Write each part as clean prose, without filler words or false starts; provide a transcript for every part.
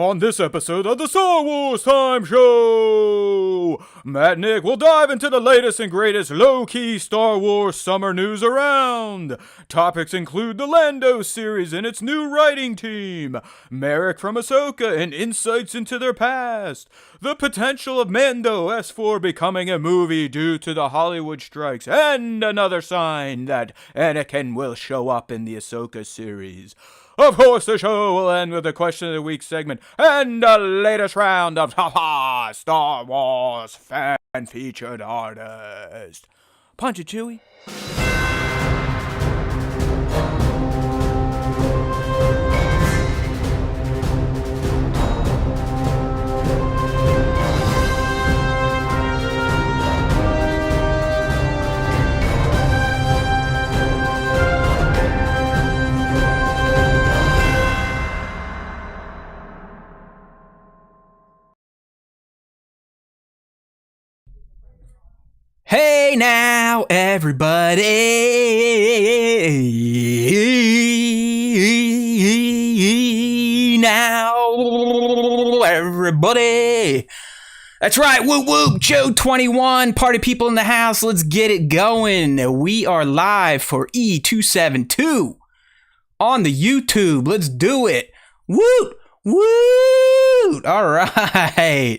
On this episode of the Star Wars Time Show, Matt and Nick will dive into the latest and greatest low-key Star Wars summer news around. Topics include the Lando series and its new writing team, Marrok from Ahsoka and insights into their past, the potential of Mando S4 becoming a movie due to the Hollywood strikes, and another sign that Anakin will show up in the Ahsoka series. Of course, the show will end with the Question of the Week segment and the latest round of Star Wars fan-featured artist. Punch it, Chewie. Hey now, everybody. Now, everybody. That's right, whoop whoop, Joe 21, party people in the house, let's get it going. We are live for E272 on the YouTube. Let's do it. Woot, woot. All right.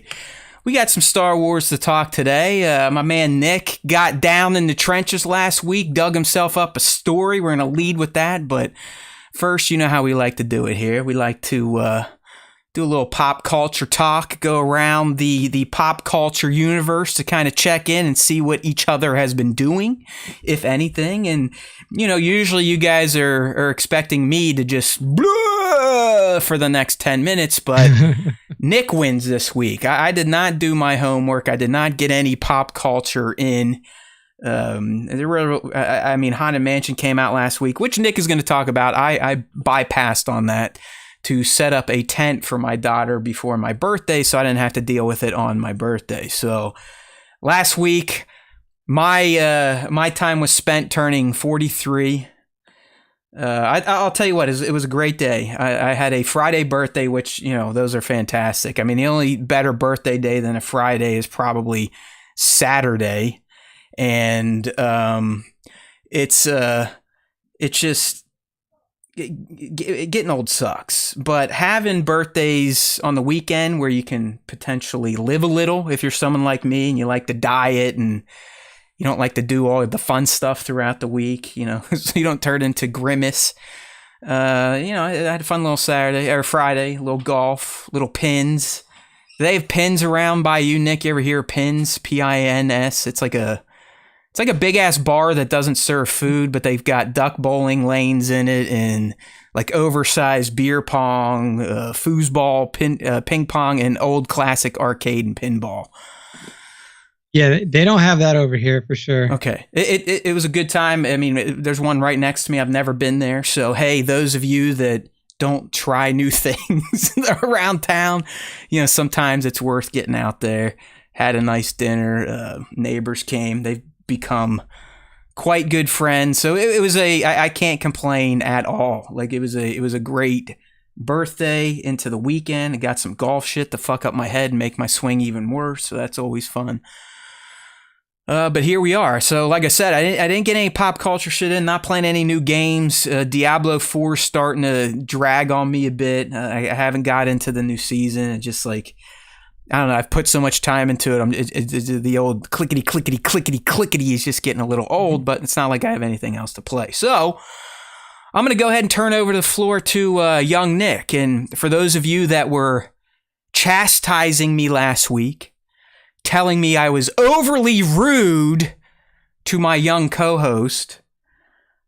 We got some Star Wars to talk today. My man Nick got down in the trenches last week, dug himself up a story. We're going to lead with that, but first, you know how we like to do it here. We like to do a little pop culture talk, go around the pop culture universe to kind of check in and see what each other has been doing, if anything. And, you know, usually you guys are expecting me to just blah for the next 10 minutes, but Nick wins this week. I did not do my homework. I did not get any pop culture in. Haunted Mansion came out last week, which Nick is going to talk about. I bypassed on that to set up a tent for my daughter before my birthday, so I didn't have to deal with it on my birthday. So last week, my time was spent turning 43. I'll tell you what, it was a great day. I had a Friday birthday, which, you know, those are fantastic. I mean, the only better birthday day than a Friday is probably Saturday. And it's just getting old sucks. But having birthdays on the weekend where you can potentially live a little, if you're someone like me and you like to diet and you don't like to do all of the fun stuff throughout the week, you know, so you don't turn into Grimace. You know, I had a fun little Saturday or Friday, little golf, little pins. Do they have pins around by you, Nick? You ever hear of pins? P-I-N-S. It's like a big ass bar that doesn't serve food, but they've got duck bowling lanes in it and like oversized beer pong, foosball, ping pong, and old classic arcade and pinball. Yeah, they don't have that over here for sure. Okay. It was a good time. I mean, there's one right next to me. I've never been there. So, hey, those of you that don't try new things around town, you know, sometimes it's worth getting out there. Had a nice dinner. Neighbors came. They've become quite good friends. So it was I can't complain at all. Like it was a great birthday into the weekend. I got some golf shit to fuck up my head and make my swing even worse. So that's always fun. But here we are. So like I said, I didn't get any pop culture shit in, not playing any new games. Diablo 4 starting to drag on me a bit. I haven't got into the new season. It's just like, I don't know, I've put so much time into it. The old clickety is just getting a little old, but it's not like I have anything else to play. So I'm going to go ahead and turn over the floor to young Nick. And for those of you that were chastising me last week, telling me I was overly rude to my young co-host,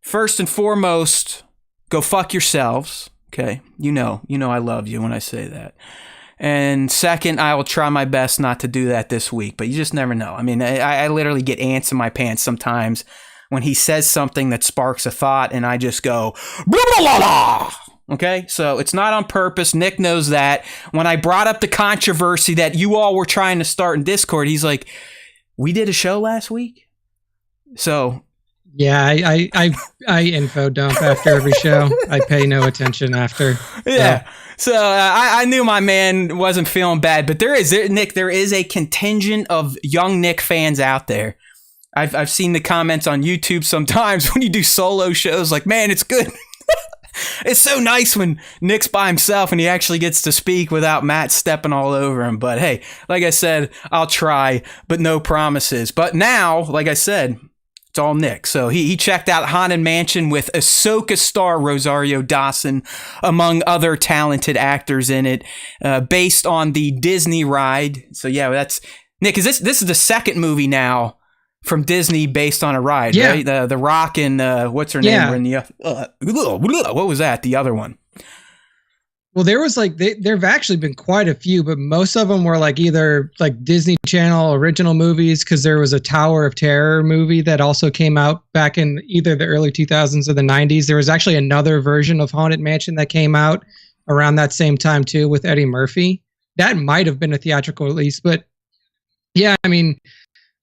first and foremost, go fuck yourselves. Okay, you know I love you when I say that. And second, I will try my best not to do that this week, but you just never know. I mean, I literally get ants in my pants sometimes when he says something that sparks a thought, and I just go, blah, blah, blah, blah. Okay, so it's not on purpose. Nick knows that. When I brought up the controversy that you all were trying to start in Discord, he's like, we did a show last week? So Yeah, I info dump after every show. I pay no attention after. Yeah. So I knew my man wasn't feeling bad, but there is a contingent of young Nick fans out there. I've seen the comments on YouTube sometimes when you do solo shows, like, man, it's good. It's so nice when Nick's by himself and he actually gets to speak without Matt stepping all over him. But hey, like I said, I'll try, but no promises. But now, like I said, it's all Nick. So he checked out Haunted Mansion with Ahsoka star Rosario Dawson, among other talented actors in it, based on the Disney ride. So yeah, that's Nick. This is the second movie now from Disney based on a ride, right? The Rock and what's her name? Were in the what was that? The other one. Well, there was like there've actually been quite a few, but most of them were like either like Disney Channel original movies, because there was a Tower of Terror movie that also came out back in either the early 2000s or the 90s. There was actually another version of Haunted Mansion that came out around that same time too, with Eddie Murphy. That might have been a theatrical release, but yeah, I mean,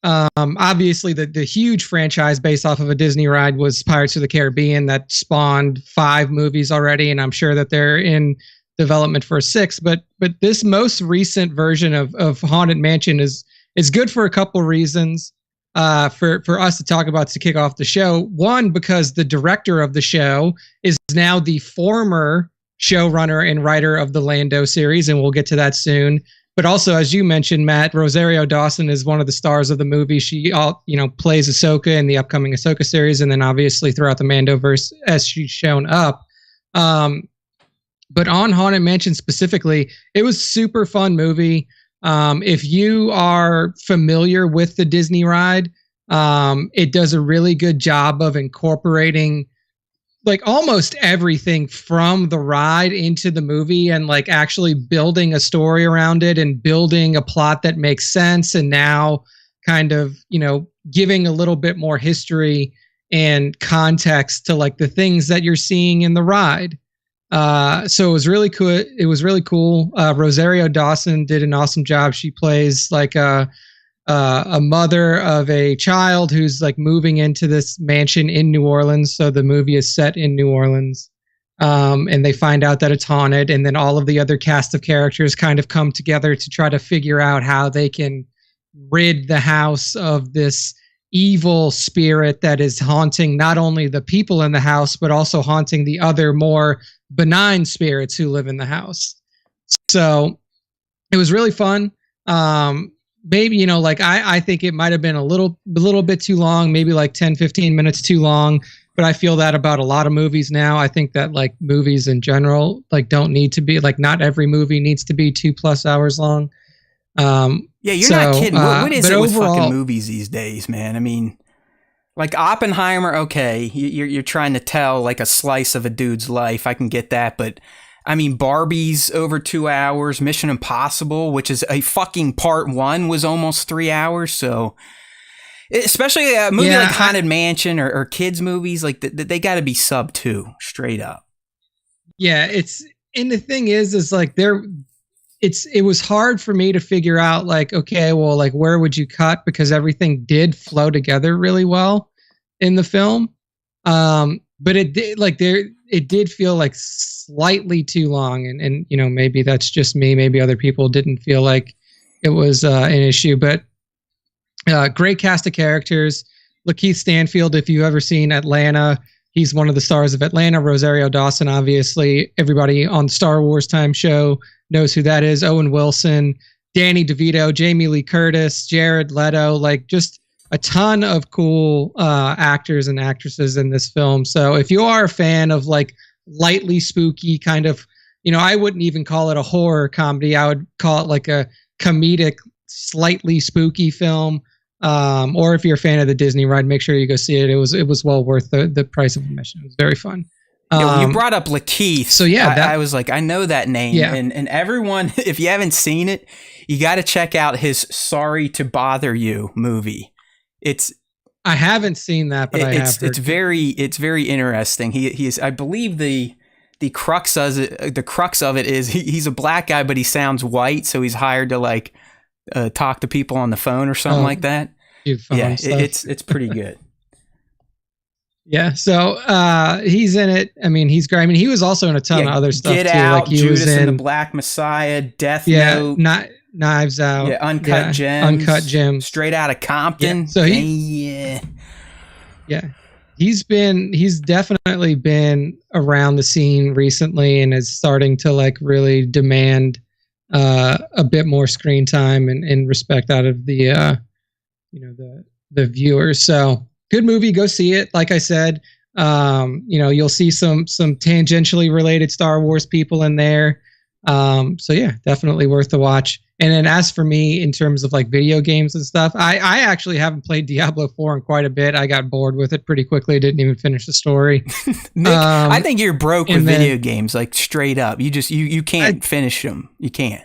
obviously the huge franchise based off of a Disney ride was Pirates of the Caribbean, that spawned 5 movies already, and I'm sure that they're in development for a 6th. But this most recent version of Haunted Mansion is good for a couple reasons. For us to talk about to kick off the show. One, because the director of the show is now the former showrunner and writer of the Lando series, and we'll get to that soon. But also, as you mentioned, Matt, Rosario Dawson is one of the stars of the movie. She plays Ahsoka in the upcoming Ahsoka series, and then obviously throughout the Mandoverse as she's shown up. But on Haunted Mansion specifically, it was super fun movie. If you are familiar with the Disney ride, it does a really good job of incorporating like almost everything from the ride into the movie, and like actually building a story around it and building a plot that makes sense. And now kind of, giving a little bit more history and context to like the things that you're seeing in the ride. So it was really cool. It was really cool. Rosario Dawson did an awesome job. She plays like a mother of a child who's like moving into this mansion in New Orleans. So the movie is set in New Orleans. And they find out that it's haunted, and then all of the other cast of characters kind of come together to try to figure out how they can rid the house of this evil spirit that is haunting not only the people in the house, but also haunting the other more benign spirits who live in the house. So it was really fun. Maybe, I think it might have been a little bit too long, maybe like 10, 15 minutes too long. But I feel that about a lot of movies now. I think that like movies in general, like don't need to be like, not every movie needs to be 2+ hours long. Yeah, you're not kidding. What is it with fucking movies these days, man? I mean, like Oppenheimer, okay, you're trying to tell like a slice of a dude's life. I can get that, but I mean, Barbie's over 2 hours. Mission Impossible, which is a fucking part 1, was almost 3 hours. So, especially a movie like Haunted Mansion or kids movies, like they got to be sub 2 straight up. Yeah, and the thing is like it was hard for me to figure out like, okay, well, like where would you cut, because everything did flow together really well in the film. But it did feel like slightly too long, and maybe that's just me. Maybe other people didn't feel like it was an issue. But great cast of characters. Lakeith Stanfield, if you've ever seen Atlanta, he's one of the stars of Atlanta. Rosario Dawson, obviously, everybody on Star Wars Time show knows who that is. Owen Wilson, Danny DeVito, Jamie Lee Curtis, Jared Leto, like just a ton of cool actors and actresses in this film. So if you are a fan of like lightly spooky kind of, I wouldn't even call it a horror comedy. I would call it like a comedic, slightly spooky film. Or if you're a fan of the Disney ride, make sure you go see it. It was well worth the price of admission. It was very fun. You brought up Lakeith. So yeah, I was like, I know that name. Yeah. And everyone, if you haven't seen it, you got to check out his Sorry to Bother You movie. I haven't seen that, but it's very interesting. He is, I believe the crux of it is he's a black guy, but he sounds white, so he's hired to like talk to people on the phone or something like that. Yeah, it's pretty good. Yeah, so he's in it. I mean, he's great. I mean, he was also in a ton of other stuff Get too. Out, Like he Judas was in and the Black Messiah, Death yeah, Note, Knives Out, yeah, Uncut Gems, Uncut Gems, Straight Outta Compton. Yeah, so he's definitely been around the scene recently and is starting to like really demand a bit more screen time and respect out of the the viewers. So good movie, go see it. Like I said, you'll see some tangentially related Star Wars people in there. So yeah, definitely worth the watch. And then as for me, in terms of like video games and stuff, I actually haven't played Diablo 4 in quite a bit. I got bored with it pretty quickly. Didn't even finish the story. Nick, I think you're broke with video games, like straight up. You can't finish them. You can't.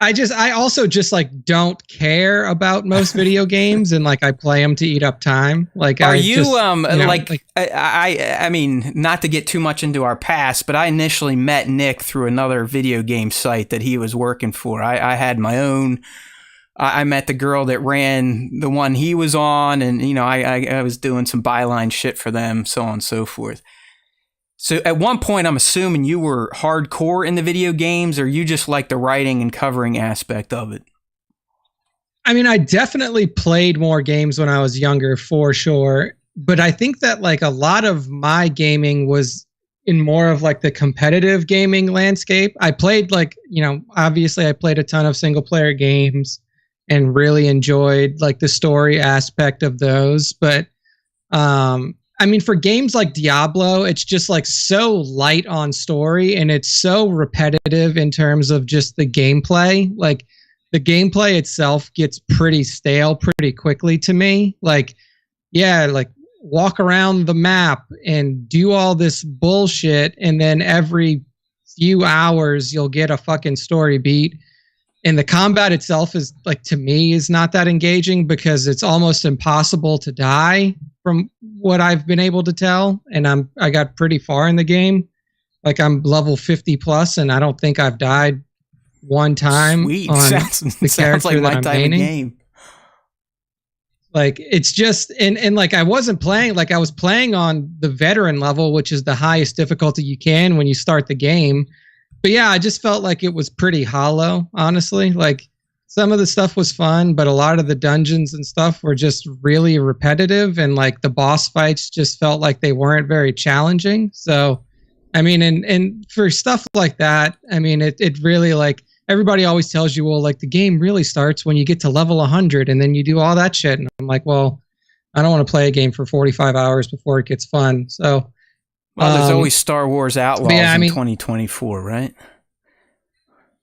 I also just like don't care about most video games, and like I play them to eat up time. Like, are you I mean, not to get too much into our past, but I initially met Nick through another video game site that he was working for. I had my own. I met the girl that ran the one he was on, and I was doing some byline shit for them, so on and so forth. So at one point, I'm assuming you were hardcore in the video games, or you just like the writing and covering aspect of it? I mean, I definitely played more games when I was younger, for sure. But I think that like a lot of my gaming was in more of like the competitive gaming landscape. I played obviously I played a ton of single player games and really enjoyed like the story aspect of those. But I mean, for games like Diablo, it's just like so light on story and it's so repetitive in terms of just the gameplay. Like the gameplay itself gets pretty stale pretty quickly to me. Like, yeah, like walk around the map and do all this bullshit. And then every few hours, you'll get a fucking story beat. And the combat itself is like, to me, is not that engaging because it's almost impossible to die from what I've been able to tell. And I got pretty far in the game. Like I'm level 50 plus, and I don't think I've died one time. Sweet. On the sounds like my type of game. Like it's just, and like I wasn't playing, like I was playing on the veteran level, which is the highest difficulty you can when you start the game. But yeah, I just felt like it was pretty hollow, honestly. Like some of the stuff was fun, but a lot of the dungeons and stuff were just really repetitive, and like the boss fights just felt like they weren't very challenging. So, I mean, and for stuff like that, I mean, it really like everybody always tells you, well, like the game really starts when you get to level 100 and then you do all that shit. And I'm like, well, I don't want to play a game for 45 hours before it gets fun. So, well, there's always Star Wars Outlaws in 2024, right?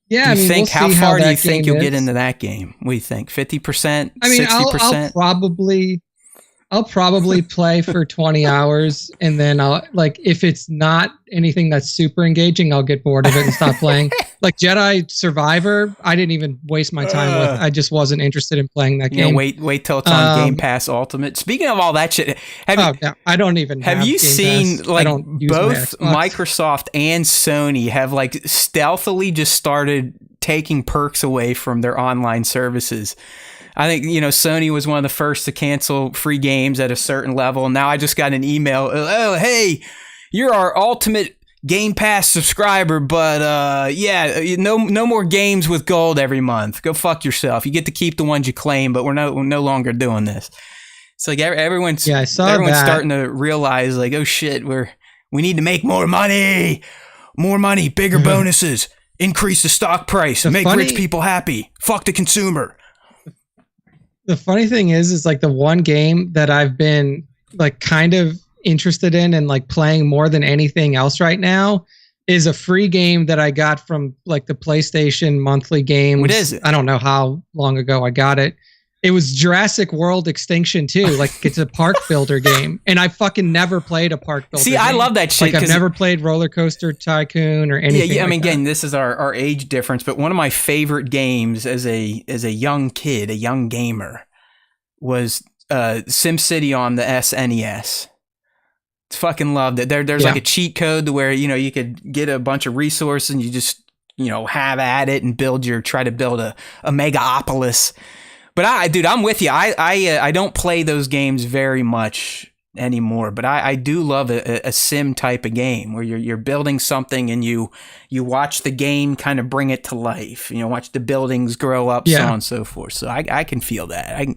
Yeah, do you think we'll how far do you think you'll get into that game? What do you think? 50%? I mean, 60%? I'll probably play for 20 hours, and then I'll like if it's not anything that's super engaging, I'll get bored of it and stop playing. Like Jedi Survivor, I didn't even waste my time with. I just wasn't interested in playing that game. Wait till it's on Game Pass Ultimate. Speaking of all that shit, I don't even. Have you seen Pass. like both Microsoft and Sony have like stealthily just started taking perks away from their online services? I think, Sony was one of the first to cancel free games at a certain level. And now I just got an email. Oh, hey, you're our ultimate Game Pass subscriber, but no more games with gold every month. Go fuck yourself. You get to keep the ones you claim, but we're no longer doing this. It's like everyone's starting to realize like, oh shit, we need to make more money, bigger bonuses, increase the stock price, make rich people happy. Fuck the consumer. The funny thing is like the one game that I've been like kind of interested in and like playing more than anything else right now is a free game that I got from like the PlayStation monthly games. What is it? I don't know how long ago I got it. It was Jurassic World Extinction 2. Like it's a park builder game. And I fucking never played a park builder game. I love that shit. Like I've never played Roller Coaster Tycoon or anything. Yeah, I mean, again, this is our age difference, but one of my favorite games as a young kid, a young gamer, was SimCity on the SNES. Fucking loved it. There's like a cheat code to where, you could get a bunch of resources and you just, have at it and try to build a megapolis. But I'm with you. I don't play those games very much anymore. But I do love a sim type of game where you're building something and you watch the game kind of bring it to life. Watch the buildings grow up, so on and so forth. So I can feel that.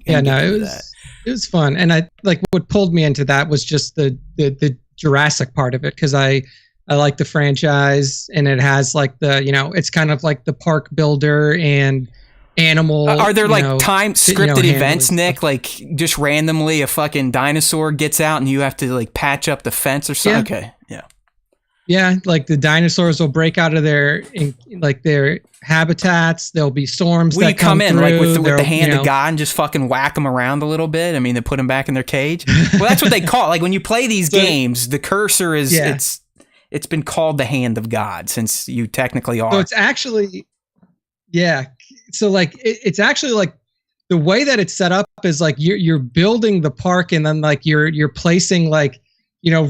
It was fun, and I like what pulled me into that was just the Jurassic part of it, because I like the franchise, and it has like it's kind of like the park builder and animal. Are there time scripted events, Nick? Like just randomly a fucking dinosaur gets out and you have to like patch up the fence or something? Yeah. Okay, yeah. Yeah, like the dinosaurs will break out of their habitats. There'll be storms that come in, like with the hand of God, and just fucking whack them around a little bit. I mean, they put them back in their cage. Well, that's what they call it. Like when you play these games, the cursor is it's been called the hand of God since you technically are. So it's actually, So like it's actually like the way that it's set up is like you're building the park, and then like you're placing like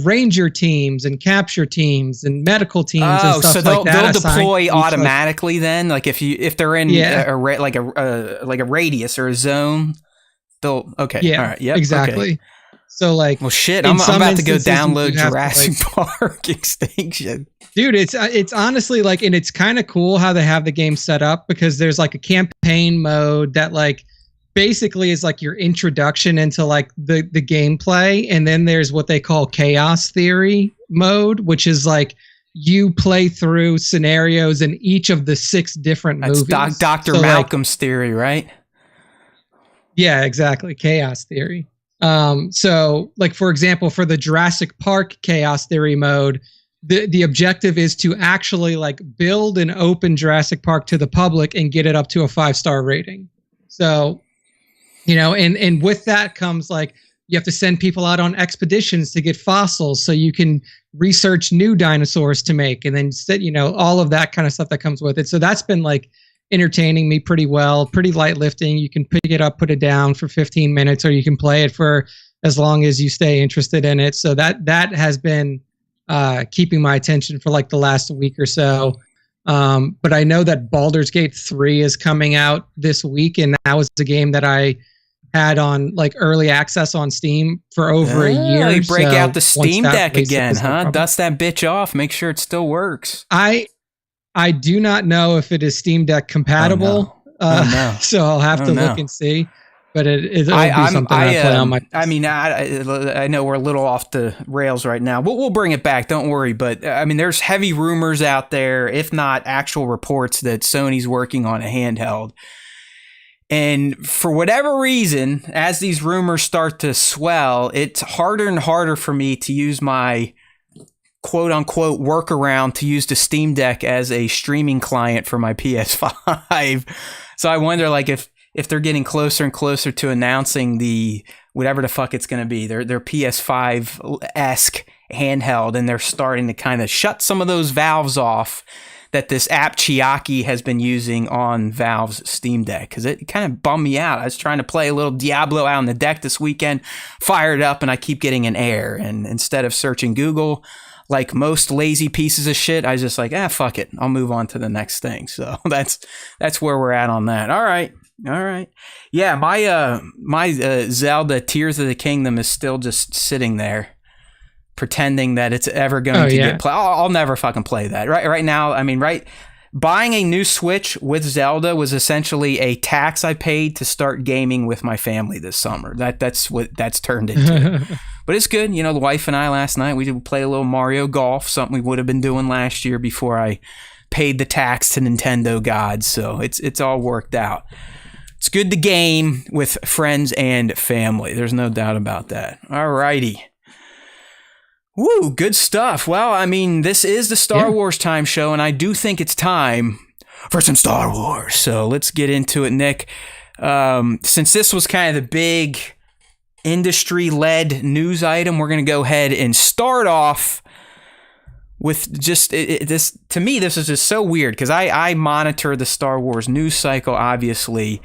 ranger teams and capture teams and medical teams and stuff so like that. They'll deploy automatically then. Like if they're in a radius or a zone, they'll all right, exactly. Okay. So like, well, shit, I'm about to go download Jurassic Park Extinction. Dude, it's honestly like, and it's kind of cool how they have the game set up, because there's like a campaign mode that like basically is like your introduction into like the gameplay, and then there's what they call chaos theory mode, which is like you play through scenarios in each of the 6 different movies. Dr. Malcolm's theory, right? Yeah, exactly. Chaos theory. So like, for example, for the Jurassic Park chaos theory mode, the objective is to actually like build and open Jurassic Park to the public and get it up to a 5-star rating. So, and with that comes like, you have to send people out on expeditions to get fossils so you can research new dinosaurs to make, and then all of that kind of stuff that comes with it. So that's been like entertaining me pretty well, pretty light lifting. You can pick it up, put it down for 15 minutes, or you can play it for as long as you stay interested in it. So that has been keeping my attention for like the last week or so. But I know that Baldur's Gate 3 is coming out this week, and that was the game that I had on like early access on Steam for over a year. You break out the Steam Deck again, huh? Dust that bitch off. Make sure it still works. I do not know if it is Steam Deck compatible. So I'll have to look and see. But it'll be something I play on my. I mean, I know we're a little off the rails right now. We'll bring it back. Don't worry. But I mean, there's heavy rumors out there, if not actual reports, that Sony's working on a handheld. And for whatever reason, as these rumors start to swell, it's harder and harder for me to use my quote unquote workaround to use the Steam Deck as a streaming client for my PS5. So I wonder, like, if they're getting closer and closer to announcing the whatever the fuck it's going to be, their PS5-esque handheld, and they're starting to kind of shut some of those valves off that this app Chiaki has been using on Valve's Steam Deck, because it kind of bummed me out. I was trying to play a little Diablo out on the deck this weekend, fired it up, and I keep getting an error. And instead of searching Google, like most lazy pieces of shit, I was just like, fuck it, I'll move on to the next thing. So that's where we're at on that. All right. Yeah, my Zelda Tears of the Kingdom is still just sitting there, pretending that it's ever going to get played. I'll never fucking play that. Right now, I mean, buying a new Switch with Zelda was essentially a tax I paid to start gaming with my family this summer. That's what that's turned into. But it's good. The wife and I last night, we did play a little Mario Golf, something we would have been doing last year before I paid the tax to Nintendo gods. So it's all worked out. It's good to game with friends and family. There's no doubt about that. All righty. Woo, good stuff. Well, I mean, this is the Star Wars Time show, and I do think it's time for some Star Wars. So let's get into it, Nick. Since this was kind of the big industry-led news item, we're going to go ahead and start off with just this. To me, this is just so weird, because I monitor the Star Wars news cycle, obviously.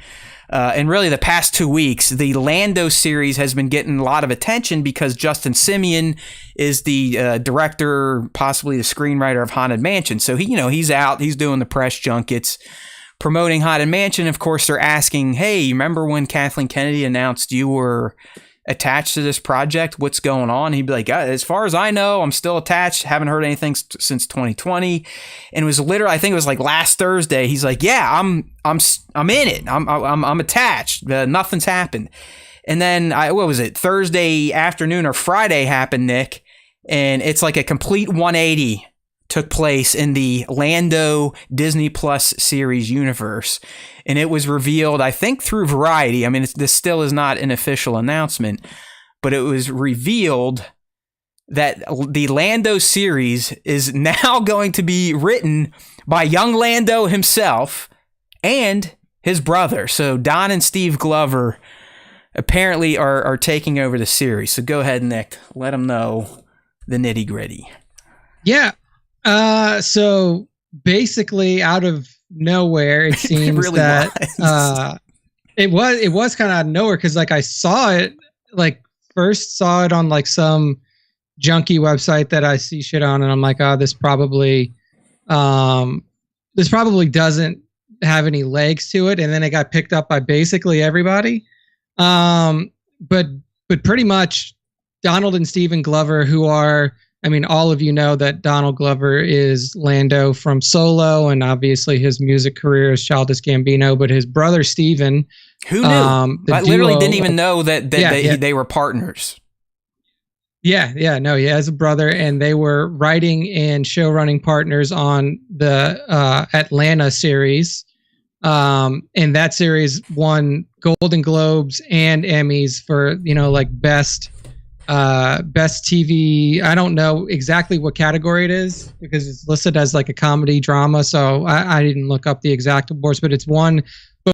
And really, the past 2 weeks, the Lando series has been getting a lot of attention because Justin Simien is the director, possibly the screenwriter of Haunted Mansion. So he's out, he's doing the press junkets, promoting Haunted Mansion. Of course, they're asking, hey, remember when Kathleen Kennedy announced you were attached to this project? What's going on? He'd be like, as far as I know, I'm still attached. Haven't heard anything since 2020. And it was literally, I think it was like last Thursday. He's like, yeah, I'm in it. I'm attached. Nothing's happened. And then what was it? Thursday afternoon or Friday happened, Nick. And it's like a complete 180 took place in the Lando Disney Plus series universe. And it was revealed, I think, through Variety. I mean, this still is not an official announcement, but it was revealed that the Lando series is now going to be written by young Lando himself and his brother. So Don and Steve Glover apparently are taking over the series. So go ahead, Nick. Let them know the nitty gritty. Yeah. So basically, out of nowhere, it seems it really that it was kind of out of nowhere, because like I saw it, like first saw it on like some junky website that I see shit on, and I'm like, oh, this probably doesn't have any legs to it, and then it got picked up by basically everybody. But pretty much Donald and Stephen Glover, who are, I mean, all of you know that Donald Glover is Lando from Solo, and obviously his music career is Childish Gambino, but his brother Stephen. Who knew? I literally didn't even know that they were partners. Yeah, no, he has a brother, and they were writing and show running partners on the Atlanta series. And that series won Golden Globes and Emmys for, like best TV. I don't know exactly what category it is because it's listed as like a comedy drama. So I didn't look up the exact awards, but it's won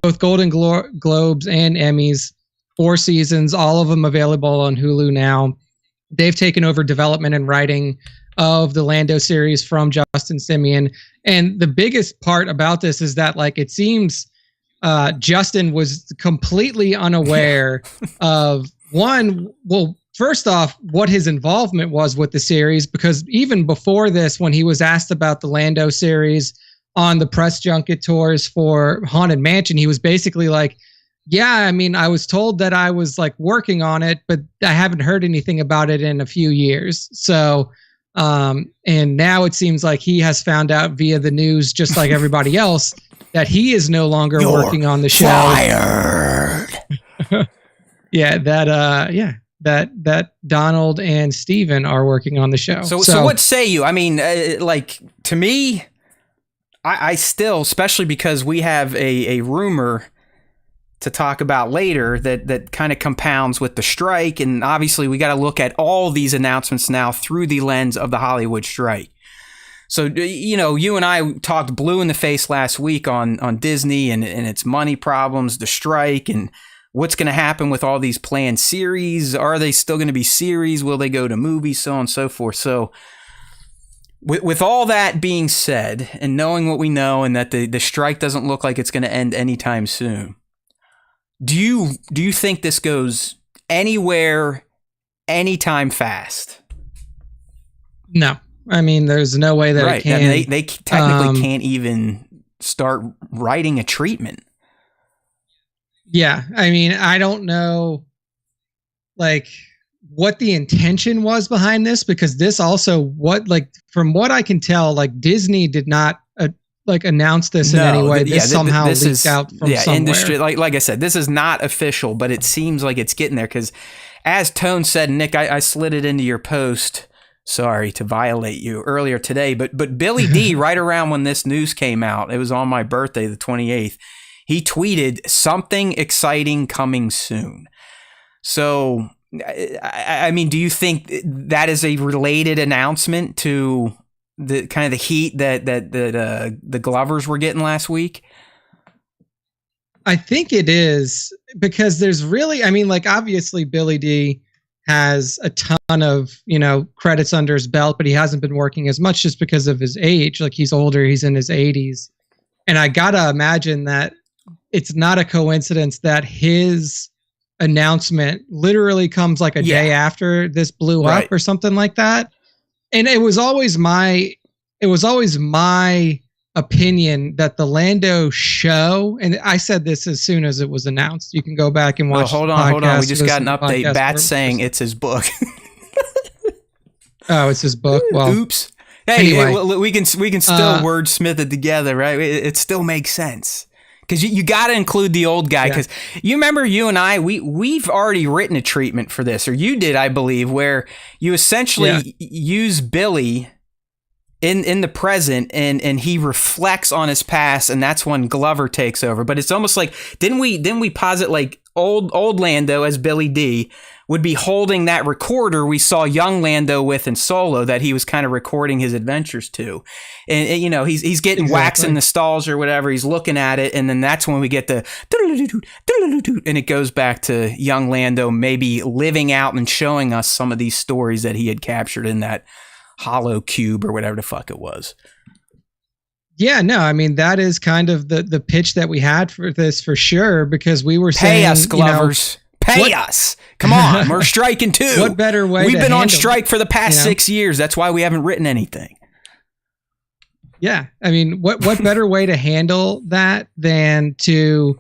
both Golden Globes and Emmys, 4 seasons, all of them available on Hulu now. They've taken over development and writing of the Lando series from Justin Simien. And the biggest part about this is that, like, it seems Justin was completely unaware of first off, what his involvement was with the series, because even before this, when he was asked about the Lando series on the press junket tours for Haunted Mansion, he was basically like, yeah, I mean, I was told that I was like working on it, but I haven't heard anything about it in a few years. So, and now it seems like he has found out via the news, just like everybody else, that he is no longer working on the show. Fired. That Donald and Steven are working on the show. So what say you? I mean, like, to me, I still, especially because we have a rumor to talk about later that kind of compounds with the strike. And obviously we got to look at all these announcements now through the lens of the Hollywood strike. So, you and I talked blue in the face last week on Disney and its money problems, the strike, and what's going to happen with all these planned series. Are they still going to be series? Will they go to movies? So on and so forth. So with all that being said, and knowing what we know, and that the strike doesn't look like it's going to end anytime soon, do you think this goes anywhere, anytime fast? No. I mean, there's no way that it can. I mean, they technically can't even start writing a treatment. Yeah. I mean, I don't know, like, what the intention was behind this, because this also, from what I can tell, like, Disney did not announce this in any way. This somehow leaked out from somewhere. Industry. Like I said, this is not official, but it seems like it's getting there. Because as Tone said, Nick, I slid it into your post. Sorry to violate you earlier today, but Billy D, right around when this news came out, it was on my birthday, the 28th. He tweeted something exciting coming soon. So, I mean, do you think that is a related announcement to the kind of the heat that the Glovers were getting last week? I think it is, because there's really, I mean, like, obviously Billy D has a ton of, credits under his belt, but he hasn't been working as much just because of his age. Like, he's older, he's in his 80s. And I gotta imagine that it's not a coincidence that his announcement literally comes like a day after this blew up or something like that. And it was always my opinion that the Lando show, and I said this as soon as it was announced. You can go back and watch. Hold on. We just got an update. Bat's saying it's his book. Oh, it's his book. Well, oops. Hey, anyway, we can still wordsmith it together, right? It still makes sense. Because you got to include the old guy. Because you remember, you and I, we've already written a treatment for this, or you did, I believe, where you essentially use Billy in the present, and he reflects on his past, and that's when Glover takes over. But it's almost like, didn't we posit like old Lando as Billy D would be holding that recorder we saw young Lando with in Solo, that he was kind of recording his adventures to. And you know, he's getting wax in the stalls or whatever. He's looking at it. And then that's when we get the and it goes back to young Lando maybe living out and showing us some of these stories that he had captured in that hollow cube or whatever the fuck it was. Yeah, no, I mean, that is kind of the pitch that we had for this, for sure, because we were saying, pay us, Glovers. Pay us. Come on, we're striking too. What better way? We've been on strike for the past 6 years. That's why we haven't written anything. Yeah, I mean, what better way to handle that than to,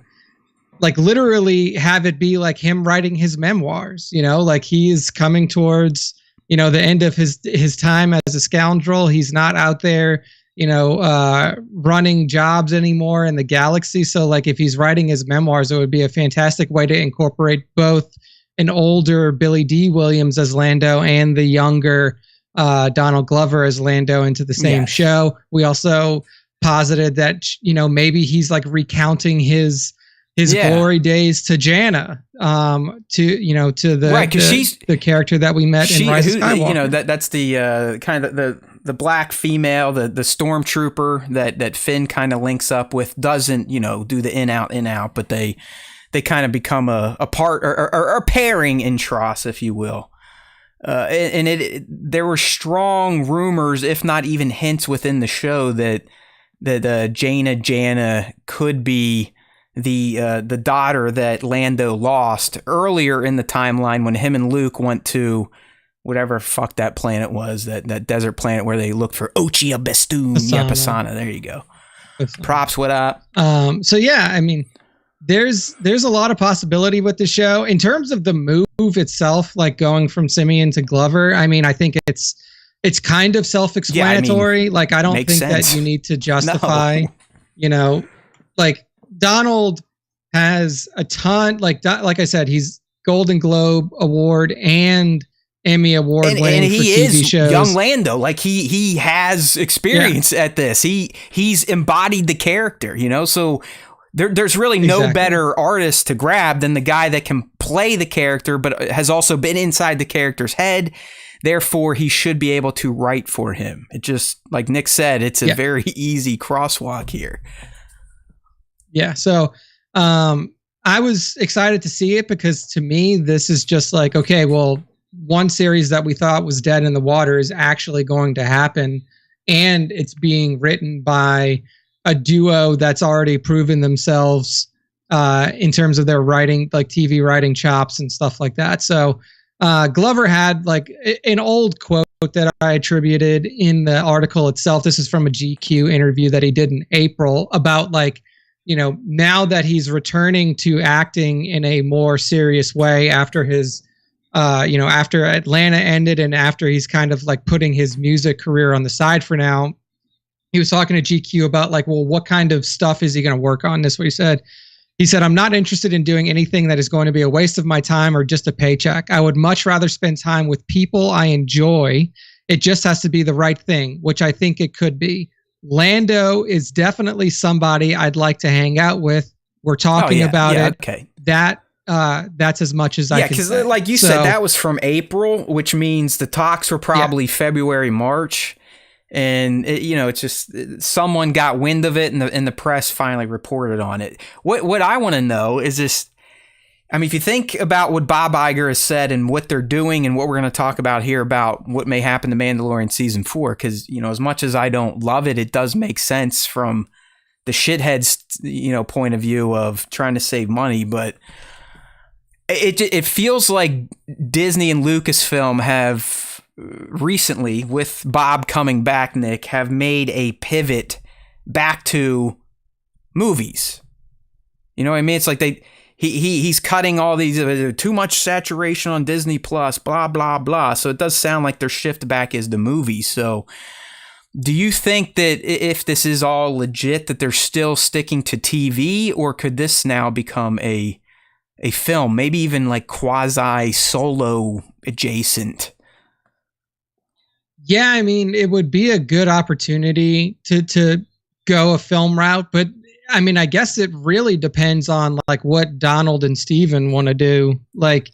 like, literally have it be like him writing his memoirs? You know, like, he's coming towards, you know, the end of his time as a scoundrel. He's not out there, you know, running jobs anymore in the galaxy. So, like, if he's writing his memoirs, it would be a fantastic way to incorporate both an older Billy D. Williams as Lando and the younger Donald Glover as Lando into the same show. We also posited that, you know, maybe he's like recounting his glory days to Jana, to the right, because she's the character that we met in Rise of Skywalker. You know, that's the kind of the black female, the stormtrooper that Finn kind of links up with, doesn't, you know, do the in out, but they kind of become a part or a pairing in Tross, if you will. And there were strong rumors, if not even hints within the show, that Jana could be the daughter that Lando lost earlier in the timeline when him and Luke went to whatever fuck that planet was, that desert planet where they looked for Ochia Bestoon. Pasana. There you go. Pasana. Props, what up? So yeah, I mean, there's a lot of possibility with the show in terms of the move itself, like going from Simeon to Glover. I mean, I think it's kind of self-explanatory. Yeah, I mean, like, I don't think sense. That you need to justify, you know, like, Donald has a ton, like I said, he's Golden Globe Award and Emmy Award winning for TV shows. Young Lando, like he has experience at this. He's embodied the character, you know. So there's really no better artist to grab than the guy that can play the character, but has also been inside the character's head. Therefore, he should be able to write for him. It just, like Nick said, it's a very easy crosswalk here. Yeah, so I was excited to see it because to me, this is just like, okay, well, one series that we thought was dead in the water is actually going to happen, and it's being written by a duo that's already proven themselves in terms of their writing, like TV writing chops and stuff like that. So Glover had like an old quote that I attributed in the article itself. This is from a GQ interview that he did in April about, like, you know, now that he's returning to acting in a more serious way after his, after Atlanta ended and after he's kind of like putting his music career on the side for now, he was talking to GQ about, like, well, what kind of stuff is he going to work on? This is what he said. He said, I'm not interested in doing anything that is going to be a waste of my time or just a paycheck. I would much rather spend time with people I enjoy. It just has to be the right thing, which I think it could be. Lando is definitely somebody I'd like to hang out with. We're talking about it. Okay. That's as much as I can say. Yeah, because like you said, that was from April, which means the talks were probably February, March. And it's just someone got wind of it, and the press finally reported on it. What I want to know is this. I mean, if you think about what Bob Iger has said and what they're doing, and what we're going to talk about here about what may happen to Mandalorian season 4, because as much as I don't love it, it does make sense from the shitheads point of view of trying to save money. But it feels like Disney and Lucasfilm have recently, with Bob coming back, Nick, have made a pivot back to movies. You know what I mean? It's like he's cutting all these too much saturation on Disney Plus, blah blah blah. So it does sound like their shift back is the movies. So do you think that if this is all legit, that they're still sticking to TV, or could this now become a film, maybe even like quasi solo adjacent? Yeah, I mean, it would be a good opportunity to go a film route, but I mean, I guess it really depends on like what Donald and Steven want to do. Like,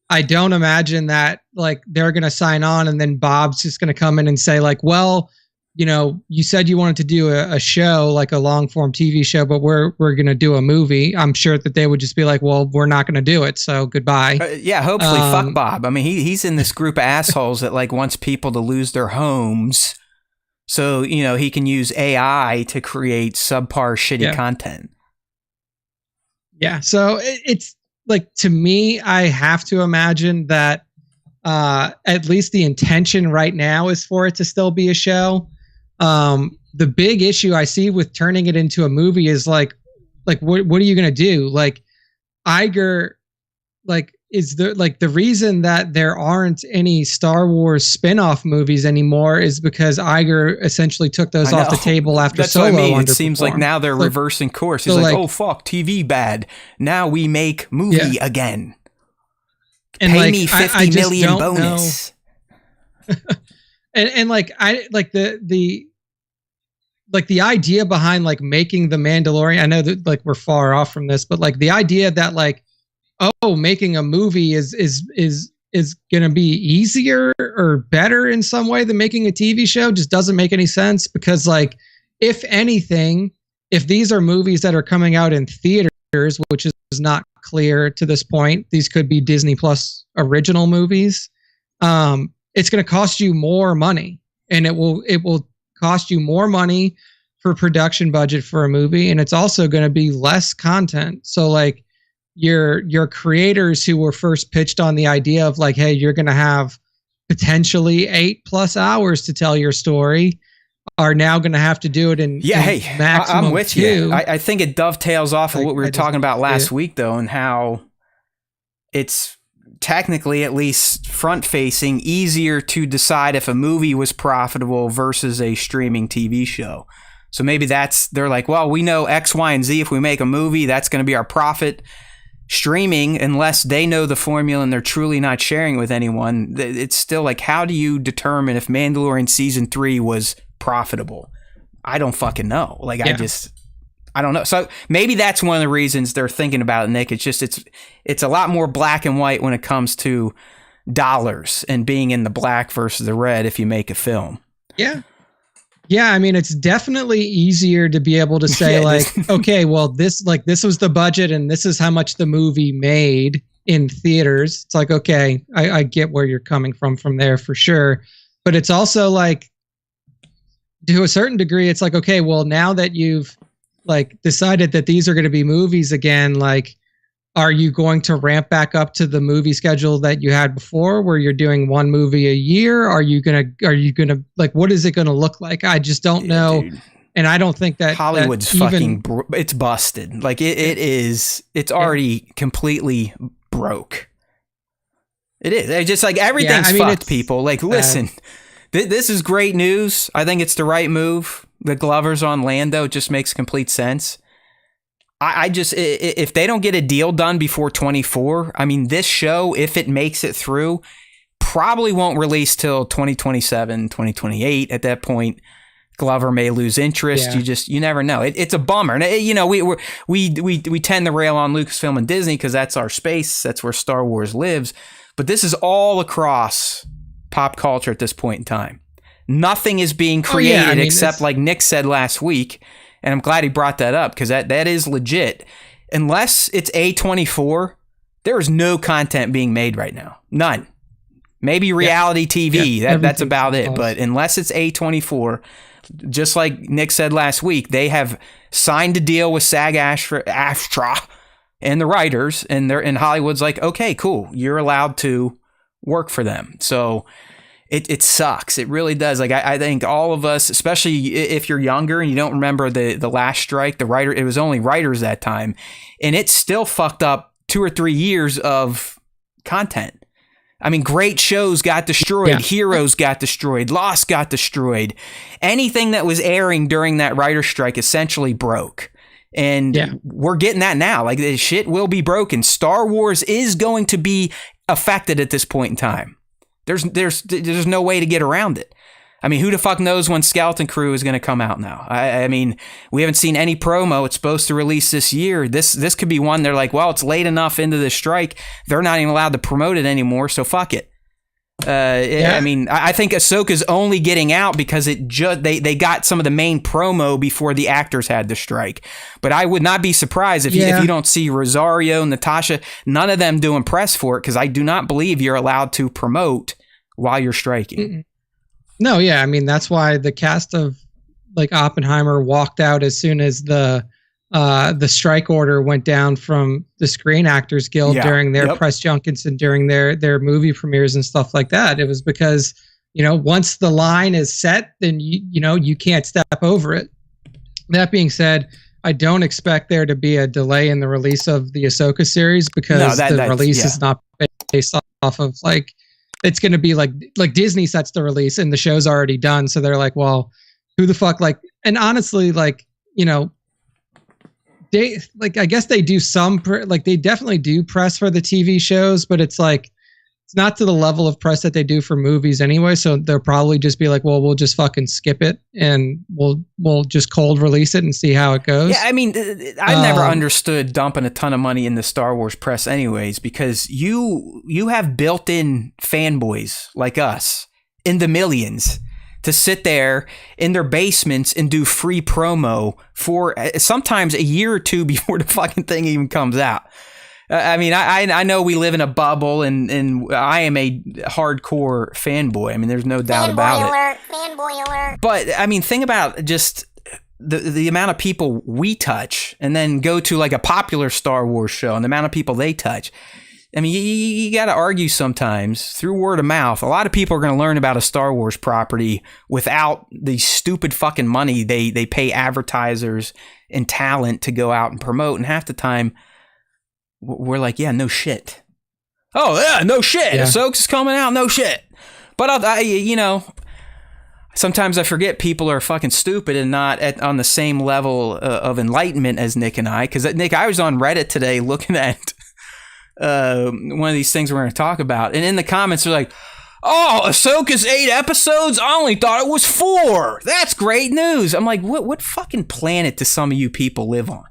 I don't imagine that like they're going to sign on and then Bob's just going to come in and say like, well, you know, you said you wanted to do a show, like a long form TV show, but we're going to do a movie. I'm sure that they would just be like, well, we're not going to do it. So goodbye. Yeah. Hopefully fuck Bob. I mean, he's in this group of assholes that like wants people to lose their homes. So, you know, he can use AI to create subpar shitty content. Yeah. So it's like, to me, I have to imagine that at least the intention right now is for it to still be a show. The big issue I see with turning it into a movie is like what are you going to do? Like Iger, like is there like the reason that there aren't any Star Wars spin-off movies anymore is because Iger essentially took those off the table after That's Solo. What I mean. It seems like now they're reversing course. He's like, oh fuck, TV bad. Now we make movie again. And pay like, me 50 million bonus. and like I like the idea behind like making the Mandalorian. I know that like we're far off from this, but like the idea that like, oh, making a movie is gonna be easier or better in some way than making a TV show just doesn't make any sense, because like if anything, if these are movies that are coming out in theaters, which is not clear to this point, these could be Disney Plus original movies. It's going to cost you more money, and it will cost you more money for production budget for a movie, and it's also going to be less content. So like your creators who were first pitched on the idea of like, hey, you're going to have potentially 8+ hours to tell your story, are now going to have to do it in maximum I'm with 2. you. I think it dovetails off of what we were talking about last week, though, and how it's technically, at least front-facing, easier to decide if a movie was profitable versus a streaming TV show. So maybe they're like, well, we know X, Y, and Z. If we make a movie, that's going to be our profit. Streaming, unless they know the formula and they're truly not sharing it with anyone, it's still like, how do you determine if Mandalorian Season 3 was profitable? I don't fucking know. Like, I don't know. So maybe that's one of the reasons they're thinking about it, Nick. It's just, it's a lot more black and white when it comes to dollars and being in the black versus the red if you make a film. Yeah. Yeah, I mean, it's definitely easier to be able to say like, okay, well, this was the budget and this is how much the movie made in theaters. It's like, okay, I get where you're coming from there for sure. But it's also like, to a certain degree, it's like, okay, well, now that you've like decided that these are going to be movies again, like, are you going to ramp back up to the movie schedule that you had before, where you're doing one movie a year? Are you gonna like, what is it going to look like? I just don't know. Dude. And I don't think that Hollywood's fucking it's busted. Like it's already completely broke. It is. It's just like everything's fucked, people. Like, listen, this is great news. I think it's the right move. The Glover's on Lando. It just makes complete sense. I just, if they don't get a deal done before 24, I mean, this show, if it makes it through, probably won't release till 2027, 2028. At that point, Glover may lose interest. Yeah. You never know. It's a bummer. And you know, we tend to rail on Lucasfilm and Disney because that's our space. That's where Star Wars lives. But this is all across pop culture at this point in time. Nothing is being created except, like Nick said last week. And I'm glad he brought that up, because that is legit. Unless it's A24, there is no content being made right now. None. Maybe reality TV. That's about it. But unless it's A24, just like Nick said last week, they have signed a deal with SAG-AFTRA and the writers, and Hollywood's like, okay, cool, you're allowed to work for them. So it sucks. It really does. Like I think all of us, especially if you're younger and you don't remember the last strike, it was only writers that time, and it still fucked up 2 or 3 years of content. I mean, great shows got destroyed. Yeah. Heroes got destroyed. Lost got destroyed. Anything that was airing during that writer strike essentially broke. And we're getting that now. Like, the shit will be broken. Star Wars is going to be affected at this point in time. There's no way to get around it. I mean, who the fuck knows when Skeleton Crew is going to come out now? I mean, we haven't seen any promo. It's supposed to release this year. This could be one they're like, well, it's late enough into the strike. They're not even allowed to promote it anymore, so fuck it. I mean, I think Ahsoka's only getting out because they got some of the main promo before the actors had the strike. But I would not be surprised if you don't see Rosario, Natasha, none of them doing press for it, because I do not believe you're allowed to promote while you're striking. Mm-mm. No, yeah, I mean, that's why the cast of like Oppenheimer walked out as soon as the strike order went down from the Screen Actors Guild during their press junkets and during their movie premieres and stuff like that. It was because, once the line is set, then you can't step over it. That being said, I don't expect there to be a delay in the release of the Ahsoka series, because the release is not based off of like, it's going to be like Disney sets the release and the show's already done. So they're like, well, who the fuck, like, and honestly, like, they like, I guess they do they definitely do press for the TV shows, but it's like, it's not to the level of press that they do for movies anyway. So they'll probably just be like, well, we'll just fucking skip it and we'll just cold release it and see how it goes. Yeah, I mean, I've never understood dumping a ton of money in the Star Wars press anyways, because you have built-in fanboys like us in the millions to sit there in their basements and do free promo for sometimes a year or two before the fucking thing even comes out. I mean, I know we live in a bubble, and I am a hardcore fanboy. I mean, there's no doubt about it. Fanboy alert. But I mean, think about just the amount of people we touch, and then go to like a popular Star Wars show and the amount of people they touch. I mean, you got to argue sometimes through word of mouth. A lot of people are going to learn about a Star Wars property without the stupid fucking money they pay advertisers and talent to go out and promote. And half the time, we're like, yeah, no shit. Oh, yeah, no shit. Yeah. Ahsoka's coming out, no shit. But, sometimes I forget people are fucking stupid and not on the same level of enlightenment as Nick and I. Because, Nick, I was on Reddit today looking at one of these things we're going to talk about. And in the comments, they're like, oh, Ahsoka's 8 episodes? I only thought it was 4. That's great news. I'm like, what fucking planet do some of you people live on?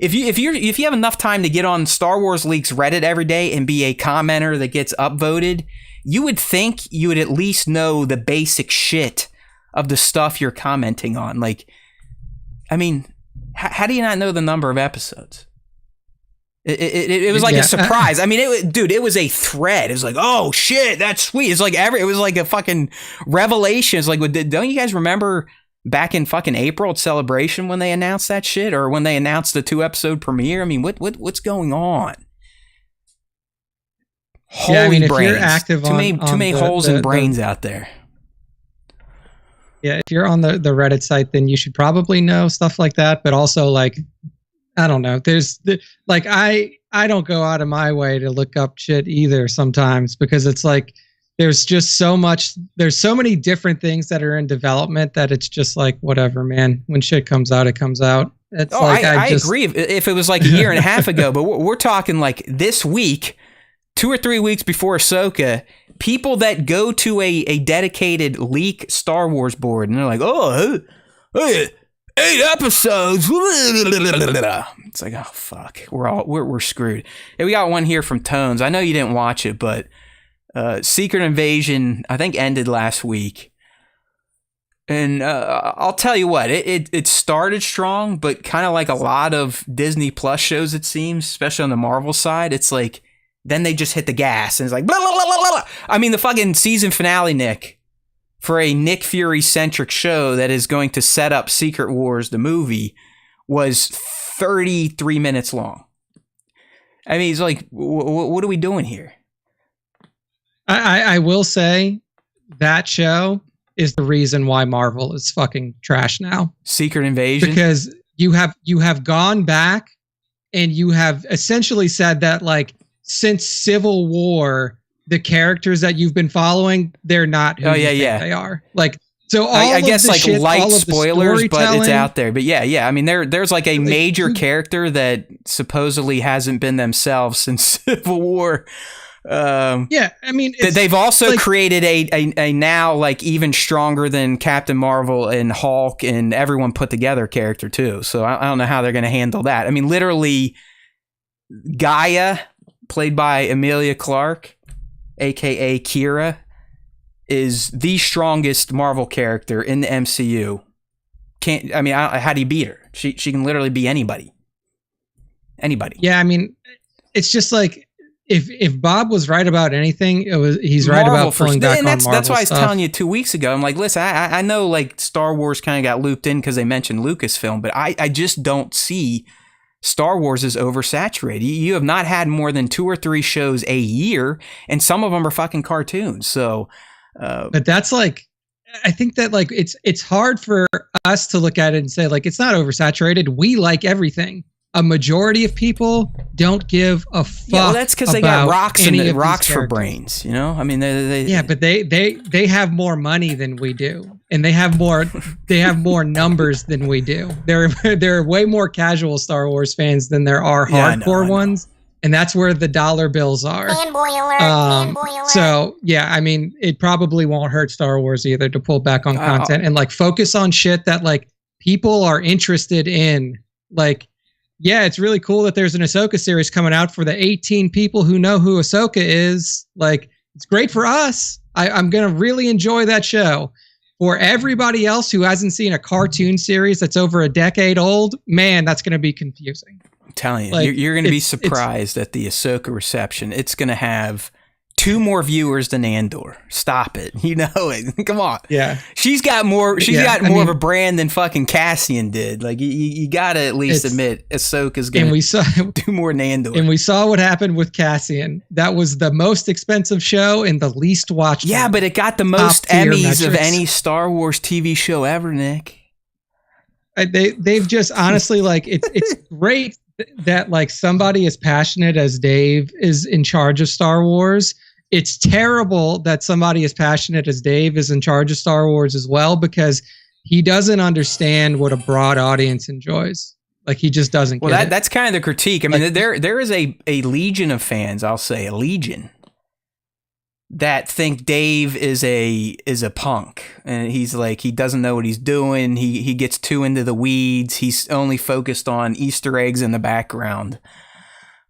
If you have enough time to get on Star Wars Leaks Reddit every day and be a commenter that gets upvoted, you would think you would at least know the basic shit of the stuff you're commenting on. Like, I mean, how do you not know the number of episodes? It was like a surprise. I mean, it was a thread. It was like, oh shit, that's sweet. It's like it was like a fucking revelation. It's like, don't you guys remember back in fucking April at Celebration when they announced that shit, or when they announced the 2-episode premiere? I mean, what's going on? Holy brains. If you're active too many holes in brains out there. Yeah, if you're on the Reddit site, then you should probably know stuff like that. But also, like, I don't know. I don't go out of my way to look up shit either sometimes, because it's like, there's so many different things that are in development that it's just like, whatever, man. When shit comes out, it comes out. It's I agree. If it was like a year and a half ago, but we're talking like this week, 2 or 3 weeks before Ahsoka, people that go to a dedicated leak Star Wars board, and they're like, oh, 8 episodes. It's like, oh fuck, we're screwed. Hey, we got one here from Tones. I know you didn't watch it, but Secret Invasion, I think, ended last week. And I'll tell you what, it started strong, but kind of like a lot of Disney Plus shows, it seems, especially on the Marvel side, it's like, then they just hit the gas, and it's like, blah, blah, blah, blah, blah. I mean, the fucking season finale, Nick, for a Nick Fury-centric show that is going to set up Secret Wars, the movie, was 33 minutes long. I mean, it's like, what are we doing here? I will say that show is the reason why Marvel is fucking trash now. Secret Invasion? Because you have gone back and you have essentially said that, like, since Civil War, the characters that you've been following, they're not who you think they are. Like, so all I of guess the like shit, light all of spoilers, the but it's out there. But yeah. I mean, there's like a major like, character that supposedly hasn't been themselves since Civil War. Yeah, I mean, they've also like, created a now like even stronger than Captain Marvel and Hulk and everyone put together character too. So I don't know how they're going to handle that. I mean, literally, Gaia, played by Emilia Clarke, aka Kira, is the strongest Marvel character in the MCU. How do you beat her? She can literally be anybody. Anybody. Yeah, I mean, it's just like, if Bob was right about anything, he's right Marvel about pulling back on Marvel That's why I was stuff. telling you 2 weeks ago. I'm like, listen, I know like Star Wars kind of got looped in because they mentioned Lucasfilm, but I just don't see Star Wars as oversaturated. You have not had more than 2 or 3 shows a year, and some of them are fucking cartoons. So, but that's like, I think that like it's hard for us to look at it and say like it's not oversaturated. We like everything. A majority of people don't give a fuck. Yeah, well, that's because they got rocks for brains. You know, I mean, but they have more money than we do, and they have more numbers than we do. There are way more casual Star Wars fans than there are hardcore ones, and that's where the dollar bills are. Fanboy alert! Fanboy alert! So yeah, I mean, it probably won't hurt Star Wars either to pull back on content and like focus on shit that like people are interested in, like. Yeah, it's really cool that there's an Ahsoka series coming out for the 18 people who know who Ahsoka is. Like, it's great for us. I'm going to really enjoy that show. For everybody else who hasn't seen a cartoon series that's over a decade old, man, that's going to be confusing. I'm telling you, like, you're going to be surprised at the Ahsoka reception. It's going to have 2 more viewers than Andor. Stop it. You know it. Come on. Yeah. She's got more of a brand than fucking Cassian did. Like you got to at least admit Ahsoka's going to do more than Andor. And we saw what happened with Cassian. That was the most expensive show and the least watched. Yeah, but it got the most Emmys of any Star Wars TV show ever, Nick. They've just honestly like it's great that like somebody as passionate as Dave is in charge of Star Wars. It's terrible that somebody as passionate as Dave is in charge of Star Wars as well, because he doesn't understand what a broad audience enjoys. Like he just doesn't get it. That's kind of the critique. I mean, there is a legion of fans, I'll say a legion, that think Dave is a punk, and he's like, he doesn't know what he's doing. He gets too into the weeds. He's only focused on Easter eggs in the background.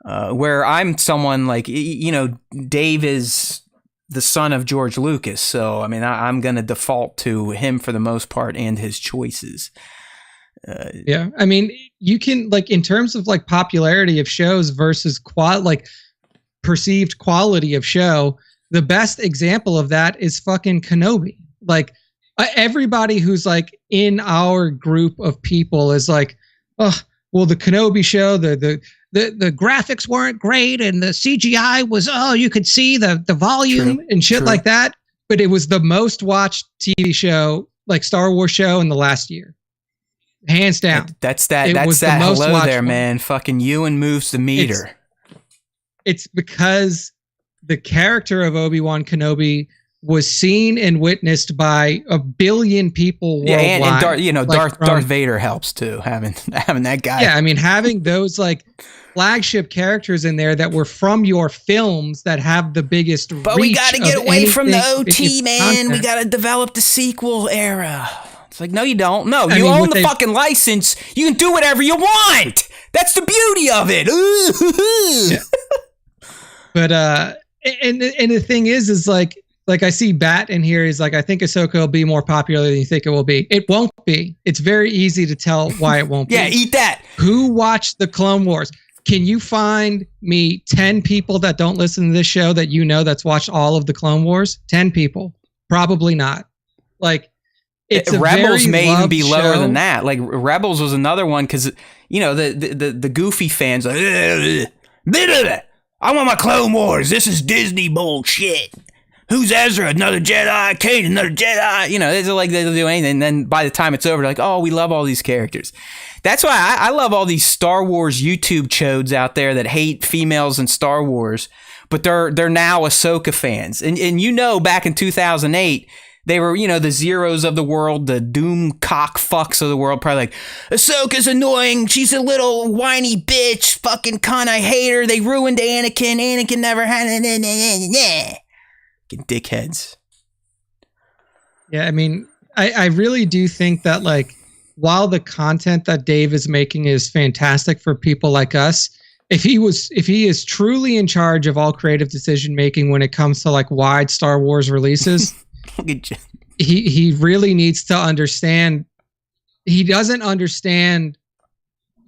Where I'm someone like, you know, Dave is the son of George Lucas, so I mean, I'm gonna default to him for the most part and his choices. Yeah, I mean, you can like in terms of like popularity of shows versus perceived quality of show. The best example of that is fucking Kenobi. Like everybody who's like in our group of people is like, oh, well, the Kenobi show, the graphics weren't great and the CGI was, you could see the volume and shit like that. But it was the most watched TV show, like Star Wars show in the last year. Hands down. That's that hello there, man. Fucking Ewan moves the meter. It's because the character of Obi-Wan Kenobi was seen and witnessed by 1 billion people worldwide. Yeah, and Darth Vader helps too, having that guy. Yeah, I mean, having those like flagship characters in there that were from your films that have the biggest reach. But we got to get away from the OT, man. Content. We got to develop the sequel era. It's like, no, you don't. No, you own the fucking license. You can do whatever you want. That's the beauty of it. Yeah. But and the thing is like I see Bat in here. He's like, I think Ahsoka will be more popular than you think it will be. It won't be. It's very easy to tell why it won't be. Yeah, eat that. Who watched the Clone Wars? Can you find me 10 people that don't listen to this show that you know that's watched all of the Clone Wars? 10 people. Probably not. Like, it's Rebels may even be lower show. than that. Like, Rebels was another one because, you know, the goofy fans like, I want my Clone Wars. This is Disney bullshit. who's Ezra? Another Jedi. Kane, another Jedi. You know, it's like they'll do anything. And then by the time it's over, they're like, oh, we love all these characters. That's why I love all these Star Wars YouTube chodes out there that hate females in Star Wars, but they're now Ahsoka fans. And you know, back in 2008, they were, you know, the Zeros of the world, the doom cock fucks of the world, probably like, Ahsoka's annoying. She's a little whiny bitch. Fucking cunt. I hate her. They ruined Anakin. Anakin never had it. Fucking dickheads. Yeah, I mean, I really do think that, like, while the content that Dave is making is fantastic for people like us, if he is truly in charge of all creative decision making when it comes to like wide Star Wars releases, he really needs to understand. He doesn't understand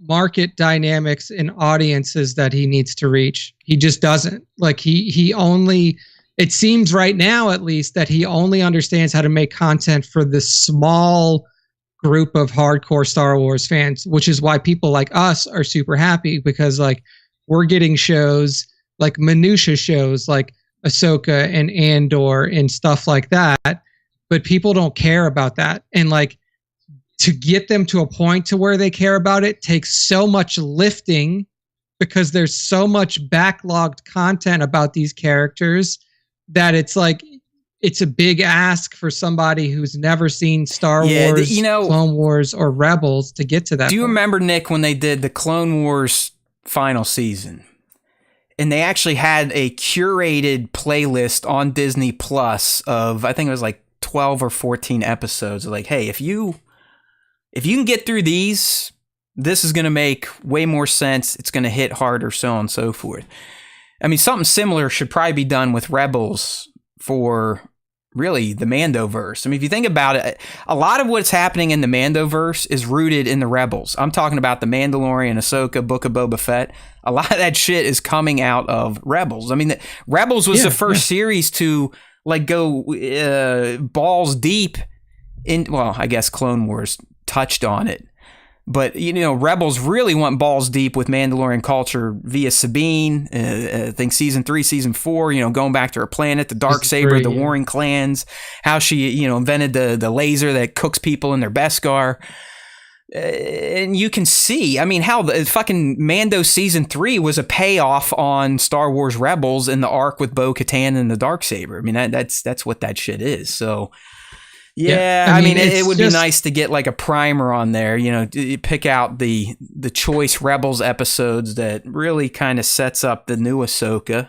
market dynamics and audiences that he needs to reach. He just doesn't. Like he only, it seems right now at least, that he only understands how to make content for this small group of hardcore Star Wars fans, which is why people like us are super happy, because like we're getting shows like minutia shows like Ahsoka and Andor and stuff like that, but people don't care about that. And like to get them to a point to where they care about it takes so much lifting, because there's so much backlogged content about these characters that it's like, it's a big ask for somebody who's never seen Star Wars, you know, Clone Wars, or Rebels to get to that. Do you point. remember, Nick, when they did the Clone Wars final season? And they actually had a curated playlist on Disney Plus of, I think it was like 12 or 14 episodes. Like, hey, if you can get through these, this is going to make way more sense. It's going to hit harder, so on and so forth. I mean, something similar should probably be done with Rebels for really the Mandoverse. I mean, if you think about it, a lot of what's happening in the Mandoverse is rooted in the Rebels. I'm talking about the Mandalorian, Ahsoka, Book of Boba Fett. A lot of that shit is coming out of Rebels. I mean, Rebels was the first series to like go balls deep in, well, I guess Clone Wars touched on it. But, you know, Rebels really went balls deep with Mandalorian culture via Sabine. I think season 3, season 4, you know, going back to her planet, the Darksaber, the warring clans, how she, you know, invented the laser that cooks people in their Beskar. And you can see, I mean, how the fucking Mando season 3 was a payoff on Star Wars Rebels in the arc with Bo-Katan and the Darksaber. I mean, that's what that shit is. So... Yeah, I mean it would be nice to get like a primer on there, you know, pick out the choice Rebels episodes that really kind of sets up the new Ahsoka,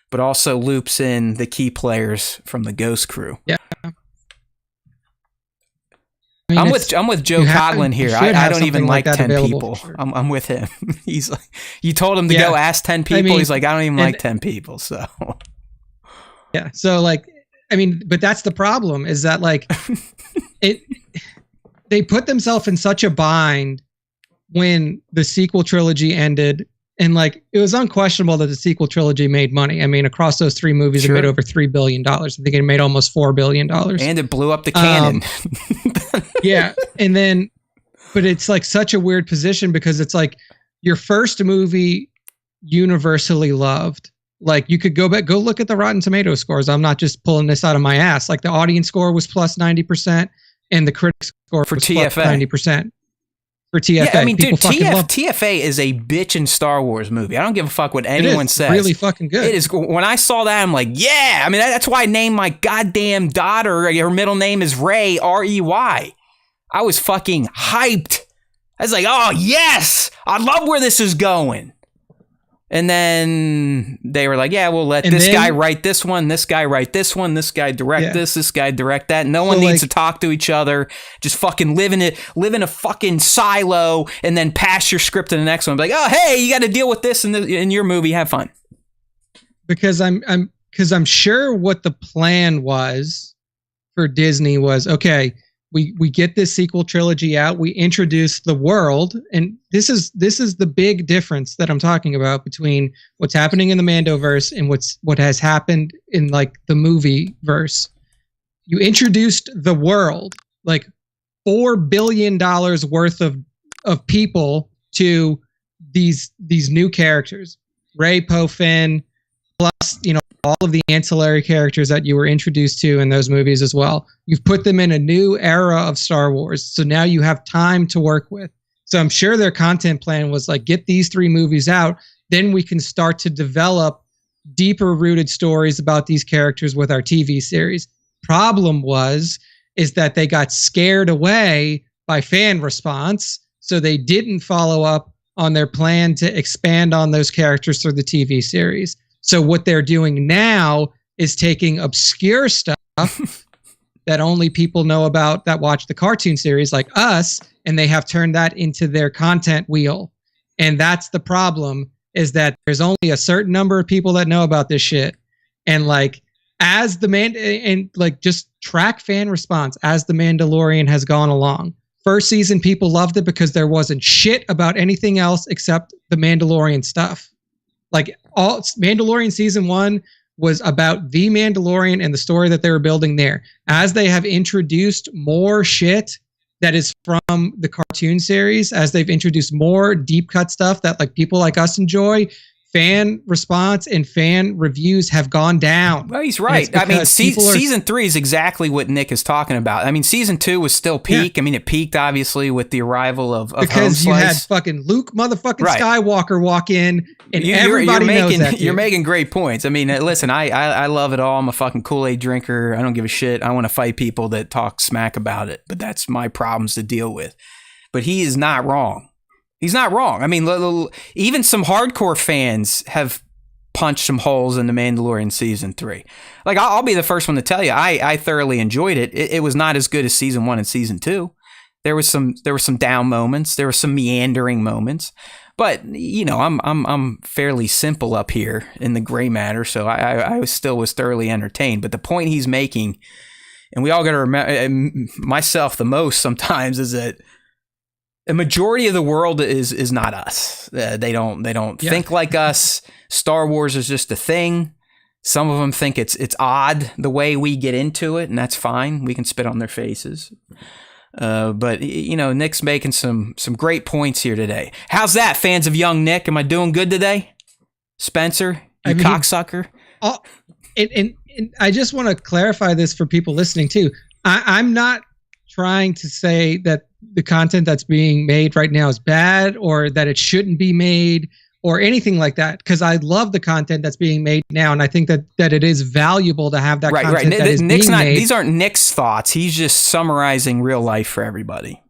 but also loops in the key players from the Ghost Crew. Yeah. I mean, I'm with Joe Coughlin here. I don't even like 10 people. Sure. I'm with him. He's like, you told him to go ask 10 people. I mean, he's like, I don't even like 10 people. So yeah, so like. I mean, but that's the problem, is that like they put themselves in such a bind when the sequel trilogy ended, and like it was unquestionable that the sequel trilogy made money. I mean, across those 3 movies, it made over $3 billion. I think it made almost $4 billion. And it blew up the canon. Yeah. And then, but it's like such a weird position, because it's like your first movie universally loved. Like you could go look at the Rotten Tomato scores. I'm not just pulling this out of my ass. Like the audience score was plus 90% and the critic score for was TFA. plus 90% for TFA. Yeah, I mean, people dude, TFA is a bitchin' Star Wars movie. I don't give a fuck what anyone says. Really fucking good. It is. When I saw that, I'm like, yeah. I mean, that's why I named my goddamn daughter. Her middle name is Rey, R-E-Y. I was fucking hyped. I was like, oh yes, I love where this is going. And then they were like, yeah, we'll let this guy write this one, this guy write this one, this guy direct this guy direct that. No one needs to talk to each other. Just fucking live in a fucking silo, and then pass your script to the next one. Like, oh, hey, you got to deal with this in your movie. Have fun. Because I'm sure what the plan was for Disney was, okay, we get this sequel trilogy out, we introduce the world, and this is the big difference that I'm talking about between what's happening in the Mandoverse and what has happened in like the movie verse. You introduced the world, like $4 billion worth of people to these new characters, Rey, Poe, Finn, plus, you know, all of the ancillary characters that you were introduced to in those movies as well. You've put them in a new era of Star Wars. So now you have time to work with. So I'm sure their content plan was like, get these 3 movies out. Then we can start to develop deeper rooted stories about these characters with our TV series. Problem is that they got scared away by fan response. So they didn't follow up on their plan to expand on those characters through the TV series. So what they're doing now is taking obscure stuff that only people know about that watch the cartoon series like us, and they have turned that into their content wheel. And that's the problem, is that there's only a certain number of people that know about this shit. And like, as the just track fan response as The Mandalorian has gone along. First season, people loved it because there wasn't shit about anything else except the Mandalorian stuff. Like, all Mandalorian season 1 was about the Mandalorian and the story that they were building there. As they have introduced more shit that is from the cartoon series, as they've introduced more deep cut stuff that like people like us enjoy, fan response and fan reviews have gone down. Well, he's right. I mean, season 3 is exactly what Nick is talking about. I mean, season 2 was still peak. Yeah. I mean, it peaked obviously with the arrival of because you had fucking Luke motherfucking Skywalker walk in, and everybody knows that. Dude. You're making great points. I mean, listen, I love it all. I'm a fucking Kool-Aid drinker. I don't give a shit. I want to fight people that talk smack about it, but that's my problems to deal with. But he is not wrong. He's not wrong. I mean, even some hardcore fans have punched some holes in The Mandalorian season 3. Like, I'll be the first one to tell you, I thoroughly enjoyed it. It was not as good as season 1 and season 2. There were some down moments. There were some meandering moments. But you know, I'm fairly simple up here in the gray matter, so I still was thoroughly entertained. But the point he's making, and we all got to remember, myself the most sometimes, is that a majority of the world is not us. They don't think like us. Star Wars is just a thing. Some of them think it's odd the way we get into it, and that's fine. We can spit on their faces. But you know, Nick's making some great points here today. How's that, fans of young Nick? Am I doing good today, Spencer? You cocksucker. And I just want to clarify this for people listening too. I'm not trying to say that the content that's being made right now is bad or that it shouldn't be made or anything like that, because I love the content that's being made now, and I think that it is valuable to have that content that is being made. These aren't Nick's thoughts. He's just summarizing real life for everybody.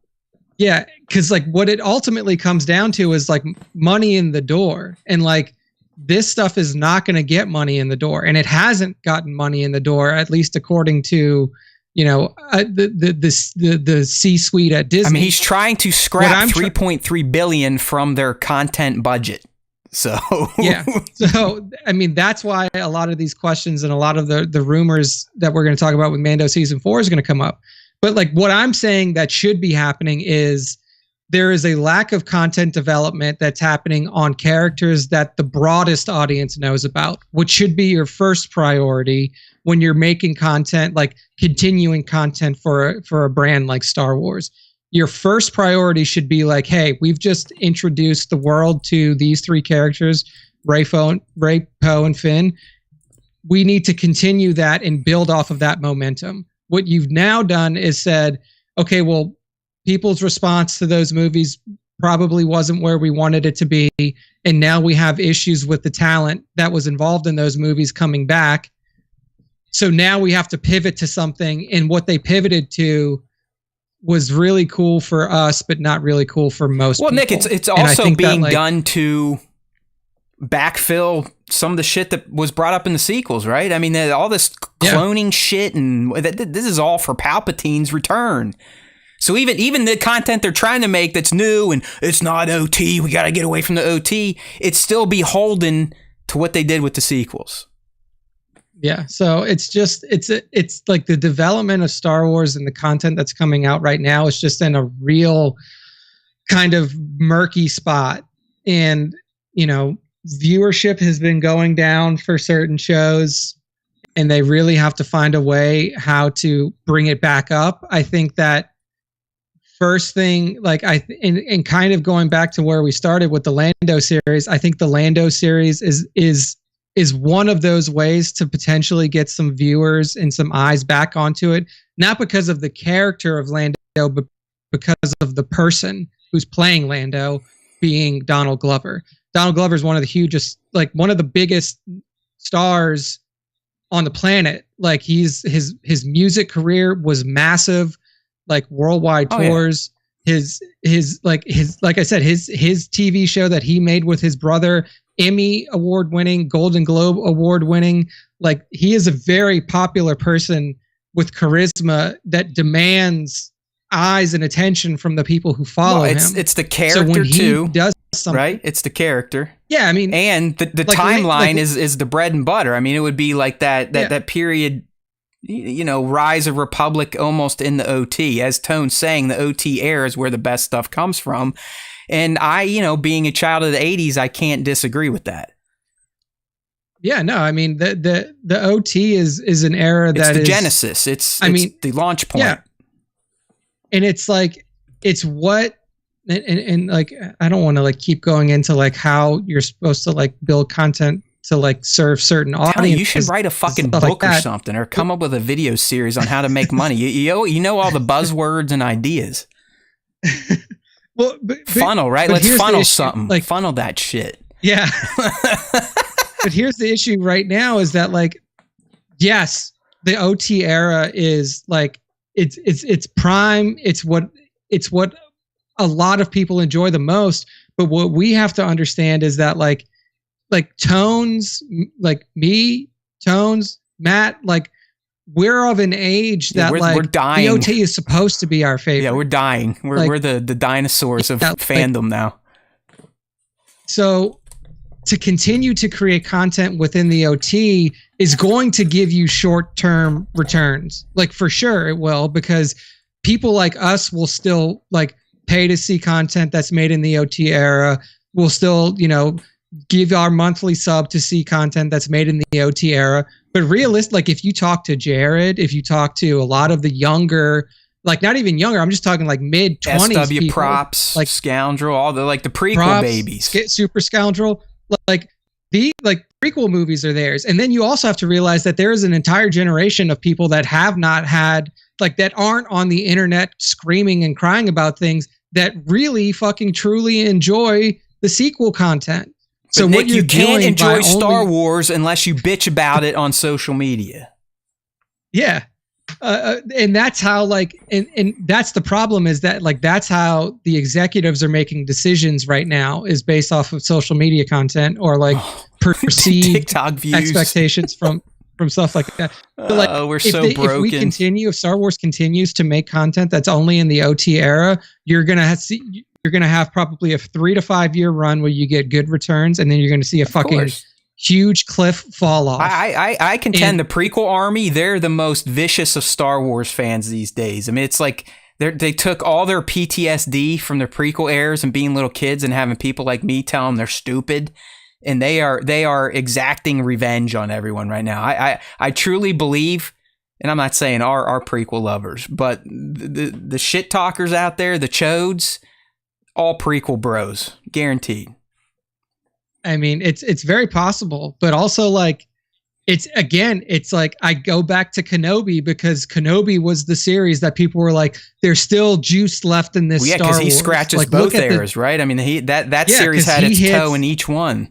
Yeah, because like what it ultimately comes down to is like money in the door, and like this stuff is not going to get money in the door, and it hasn't gotten money in the door, at least according to the C-suite at Disney. I mean, he's trying to scrap $3.3 billion from their content budget. So yeah, so I mean, that's why a lot of these questions and a lot of the rumors that we're going to talk about with Mando season 4 is going to come up. But like what I'm saying that should be happening is there is a lack of content development that's happening on characters that the broadest audience knows about, which should be your first priority when you're making content, like continuing content for a brand like Star Wars. Your first priority should be like, hey, we've just introduced the world to these 3 characters, Rey, Poe, and Finn. We need to continue that and build off of that momentum. What you've now done is said, okay, well, people's response to those movies probably wasn't where we wanted it to be, and now we have issues with the talent that was involved in those movies coming back. So now we have to pivot to something, and what they pivoted to was really cool for us, but not really cool for most people. Well, Nick, it's also being done to backfill some of the shit that was brought up in the sequels, right? I mean, all this cloning shit, and this is all for Palpatine's return. So even the content they're trying to make that's new and it's not OT, we got to get away from the OT, it's still beholden to what they did with the sequels. Yeah, so it's like the development of Star Wars and the content that's coming out right now is just in a real kind of murky spot. And, you know, viewership has been going down for certain shows, and they really have to find a way how to bring it back up. I think that first thing, like and kind of going back to where we started with the Lando series, I think the Lando series is is one of those ways to potentially get some viewers and some eyes back onto it, not because of the character of Lando, but because of the person who's playing Lando, being Donald Glover. Donald Glover is one of the hugest, like one of the biggest stars on the planet. Like his music career was massive, like worldwide tours. Yeah. His like I said, his TV show that he made with his brother, Emmy award winning, Golden Globe award winning. Like he is a very popular person with charisma that demands eyes and attention from the people who follow him. It's the character, so when he does something, right? It's the character. Yeah, I mean, and the like, timeline is the bread and butter. I mean, it would be like that period, you know, rise of Republic almost in the OT. As Tone's saying, the OT era is where the best stuff comes from. And I, you know, being a child of the 80s, I can't disagree with that. Yeah, no, I mean, the OT is an era that is the genesis. It's the launch point. Yeah. And it's like, it's what, and like, I don't want to like keep going into like how you're supposed to like build content to like serve certain audiences. You should write a fucking book or something, or come up with a video series on how to make money. You know all the buzzwords and ideas. Well, funnel, right? Let's funnel something. Like, funnel that shit. Yeah. But here's the issue right now is that like, yes, the OT era is like, it's prime. It's what a lot of people enjoy the most. But what we have to understand is that like Tones, like me, Tones, Matt, like we're of an age that we're dying. The OT is supposed to be our favorite. Yeah, we're dying. We're the dinosaurs of fandom now. So to continue to create content within the OT is going to give you short-term returns. Like for sure it will, because people like us will still like pay to see content that's made in the OT era. We'll still, you know, give our monthly sub to see content that's made in the OT era. But like if you talk to Jared, if you talk to a lot of the younger, like not even younger, I'm just talking like mid 20s SW people, props, like Scoundrel, all the like the prequel props, babies, Super Scoundrel, like the like prequel movies are theirs. And then you also have to realize that there is an entire generation of people that have not had, like that aren't on the internet screaming and crying about things, that really fucking truly enjoy the sequel content. So Nick, you can't enjoy Star Wars unless you bitch about it on social media. Yeah. And that's how like, and that's the problem, is that like, that's how the executives are making decisions right now, is based off of social media content or like perceived TikTok views, expectations from stuff like that. But like, we're so broken. If Star Wars continues to make content that's only in the OT era, you're going to have probably a 3 to 5 year run where you get good returns, and then you're going to see a fucking huge cliff fall off. I contend the prequel army, they're the most vicious of Star Wars fans these days. I mean, it's like they took all their PTSD from their prequel eras and being little kids and having people like me tell them they're stupid, and they are exacting revenge on everyone right now. I truly believe, and I'm not saying our prequel lovers, but the shit talkers out there, the chodes, all prequel bros, guaranteed. I mean, it's very possible, but also like, it's like I go back to Kenobi, because Kenobi was the series that people were like, there's still juice left in this. Well, yeah, because he scratches like, both eras, right? I mean, that series had its toe in each one.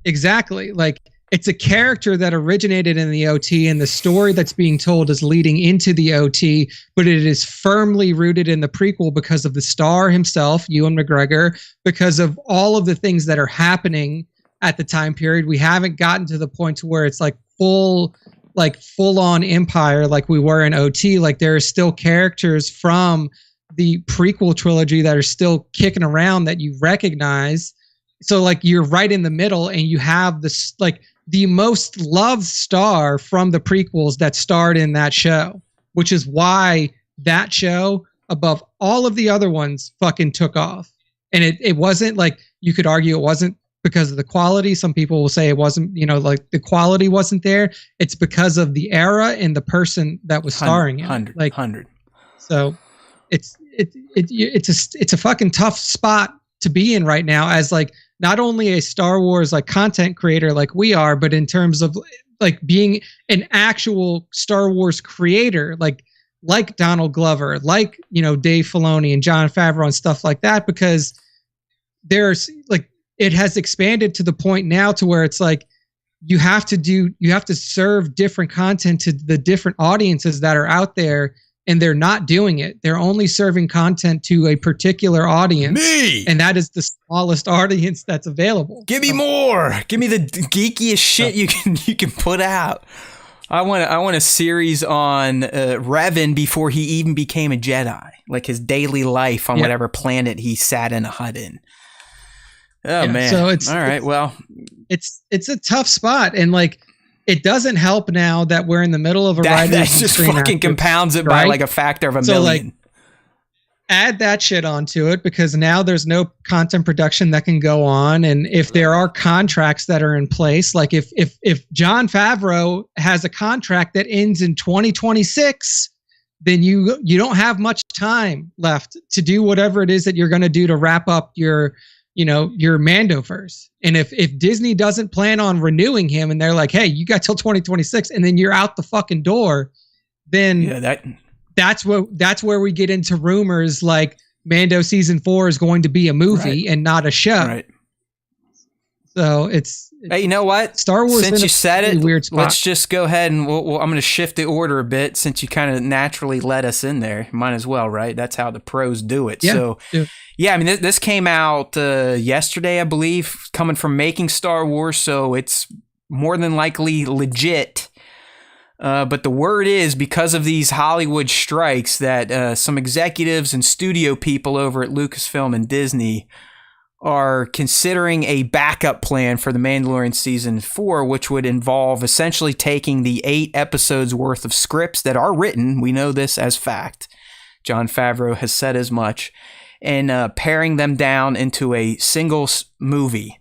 Exactly. Like, it's a character that originated in the OT, and the story that's being told is leading into the OT, but it is firmly rooted in the prequel because of the star himself, Ewan McGregor, because of all of the things that are happening at the time period. We haven't gotten to the point to where it's like full on Empire like we were in OT. Like, there are still characters from the prequel trilogy that are still kicking around that you recognize. So like, you're right in the middle, and you have this like the most loved star from the prequels that starred in that show, which is why that show, above all of the other ones, fucking took off. And it wasn't like, you could argue it wasn't because of the quality. Some people will say it wasn't, you know, like the quality wasn't there. It's because of the era and the person that was starring in it. Like 100. So it's a fucking tough spot to be in right now, as like not only a Star Wars like content creator like we are, but in terms of like being an actual Star Wars creator, like Donald Glover, like, you know, Dave Filoni and Jon Favreau and stuff like that, because there's like, it has expanded to the point now to where it's like, you have to serve different content to the different audiences that are out there, and they're not doing it. They're only serving content to a particular audience. Me! And that is the smallest audience that's available. Give me more. Give me the geekiest shit you can put out. I want a series on Revan before he even became a Jedi, like his daily life on whatever planet he sat in a hut in. Oh man! So it's all right. It's a tough spot, and like it doesn't help now that we're in the middle of a writer's that just fucking compounds it by like a factor of a million. Like, add that shit onto it, because now there's no content production that can go on, and if there are contracts that are in place, like if Jon Favreau has a contract that ends in 2026, then you don't have much time left to do whatever it is that you're going to do to wrap up your Mandoverse. And if Disney doesn't plan on renewing him, and they're like, hey, you got till 2026, and then you're out the fucking door, then that's where we get into rumors like Mando season 4 is going to be a movie and not a show. Right. So it's hey, you know what? Star Wars. Since you said it, weird spot. let's just go ahead and I'm going to shift the order a bit, since you kind of naturally let us in there. Might as well, right? That's how the pros do it. Yeah, so, yeah, I mean, this came out yesterday, I believe, coming from Making Star Wars, so it's more than likely legit. But the word is, because of these Hollywood strikes, that some executives and studio people over at Lucasfilm and Disney are considering a backup plan for The Mandalorian Season 4, which would involve essentially taking the 8 episodes worth of scripts that are written, we know this as fact, Jon Favreau has said as much, and paring them down into a single movie.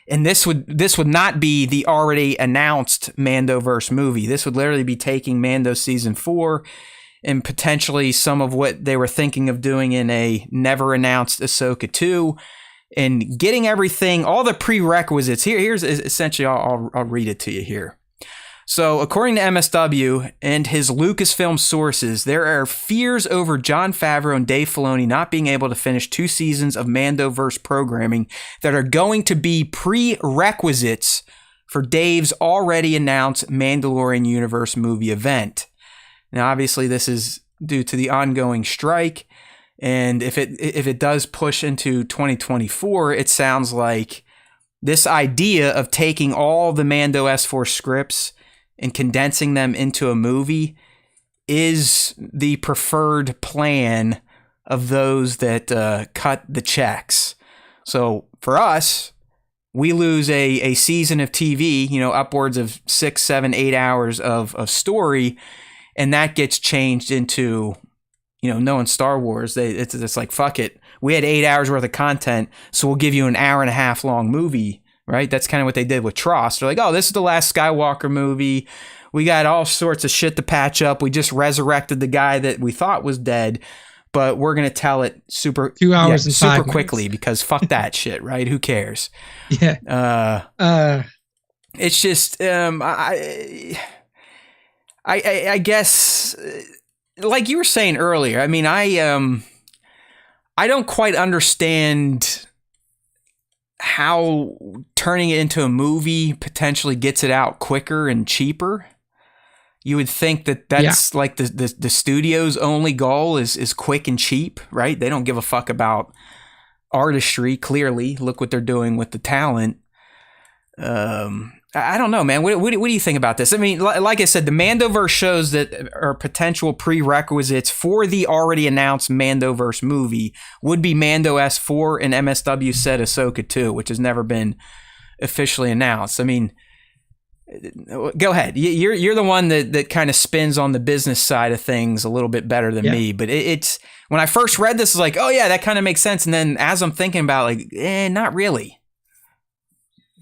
And this would not be the already announced Mandoverse movie. This would literally be taking Mando Season 4 and potentially some of what they were thinking of doing in a never-announced Ahsoka 2, and getting everything, all the prerequisites. Here's essentially, I'll read it to you here. So, according to MSW and his Lucasfilm sources, there are fears over Jon Favreau and Dave Filoni not being able to finish 2 seasons of Mandoverse programming that are going to be prerequisites for Dave's already announced Mandalorian Universe movie event. Now, obviously, this is due to the ongoing strike. And if it does push into 2024, it sounds like this idea of taking all the Mando S4 scripts and condensing them into a movie is the preferred plan of those that cut the checks. So for us, we lose a season of TV, upwards of 6, 7, 8 hours of story, and that gets changed into, knowing Star Wars, it's like, fuck it. We had 8 hours worth of content, so we'll give you an hour and a half long movie, right? That's kind of what they did with Trost. They're like, oh, this is the last Skywalker movie. We got all sorts of shit to patch up. We just resurrected the guy that we thought was dead, but we're going to tell it 2 hours and super 5 quickly minutes. because fuck that shit, right? Who cares? Yeah. It's just, I guess, like you were saying earlier, I mean, I don't quite understand how turning it into a movie potentially gets it out quicker and cheaper. You would think that's like the studio's only goal is quick and cheap, right? They don't give a fuck about artistry, clearly. Look what they're doing with the talent. I don't know, man. What do you think about this? I mean, like I said, the Mandoverse shows that are potential prerequisites for the already announced Mandoverse movie would be Mando S4 and MSW said Ahsoka 2, which has never been officially announced. I mean, go ahead. You're the one that kind of spins on the business side of things a little bit better than me. But it's when I first read this, it's like, oh yeah, that kind of makes sense. And then as I'm thinking about it, like, not really.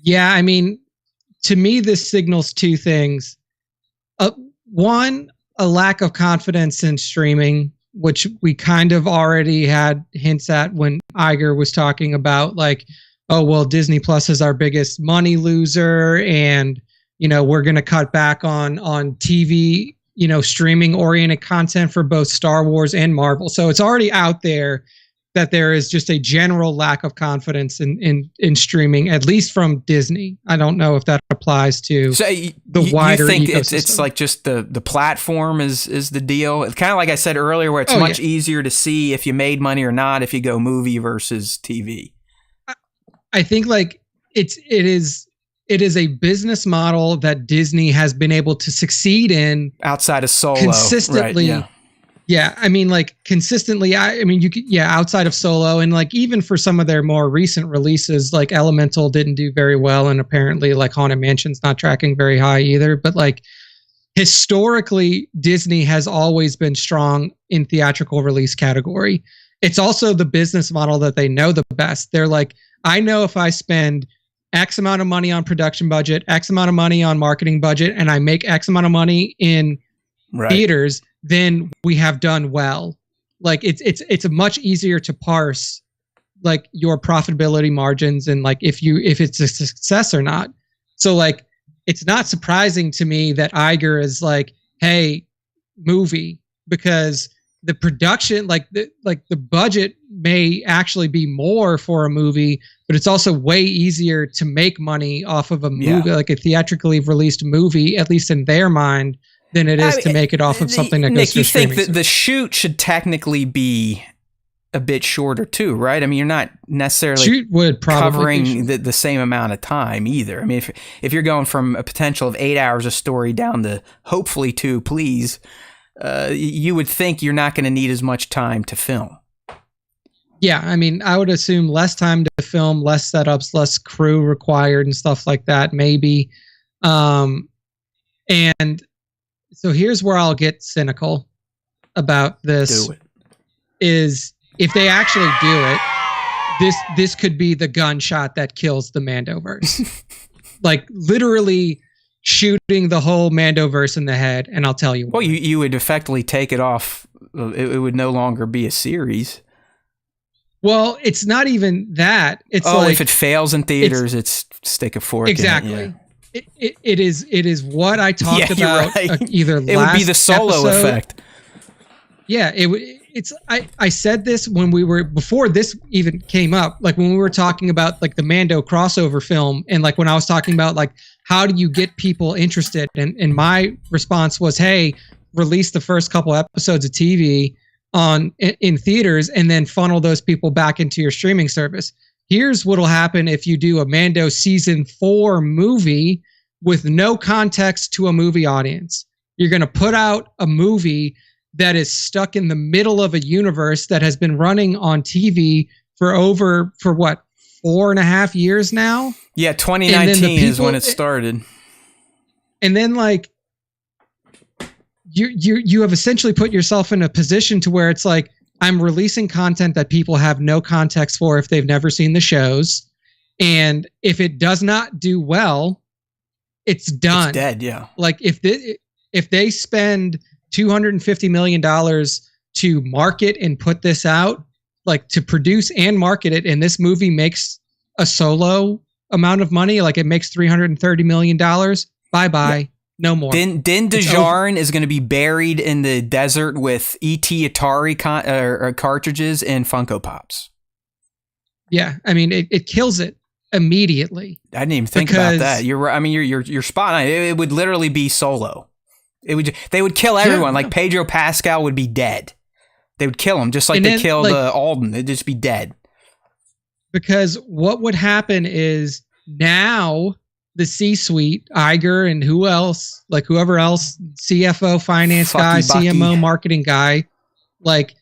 Yeah, I mean, to me, this signals two things. One, a lack of confidence in streaming, which we kind of already had hints at when Iger was talking about, like, oh, well, Disney Plus is our biggest money loser, and, we're going to cut back on TV, streaming oriented content for both Star Wars and Marvel. So it's already out there that there is just a general lack of confidence in streaming, at least from Disney. I don't know if that applies to the wider you think ecosystem. it's like just the platform is the deal. It's kind of like I said earlier, where it's much easier to see if you made money or not if you go movie versus TV. I think like it is a business model that Disney has been able to succeed in outside of Solo consistently. Right, yeah, I mean, like consistently. You could, outside of Solo, and like even for some of their more recent releases, like Elemental didn't do very well, and apparently like Haunted Mansion's not tracking very high either. But like historically, Disney has always been strong in theatrical release category. It's also the business model that they know the best. They're like, I know if I spend X amount of money on production budget, X amount of money on marketing budget, and I make X amount of money in theaters, then we have done well. Like it's much easier to parse like your profitability margins and like if it's a success or not. So like it's not surprising to me that Iger is like, hey, movie, because the production, like the budget may actually be more for a movie, but it's also way easier to make money off of a movie, like a theatrically released movie, at least in their mind, than it is to make it off of something that goes Nick, to you streaming. think that the shoot should technically be a bit shorter too, right? I mean, you're not necessarily shoot would probably covering the same amount of time either. I mean, if you're going from a potential of 8 hours of story down to hopefully 2, please, you would think you're not going to need as much time to film. Yeah, I mean, I would assume less time to film, less setups, less crew required and stuff like that, maybe. And so here's where I'll get cynical about this. Do it. Is if they actually do it, this could be the gunshot that kills the Mandoverse. Like literally shooting the whole Mandoverse in the head, and I'll tell you what. Well, you would effectively take it off. It would no longer be a series. Well, it's not even that. It's if it fails in theaters, it's stick a fork exactly. in it. Yeah. It is what I talked about either last it would be the Solo episode. effect. Yeah, I said this when we were before this even came up, like when we were talking about like the Mando crossover film, and like when I was talking about like how do you get people interested, and my response was, hey, release the first couple episodes of TV in theaters and then funnel those people back into your streaming service. Here's what'll happen if you do a Mando season 4 movie with no context to a movie audience. You're going to put out a movie that is stuck in the middle of a universe that has been running on TV for what, 4.5 years now? Yeah, 2019 is when it started. And then like you have essentially put yourself in a position to where it's like, I'm releasing content that people have no context for if they've never seen the shows. And if it does not do well, it's done. It's dead, yeah. Like if they spend $250 million to market and put this out, like to produce and market it, and this movie makes a Solo amount of money, like it makes $330 million, bye-bye. Yeah. No more. Din Djarin is going to be buried in the desert with ET Atari cartridges and Funko Pops. Yeah, I mean it kills it immediately. I didn't even think about that. You're right. I mean you're spot on. It would literally be Solo. They would kill everyone. Like Pedro Pascal would be dead. They would kill him just like they killed Alden. They'd just be dead. Because what would happen is now the C-suite, Iger and whoever else, CFO, finance guy, CMO, marketing guy, like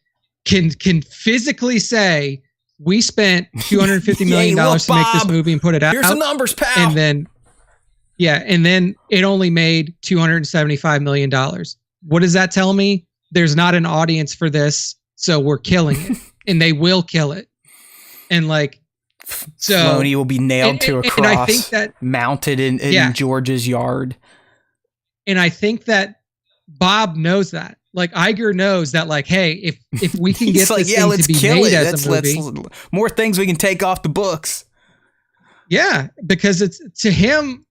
can physically say, we spent $250 million to make this movie and put it out. Here's the numbers, pal. And then it only made $275 million. What does that tell me? There's not an audience for this, so we're killing it. And they will kill it. And like, so Filoni will be nailed to a cross, and I think that, mounted in George's yard. And I think that Bob knows that. Like Iger knows that. Like, hey, if we can get this thing to be made as a movie, more things we can take off the books. Yeah, because it's to him,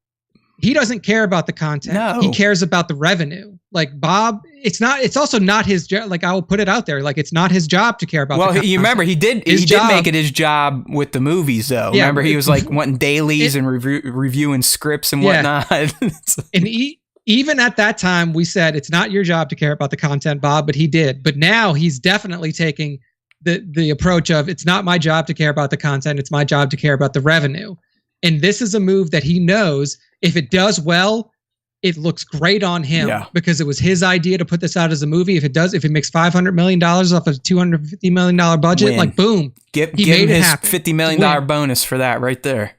he doesn't care about the content. No. He cares about the revenue. Like Bob, it's also not his job. Like I will put it out there. Like it's not his job to care about the content. You remember he did make it his job with the movies though. Yeah, remember he was like wanting dailies and reviewing scripts and whatnot. And even at that time, we said it's not your job to care about the content, Bob, but he did. But now he's definitely taking the approach of it's not my job to care about the content. It's my job to care about the revenue. And this is a move that he knows if it does well, it looks great on him because it was his idea to put this out as a movie. If it makes $500 million off a $250 million budget, like boom, give him his $50 million bonus for that right there.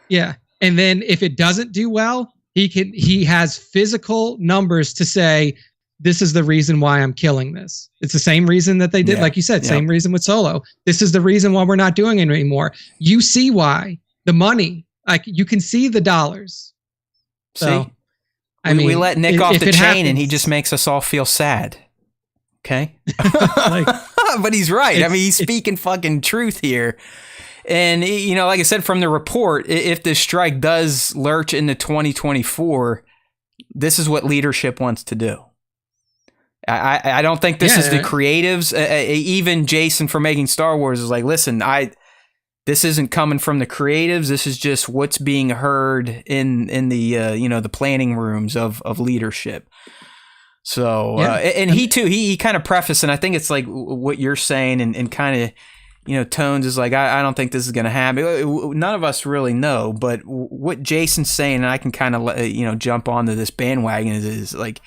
Yeah. And then if it doesn't do well, he has physical numbers to say, this is the reason why I'm killing this. It's the same reason that they did, like you said, same reason with Solo. This is the reason why we're not doing it anymore. You see why. The money, like you can see the dollars. So, I mean, we let Nick off the chain and he just makes us all feel sad. Okay. But he's right. I mean, he's speaking fucking truth here. And, you know, like I said, from the report, if this strike does lurch into 2024, this is what leadership wants to do. I don't think this is the creatives. Even Jason for making Star Wars is like, listen, this isn't coming from the creatives. This is just what's being heard in the the planning rooms of leadership. So and he too he kind of prefaced, and I think it's like what you're saying, and kind of tones is like I don't think this is going to happen. None of us really know, but what Jason's saying, and I can kind of jump onto this bandwagon is like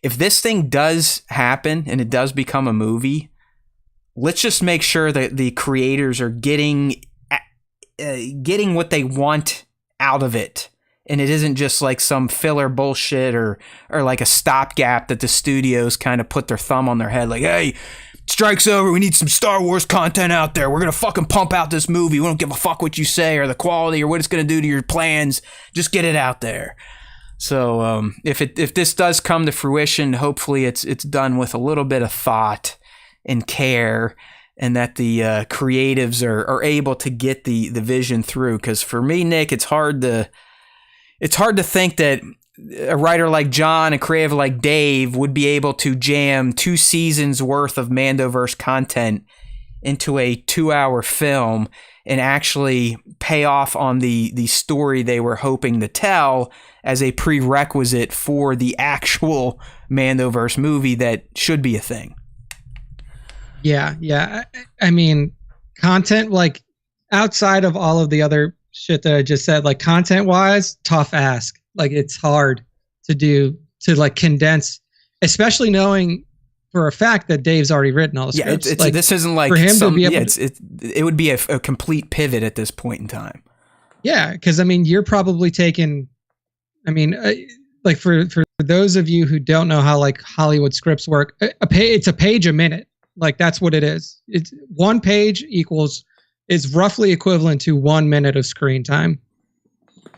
if this thing does happen and it does become a movie, let's just make sure that the creators are getting what they want out of it, and it isn't just like some filler bullshit or like a stopgap that the studios kind of put their thumb on their head like, hey, strike's over, we need some Star Wars content out there, we're gonna fucking pump out this movie, we don't give a fuck what you say or the quality or what it's gonna do to your plans, just get it out there. So if this does come to fruition, hopefully it's done with a little bit of thought and care, and that the creatives are able to get the vision through. Because for me, Nick, it's hard to think that a writer like John, a creative like Dave, would be able to jam 2 seasons worth of Mandoverse content into a 2-hour film and actually pay off on the story they were hoping to tell as a prerequisite for the actual Mandoverse movie that should be a thing. Yeah. I mean, content, like outside of all of the other shit that I just said, like content wise, tough ask. Like it's hard to do, to like condense, especially knowing for a fact that Dave's already written all the scripts. It's like, this isn't like for him to be able it would be a complete pivot at this point in time. Yeah, because I mean, you're probably taking, I mean, like for those of you who don't know how like Hollywood scripts work, it's a page a minute. Like that's what it is. It's 1 page is roughly equivalent to 1 minute of screen time.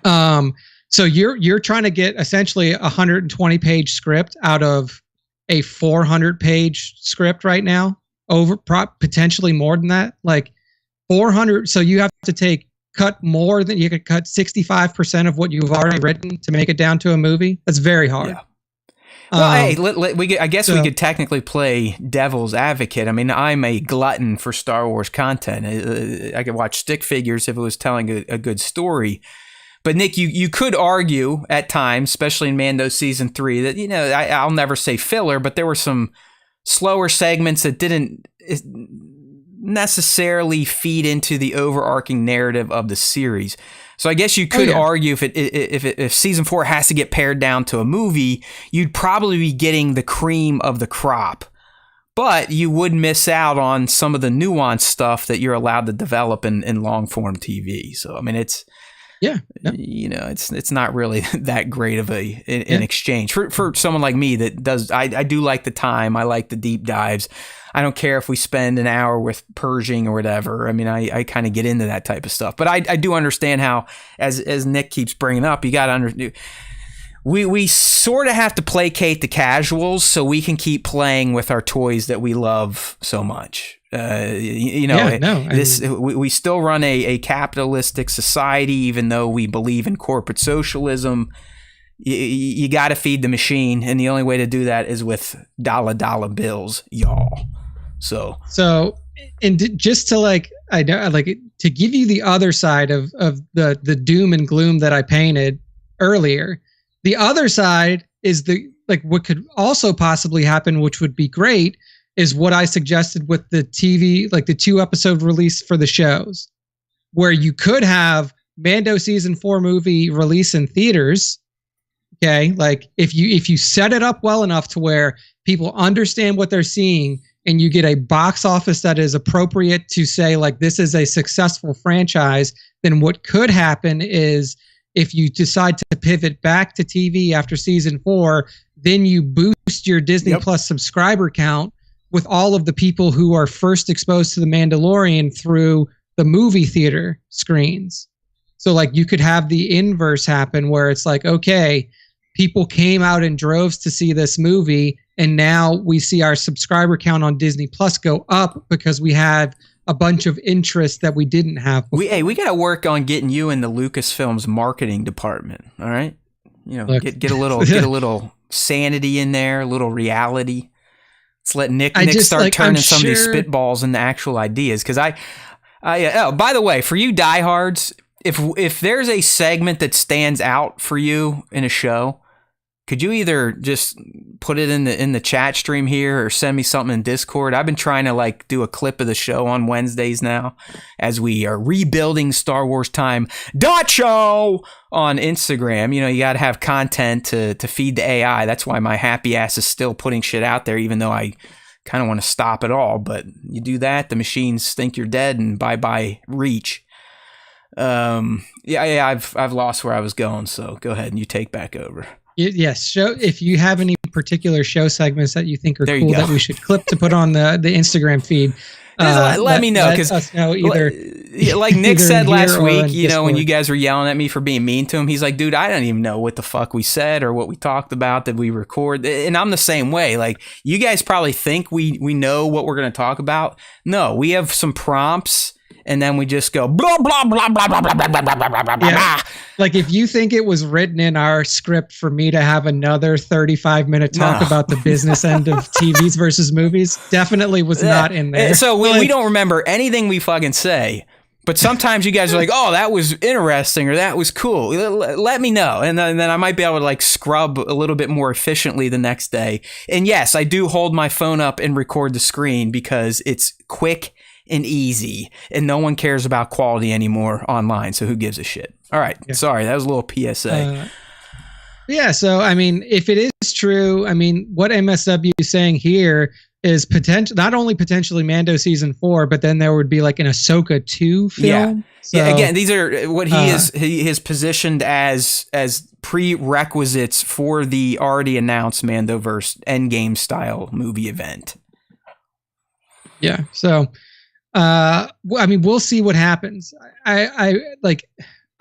So you're trying to get essentially a 120 page script out of a 400 page script right now, potentially more than that, like 400. So you have to cut more than you could cut 65% of what you've already written to make it down to a movie. That's very hard. Yeah. Well, hey, I guess we could technically play devil's advocate. I mean, I'm a glutton for Star Wars content. I could watch stick figures if it was telling a good story. But Nick, you could argue at times, especially in Mando season 3, that I'll never say filler, but there were some slower segments that didn't necessarily feed into the overarching narrative of the series. So I guess you could argue if season 4 has to get pared down to a movie, you'd probably be getting the cream of the crop, but you would miss out on some of the nuanced stuff that you're allowed to develop in long form TV. So I mean, it's not really that great of an exchange for someone like me that does. I do like the time. I like the deep dives. I don't care if we spend an hour with Pershing or whatever. I mean, I kind of get into that type of stuff. But I do understand how, as Nick keeps bringing up, you got to we sort of have to placate the casuals so we can keep playing with our toys that we love so much. We still run a capitalistic society, even though we believe in corporate socialism. You got to feed the machine, and the only way to do that is with dollar bills, y'all. So, and just to to give you the other side of the doom and gloom that I painted earlier. The other side is what could also possibly happen, which would be great, is what I suggested with the TV, like the 2-episode release for the shows, where you could have Mando season 4 movie release in theaters. Okay, like if you set it up well enough to where people understand what they're seeing, and you get a box office that is appropriate to say like this is a successful franchise, then what could happen is if you decide to pivot back to TV after season 4, then you boost your Disney Plus subscriber count with all of the people who are first exposed to The Mandalorian through the movie theater screens. So like you could have the inverse happen where it's like, okay, people came out in droves to see this movie, and now we see our subscriber count on Disney Plus go up because we had a bunch of interest that we didn't have before. We got to work on getting you in the Lucasfilm's marketing department. All right, Look, get a little sanity in there, a little reality. Let's let Nick start turning some of these spitballs into actual ideas. Because by the way, for you diehards, if there's a segment that stands out for you in a show, could you either just put it in the chat stream here or send me something in Discord? I've been trying to do a clip of the show on Wednesdays now as we are rebuilding Star Wars Time .show on Instagram. You got to have content to feed the AI. That's why my happy ass is still putting shit out there, even though I kind of want to stop it all. But you do that, the machines think you're dead, and bye reach. I've lost where I was going, so go ahead and you take back over. Yes. If you have any particular show segments that you think are cool that we should clip to put on the Instagram feed, let me know, because like Nick said last week, when you guys were yelling at me for being mean to him, he's like, dude, I don't even know what the fuck we said or what we talked about that we record. And I'm the same way. Like, you guys probably think we know what we're going to talk about. No, we have some prompts, and then we just go blah blah blah blah blah blah blah blah blah blah blah. Yeah. Like, if you think it was written in our script for me to have another 35-minute talk about the business end of TVs versus movies, definitely was not in there. So we don't remember anything we fucking say. But sometimes you guys are like, oh, that was interesting, or that was cool. Let me know. And then I might be able to scrub a little bit more efficiently the next day. And yes, I do hold my phone up and record the screen because it's quick and easy, and no one cares about quality anymore online, so who gives a shit? All right, sorry, that was a little PSA. So I mean, if it is true, I mean, what MSW is saying here is not only potentially Mando season 4, but then there would be like an Ahsoka 2 film. Again, these are what he is positioned as prerequisites for the already announced Mandoverse Endgame style movie event. Yeah, so I mean, we'll see what happens. I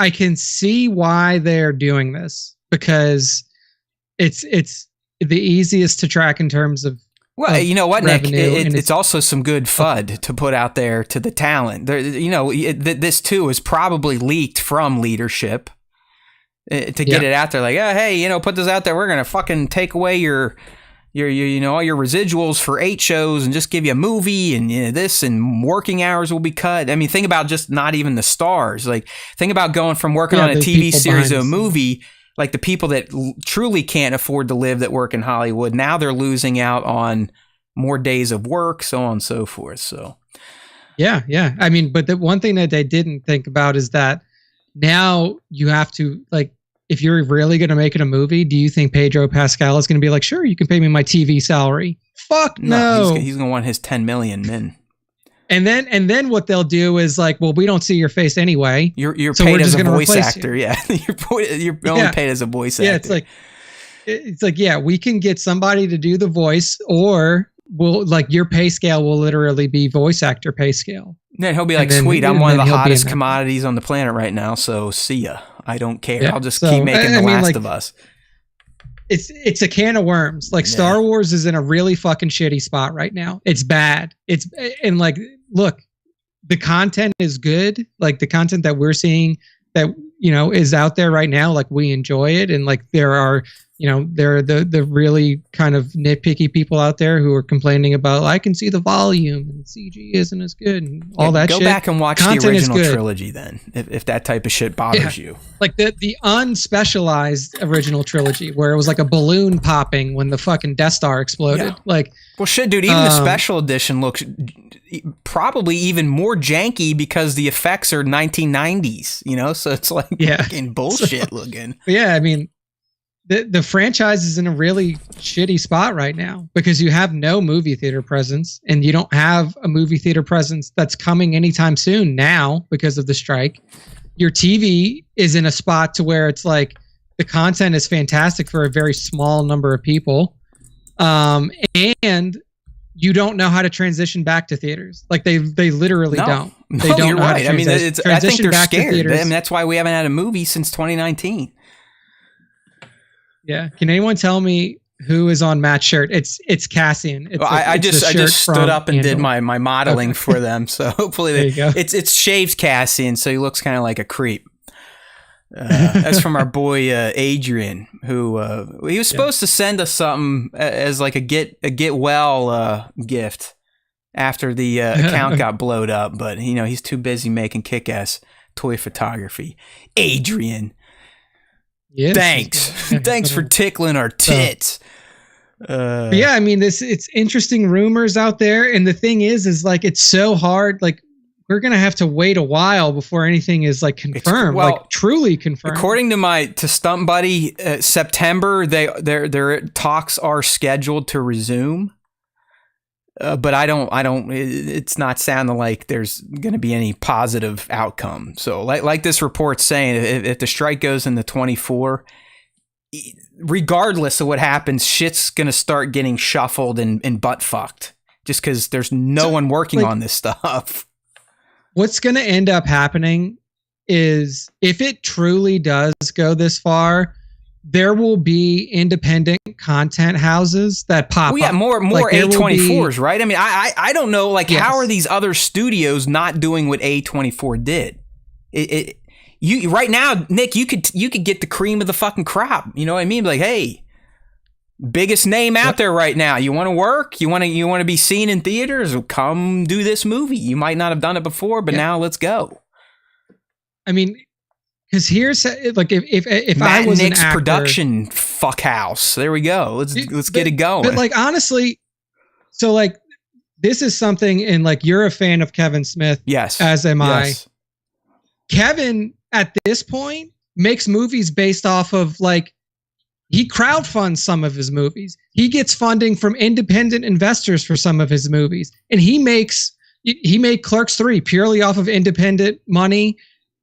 can see why they're doing this, because it's the easiest to track in terms of. Well, you know what, Nick? It's also some good FUD to put out there to the talent. This too is probably leaked from leadership to get it out there. Like, oh, hey, put this out there. We're gonna fucking take away your all your residuals for 8 shows and just give you a movie, and this, and working hours will be cut. I mean, think about just not even the stars. Like, think about going from working on a TV series to a movie. Like, the people that truly can't afford to live that work in Hollywood, now they're losing out on more days of work, so on and so forth. So, yeah. I mean, but the one thing that they didn't think about is that now you have to, like, if you're really going to make it a movie, do you think Pedro Pascal is going to be like, sure, you can pay me my TV salary? Fuck no. He's going to want his 10 million then. And then what they'll do is like, well, we don't see your face anyway. You're so paid as a voice actor. You. Yeah. you're only paid as a voice actor. Yeah. It's like, yeah, we can get somebody to do the voice, or your pay scale will literally be voice actor pay scale. Then he'll be like, sweet, I'm one of the hottest commodities on the planet right now, so see ya. I don't care. I'll just keep making The Last of Us. it's a can of worms. Like Star Wars is in a really fucking shitty spot right now. It's bad. And like, look, the content is good. Like the content that we're seeing that, you know, is out there right now. Like we enjoy it. And like there are, you know, there are the really kind of nitpicky people out there who are complaining about, I can see the volume and CG isn't as good and all that shit. Go back and watch content the original trilogy then, if that type of shit bothers you. Like the unspecialized original trilogy where it was like a balloon popping when the fucking Death Star exploded. Yeah. Like, well, shit, dude, even the special edition looks probably even more janky because the effects are 1990s, you know? So it's like fucking bullshit looking. Yeah, I mean, the franchise is in a really shitty spot right now because you have no movie theater presence and you don't have a movie theater presence that's coming anytime soon now because of the strike. Your TV is in a spot to where it's like the content is fantastic for a very small number of people. And you don't know how to transition back to theaters. Like they literally don't. They don't you're know how right. to I mean, I think they're scared. I mean, theaters. that's why we haven't had a movie since 2019. Yeah. Can anyone tell me who is on Matt's shirt? It's Cassian. It's I just stood up and did my modeling for them. So hopefully it's shaved Cassian, so he looks kind of like a creep. That's from our boy Adrian, who he was supposed to send us something as like a get well gift after the account got blowed up, but you know he's too busy making kick-ass toy photography. Adrian. Yes. Thanks for tickling our tits. Yeah, I mean, it's interesting rumors out there, and the thing is like it's so hard. Like we're gonna have to wait a while before anything is like confirmed, like truly confirmed. According to Stump Buddy, September their talks are scheduled to resume. But I don't. It's not sounding like there's going to be any positive outcome. So, like this report's saying, if the strike goes into 24, regardless of what happens, shit's going to start getting shuffled and butt fucked, just because there's no one working on this stuff. What's going to end up happening is if it truly does go this far, there will be independent content houses that pop up. More like A24s, right? I mean, I don't know, like, how are these other studios not doing what A24 did? You right now, Nick, you could get the cream of the fucking crop. You know what I mean? Like, hey, biggest name out there right now. You want to work? You want to be seen in theaters? Come do this movie. You might not have done it before, but now let's go. I mean, because here's like if Matt I was Nick's an actor, production fuckhouse. There we go. Let's get it going. But like honestly, so like this is something, and like you're a fan of Kevin Smith, yes, as am yes. I. Kevin at this point makes movies based off of like he crowdfunds some of his movies. He gets funding from independent investors for some of his movies, and he made Clerks 3 purely off of independent money.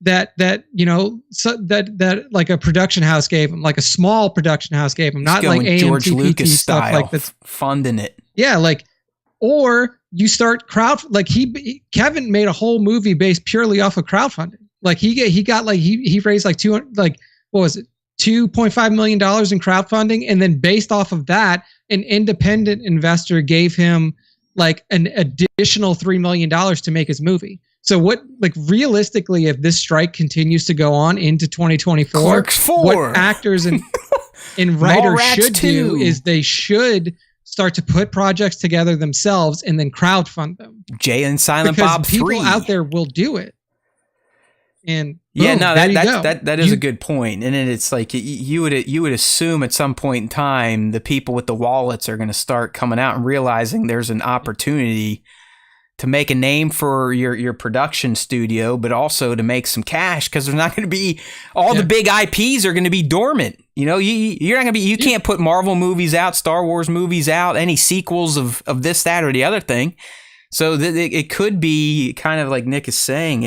That you know, so that like a production house gave him, like a small production house gave him, not like AMC George Lucas stuff style, like that's funding it. Yeah, like, or you start Kevin made a whole movie based purely off of crowdfunding. Like he got like he raised like 200, like what was it, $2.5 million in crowdfunding, and then based off of that, an independent investor gave him like an additional $3 million to make his movie. So what, like realistically, if this strike continues to go on into 2024, Clerks 4. what actors and writers should do is they should start to put projects together themselves and then crowdfund them. Jay and Silent because Bob 3. People out there will do it. And boom, yeah, no, that is a good point. And then it's like you would assume at some point in time the people with the wallets are going to start coming out and realizing there's an opportunity to make a name for your production studio, but also to make some cash, because there's not going to be all the big IPs are going to be dormant. You know, you're not going to be, you can't put Marvel movies out, Star Wars movies out, any sequels of this, that, or the other thing. So it could be kind of like Nick is saying,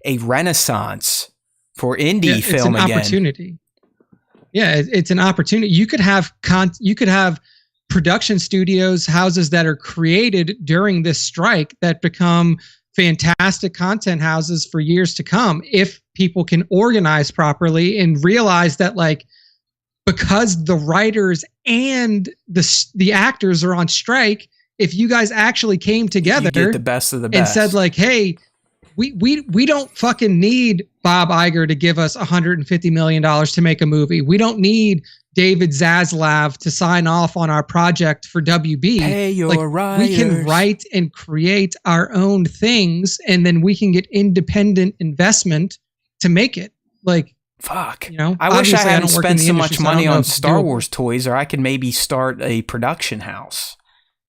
a renaissance for indie film again. It's an opportunity. Yeah, it's an opportunity. You could have production studios, houses that are created during this strike that become fantastic content houses for years to come if people can organize properly and realize that like because the writers and the actors are on strike, if you guys actually came together, you get the best of the best, and said like, hey, we don't fucking need Bob Iger to give us $150 million to make a movie. We don't need David Zaslav to sign off on our project for WB. Pay your writers. We can write and create our own things, and then we can get independent investment to make it. Like, fuck. You know, I wish I hadn't don't work in spent the so industry, much money I don't know on if it's Star doable. Wars toys, or I could maybe start a production house.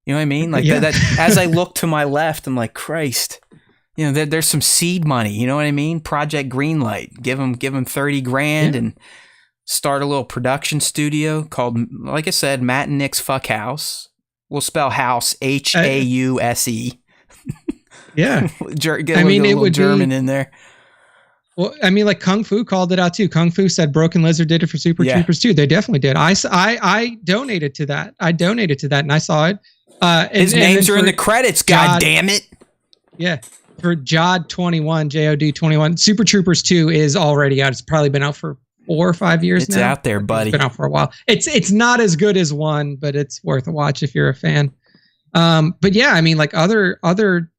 You know what I mean? Like Yeah. that. As I look to my left, I'm like, Christ. You know, there's some seed money. You know what I mean? Project Greenlight. Give them $30,000 and start a little production studio called, like I said, Matt and Nick's Fuck House. We'll spell house HAUSE. Yeah. Get I mean, a it little would German be, in there. Well, I mean, like Kung Fu called it out too. Kung Fu said Broken Lizard did it for Super Troopers too. They definitely did. I donated to that. And I saw it. His names are in the credits. God damn it. Yeah. For JOD 21, JOD 21. Super Troopers 2 is already out. It's probably been out for 4 or 5 years now. It's out there, buddy. It's been out for a while. It's not as good as 1, but it's worth a watch if you're a fan. But yeah, I mean, like other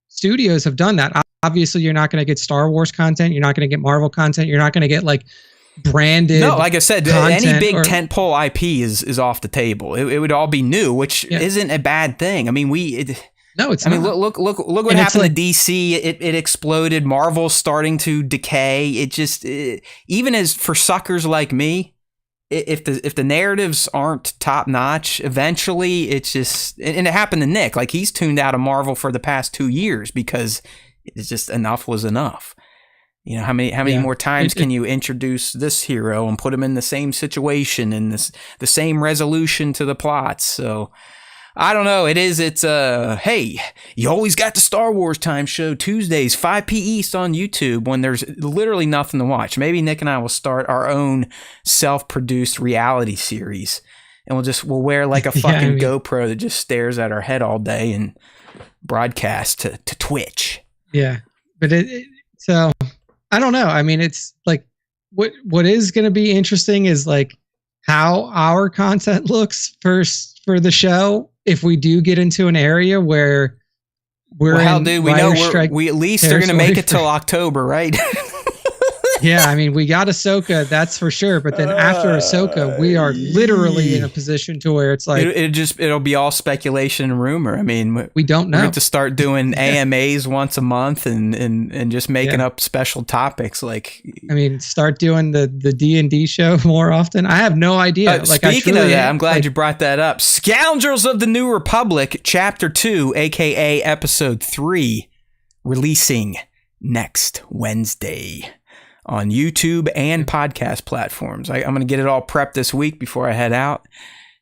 studios have done that. Obviously, you're not going to get Star Wars content. You're not going to get Marvel content. You're not going to get like branded. No, like I said, any big tentpole IP is off the table. It would all be new, which isn't a bad thing. I mean, no, it's. I not. mean, look what happened to DC. It exploded. Marvel's starting to decay. Even as for suckers like me, if the narratives aren't top notch, eventually it's just. And it happened to Nick. Like he's tuned out of Marvel for the past 2 years because it's just enough was enough. You know, how many more times can you introduce this hero and put him in the same situation and the same resolution to the plots? So. I don't know. It's hey, you always got the Star Wars Time show Tuesdays, 5 p. East on YouTube when there's literally nothing to watch. Maybe Nick and I will start our own self-produced reality series, and we'll wear like a fucking GoPro that just stares at our head all day and broadcast to Twitch. Yeah, but so I don't know. I mean, it's like what is going to be interesting is like how our content looks first for the show. If we do get into an area where we're we know we at least are going to make it till October, right? Yeah, I mean, we got Ahsoka, that's for sure. But then after Ahsoka, we are literally in a position to where it's like it'll be all speculation and rumor. I mean, we don't know. We have to start doing AMAs once a month and just making up special topics. Like, I mean, start doing the D&D show more often. I have no idea. Speaking of that, I'm glad you brought that up. Scoundrels of the New Republic, Chapter 2, aka Episode 3, releasing next Wednesday on YouTube and podcast platforms. I'm going to get it all prepped this week before I head out.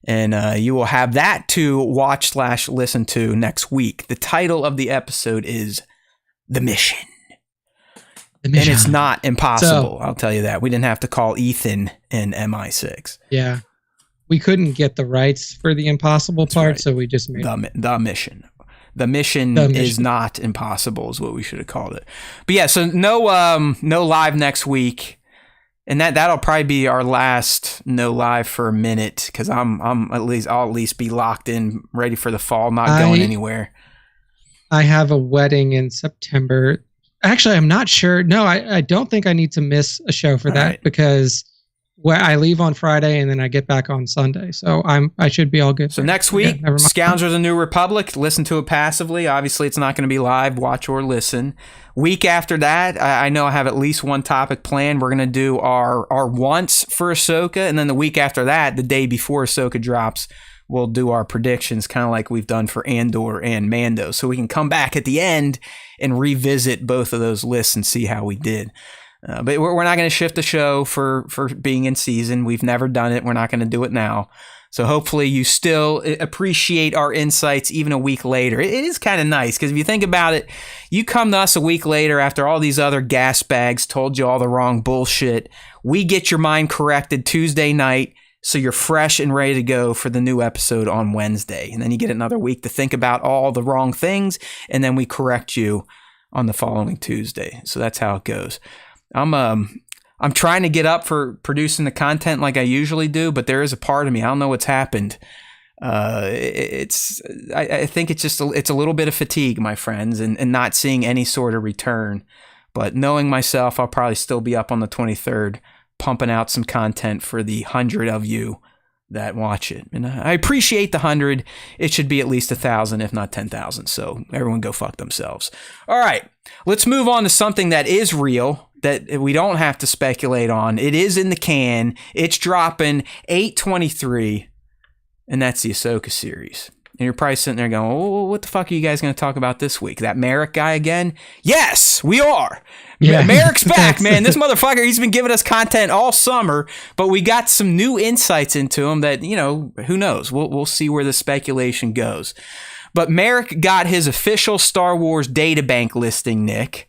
And you will have that to watch/listen to next week. The title of the episode is The Mission. And it's not impossible, I'll tell you that. We didn't have to call Ethan in MI6. Yeah. We couldn't get the rights for the impossible part, so we just made The Mission. The mission is not impossible is what we should have called it. But yeah, so no live next week. And that'll probably be our last no live for a minute because I'll at least be locked in, ready for the fall, not going anywhere. I have a wedding in September. Actually, I'm not sure. No, I don't think I need to miss a show for that because I leave on Friday and then I get back on Sunday. So I should be all good. So next week, Scoundrels of the New Republic, listen to it passively. Obviously, it's not going to be live, watch or listen. Week after that, I know I have at least one topic planned. We're going to do our once for Ahsoka. And then the week after that, the day before Ahsoka drops, we'll do our predictions, kind of like we've done for Andor and Mando. So we can come back at the end and revisit both of those lists and see how we did. But we're not going to shift the show for being in season. We've never done it. We're not going to do it now. So hopefully you still appreciate our insights even a week later. It is kind of nice because if you think about it, you come to us a week later after all these other gas bags told you all the wrong bullshit. We get your mind corrected Tuesday night so you're fresh and ready to go for the new episode on Wednesday. And then you get another week to think about all the wrong things, and then we correct you on the following Tuesday. So that's how it goes. I'm I'm trying to get up for producing the content like I usually do, but there is a part of me, I don't know what's happened. I think it's just it's a little bit of fatigue, my friends, and not seeing any sort of return. But knowing myself, I'll probably still be up on the 23rd, pumping out some content for the 100 of you that watch it. And I appreciate the 100. It should be at least 1,000, if not 10,000. So everyone go fuck themselves. All right, let's move on to something that is real, that we don't have to speculate on. It is in the can. It's dropping 8/23, and that's the Ahsoka series. And you're probably sitting there going, oh, what the fuck are you guys going to talk about this week? That Marrok guy again? Yes, we are. Yeah. Marrok's back, man. This motherfucker, he's been giving us content all summer, but we got some new insights into him that, who knows? We'll see where the speculation goes. But Marrok got his official Star Wars databank listing, Nick,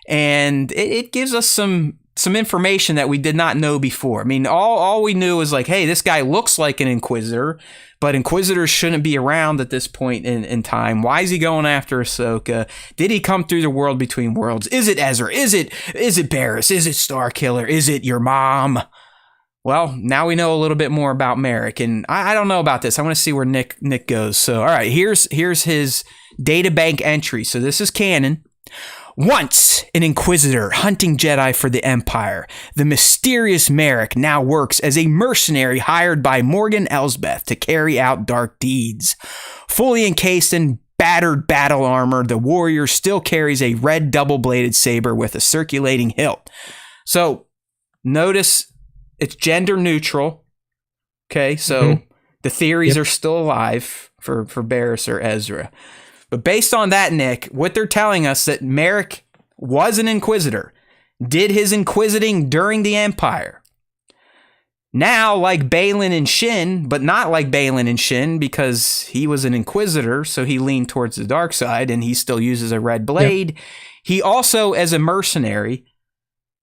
and it gives us some information that we did not know before. I mean, all we knew was like, hey, this guy looks like an Inquisitor, but Inquisitors shouldn't be around at this point in time. Why is he going after Ahsoka? Did he come through the world between worlds? Is it Ezra? Is it Barriss? Is it Starkiller? Is it your mom? Well, now we know a little bit more about Marrok, and I don't know about this. I want to see where Nick goes. So, all right, here's his databank entry. So this is canon. Once an Inquisitor hunting Jedi for the Empire, the mysterious Marrok now works as a mercenary hired by Morgan Elsbeth to carry out dark deeds. Fully encased in battered battle armor, the warrior still carries a red double-bladed saber with a circulating hilt. So, notice it's gender neutral. Okay, so the theories are still alive for Barriss or Ezra. But based on that, Nick, what they're telling us that Marrok was an Inquisitor, did his inquisiting during the Empire. Now, like Baylan and Shin, but not like Baylan and Shin because he was an Inquisitor, so he leaned towards the dark side and he still uses a red blade. Yep. He also, as a mercenary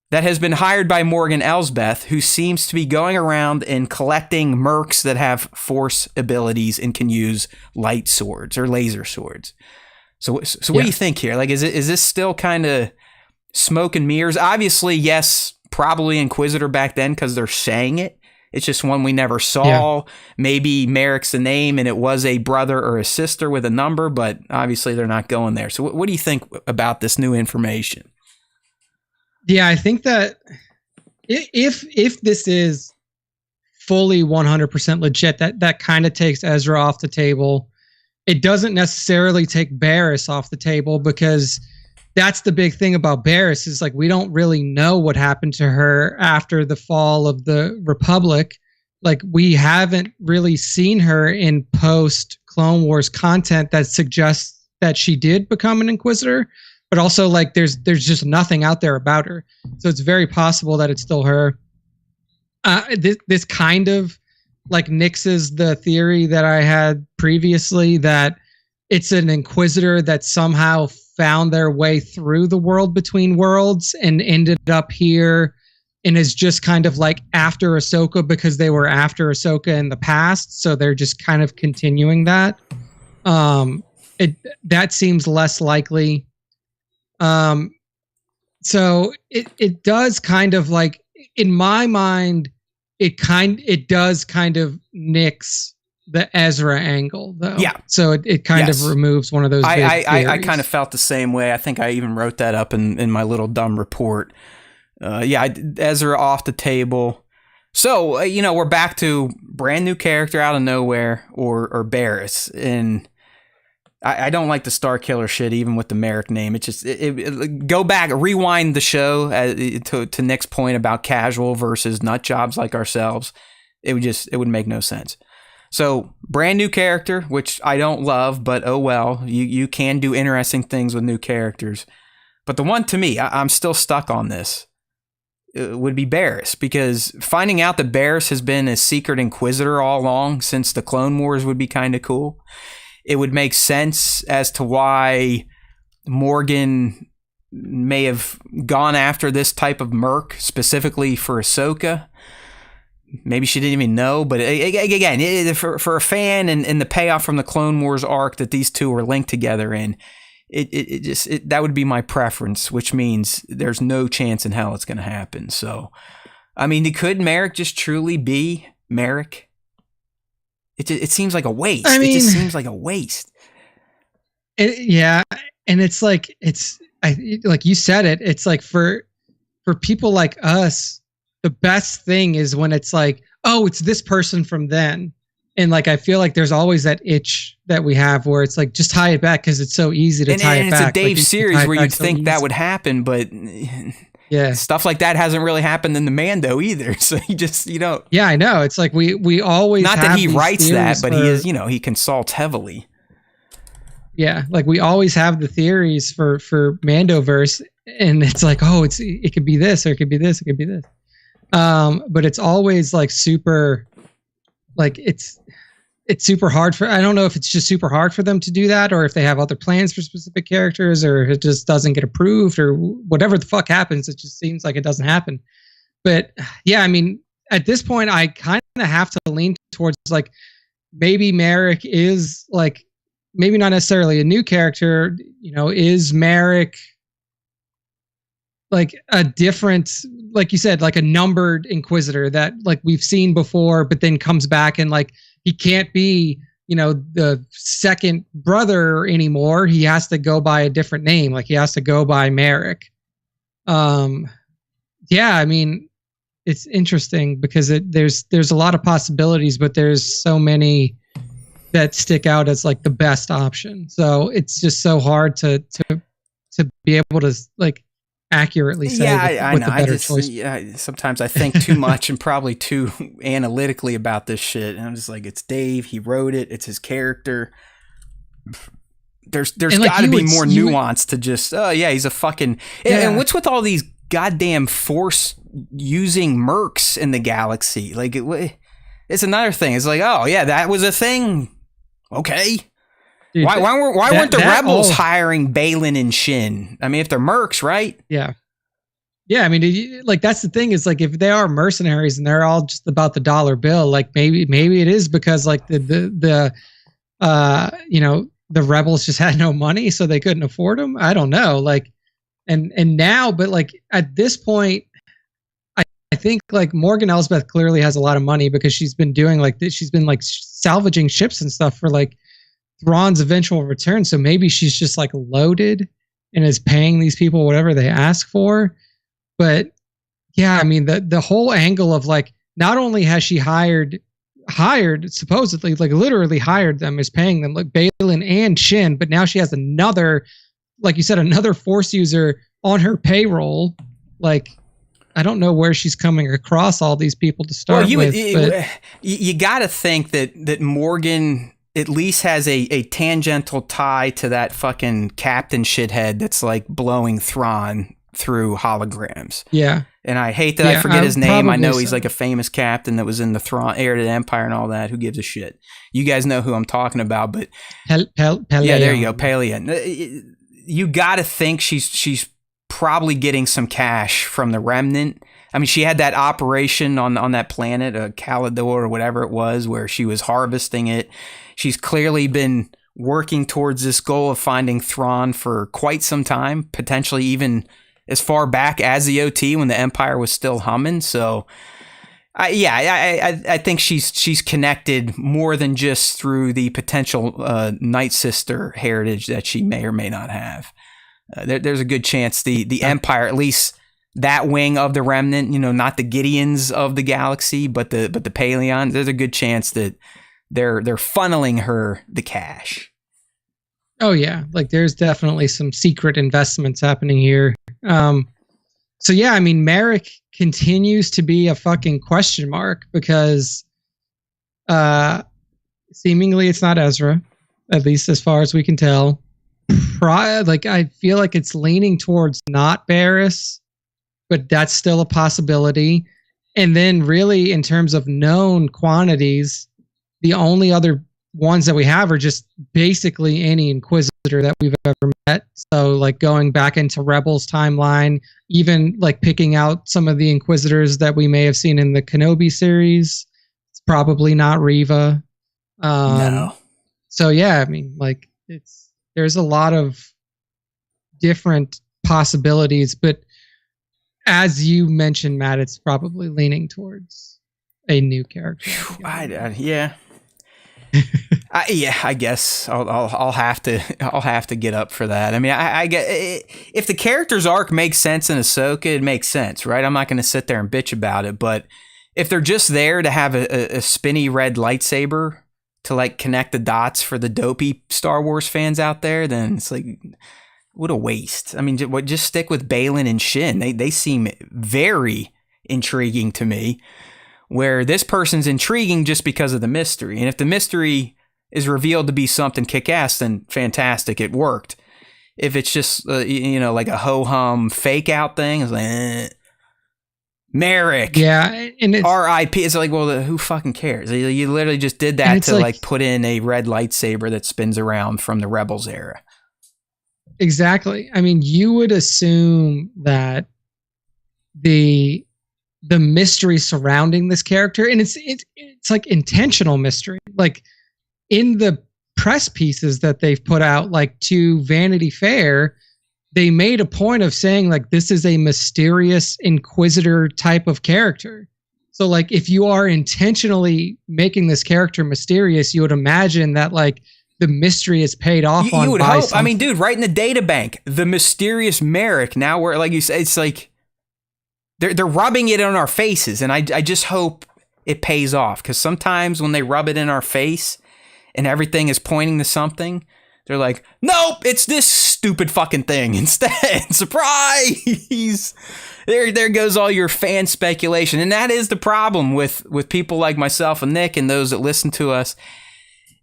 that has been hired by Morgan Elsbeth, who seems to be going around and collecting mercs that have force abilities and can use light swords or laser swords. So what do you think here? Like, is this still kind of smoke and mirrors? Obviously, yes, probably Inquisitor back then because they're saying it. It's just one we never saw. Yeah. Maybe Marrok's the name and it was a brother or a sister with a number, but obviously they're not going there. So what do you think about this new information? Yeah, I think that if this is fully 100% legit, that kind of takes Ezra off the table. It doesn't necessarily take Barriss off the table because that's the big thing about Barriss is like we don't really know what happened to her after the fall of the Republic. Like we haven't really seen her in post Clone Wars content that suggests that she did become an Inquisitor. But also, like, there's just nothing out there about her, so it's very possible that it's still her. This kind of like nixes the theory that I had previously that it's an Inquisitor that somehow found their way through the world between worlds and ended up here, and is just kind of like after Ahsoka because they were after Ahsoka in the past, so they're just kind of continuing that. That seems less likely. So it does kind of like, in my mind, it does kind of nix the Ezra angle though. Yeah. So it kind of removes one of those. I kind of felt the same way. I think I even wrote that up in my little dumb report. Ezra off the table. So, we're back to brand new character out of nowhere or Barriss. And I don't like the Starkiller shit, even with the Marrok name. It just go back, rewind the show to Nick's point about casual versus nut jobs like ourselves. It would make no sense. So brand new character, which I don't love, but oh well. You can do interesting things with new characters. But the one to me, I'm still stuck on this. Would be Barriss, because finding out that Barriss has been a secret Inquisitor all along since the Clone Wars would be kind of cool. It would make sense as to why Morgan may have gone after this type of merc specifically for Ahsoka. Maybe she didn't even know, but again, for a fan and the payoff from the Clone Wars arc that these two were linked together in, that would be my preference, which means there's no chance in hell it's going to happen. So, I mean, could Marrok just truly be Marrok? It seems like a waste. I mean, it just seems like a waste. Yeah, and it's like like you said it. It's like for people like us, the best thing is when it's like, oh, it's this person from then. And like, I feel like there's always that itch that we have where it's like, just tie it back because it's so easy to tie it back. And it's a Dave like, series where you'd think that would happen, but yeah, stuff like that hasn't really happened in the Mando either. So you know. Yeah, I know. It's like we always not have that he writes that, but he is, he consults heavily. Yeah, like we always have the theories for Mandoverse, and it's like, oh, it could be this or it could be this, it could be this. But it's always like super, like it's super hard for, I don't know if it's just super hard for them to do that or if they have other plans for specific characters or it just doesn't get approved or whatever the fuck happens. It just seems like it doesn't happen. But yeah, I mean, at this point, I kind of have to lean towards like maybe Marrok is like, maybe not necessarily a new character, is Marrok like a different, like you said, like a numbered Inquisitor that like we've seen before, but then comes back and like he can't be, the second brother anymore. He has to go by a different name. Like he has to go by Marrok. Yeah, I mean, it's interesting because there's a lot of possibilities, but there's so many that stick out as like the best option. So it's just so hard to be able to like accurately say what the better choice. Yeah, sometimes I think too much and probably too analytically about this shit. And I'm just like, it's Dave. He wrote it. It's his character. There's got to be more nuance to just, oh yeah, he's a fucking. And what's with all these goddamn force using mercs in the galaxy? Like it's another thing. It's like, oh yeah, that was a thing. Okay. Dude, why weren't the rebels hiring Balin and Shin? I mean, if they're mercs, right? Yeah. Yeah, I mean, like that's the thing is like if they are mercenaries and they're all just about the dollar bill, like maybe it is because like the rebels just had no money, so they couldn't afford them. I don't know, like, and now, but like at this point, I think like Morgan Elsbeth clearly has a lot of money because she's been doing like this. She's been like salvaging ships and stuff for like Thrawn's eventual return. So maybe she's just like loaded and is paying these people whatever they ask for. But yeah, I mean, the whole angle of like, not only has she hired supposedly, like literally hired them, is paying them like Balin and Shin, but now she has another, like you said, another force user on her payroll. Like, I don't know where she's coming across all these people to start with. You got to think that Morgan at least has a tangential tie to that fucking captain shithead that's like blowing Thrawn through holograms. Yeah. And I hate that I forget his name. I know he's like a famous captain that was in the Thrawn, Heir to the Empire and all that. Who gives a shit? You guys know who I'm talking about, but Pelion. Yeah, there you go, Pelion. You got to think she's probably getting some cash from the remnant. I mean, she had that operation on that planet, Calidor or whatever it was, where she was harvesting it. She's clearly been working towards this goal of finding Thrawn for quite some time, potentially even as far back as the OT when the Empire was still humming. So, I think she's connected more than just through the potential Night Sister heritage that she may or may not have. There's a good chance the Empire, at least that wing of the remnant, not the Gideons of the galaxy, but the Paleons. There's a good chance that they're funneling her the cash. Oh yeah, like there's definitely some secret investments happening here. So yeah, I mean, Marrok continues to be a fucking question mark because seemingly it's not Ezra, at least as far as we can tell. Like I feel like it's leaning towards not Barriss, but that's still a possibility. And then really in terms of known quantities, the only other ones that we have are just basically any Inquisitor that we've ever met. So like going back into Rebels timeline, even like picking out some of the Inquisitors that we may have seen in the Kenobi series, it's probably not Reva. No. So yeah, I mean, like there's a lot of different possibilities, but as you mentioned, Matt, it's probably leaning towards a new character. Yeah. I guess I'll have to get up for that. I mean, I get if the character's arc makes sense in Ahsoka, it makes sense, right? I'm not going to sit there and bitch about it, but if they're just there to have a spinny red lightsaber to like connect the dots for the dopey Star Wars fans out there, then it's like, what a waste. I mean, just stick with Baylan and Shin. They seem very intriguing to me, where this person's intriguing just because of the mystery. And if the mystery is revealed to be something kick-ass, then fantastic, it worked. If it's just, like a ho-hum fake-out thing, it's like, Marrok. Yeah, and it's R.I.P. It's like, well, who fucking cares? You literally just did that to like put in a red lightsaber that spins around from the Rebels era. Exactly. I mean, you would assume that the mystery surrounding this character, and it's like intentional mystery. Like in the press pieces that they've put out, like to Vanity Fair, they made a point of saying like this is a mysterious inquisitor type of character. So like if you are intentionally making this character mysterious, you would imagine that like the mystery is paid off on. You would by hope. something. I mean, dude, right in the data bank, the mysterious Marrok. Now, where like you say, it's like they're rubbing it on our faces, and I just hope it pays off, because sometimes when they rub it in our face and everything is pointing to something, they're like, nope, it's this stupid fucking thing instead. Surprise! There goes all your fan speculation, and that is the problem with people like myself and Nick and those that listen to us.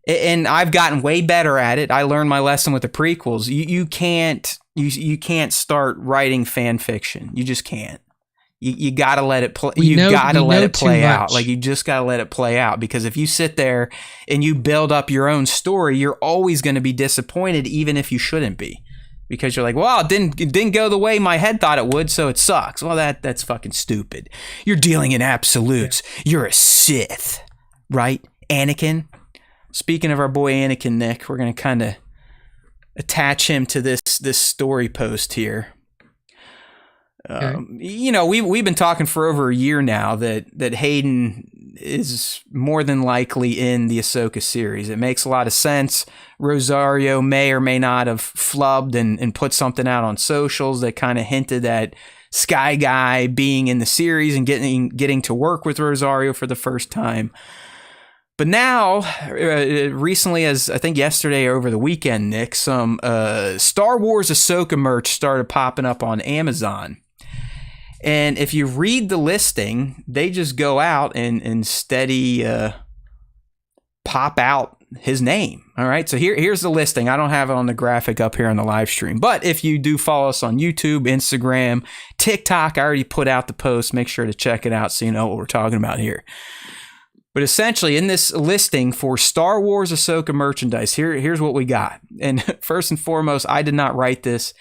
And I've gotten way better at it. I learned my lesson with the prequels. You can't start writing fan fiction. You just can't. You gotta let it play. You gotta let it play out. Like, you just gotta let it play out, because if you sit there and you build up your own story, you're always going to be disappointed, even if you shouldn't be, because you're like, well, it didn't go the way my head thought it would, so it sucks. Well, that's fucking stupid. You're dealing in absolutes. You're a Sith, right, Anakin? Speaking of our boy Anakin, Nick, we're going to kind of attach him to this story post here. Okay. We've been talking for over a year now that Hayden is more than likely in the Ahsoka series. It makes a lot of sense. Rosario may or may not have flubbed and put something out on socials that kind of hinted at Sky Guy being in the series and getting to work with Rosario for the first time. But now, recently, as I think yesterday or over the weekend, Nick, some Star Wars Ahsoka merch started popping up on Amazon. And if you read the listing, they just go out and steady pop out his name. All right, so here's the listing. I don't have it on the graphic up here on the live stream. But if you do follow us on YouTube, Instagram, TikTok, I already put out the post. Make sure to check it out so you know what we're talking about here. But essentially, in this listing for Star Wars Ahsoka merchandise, here's what we got. And first and foremost, I did not write this.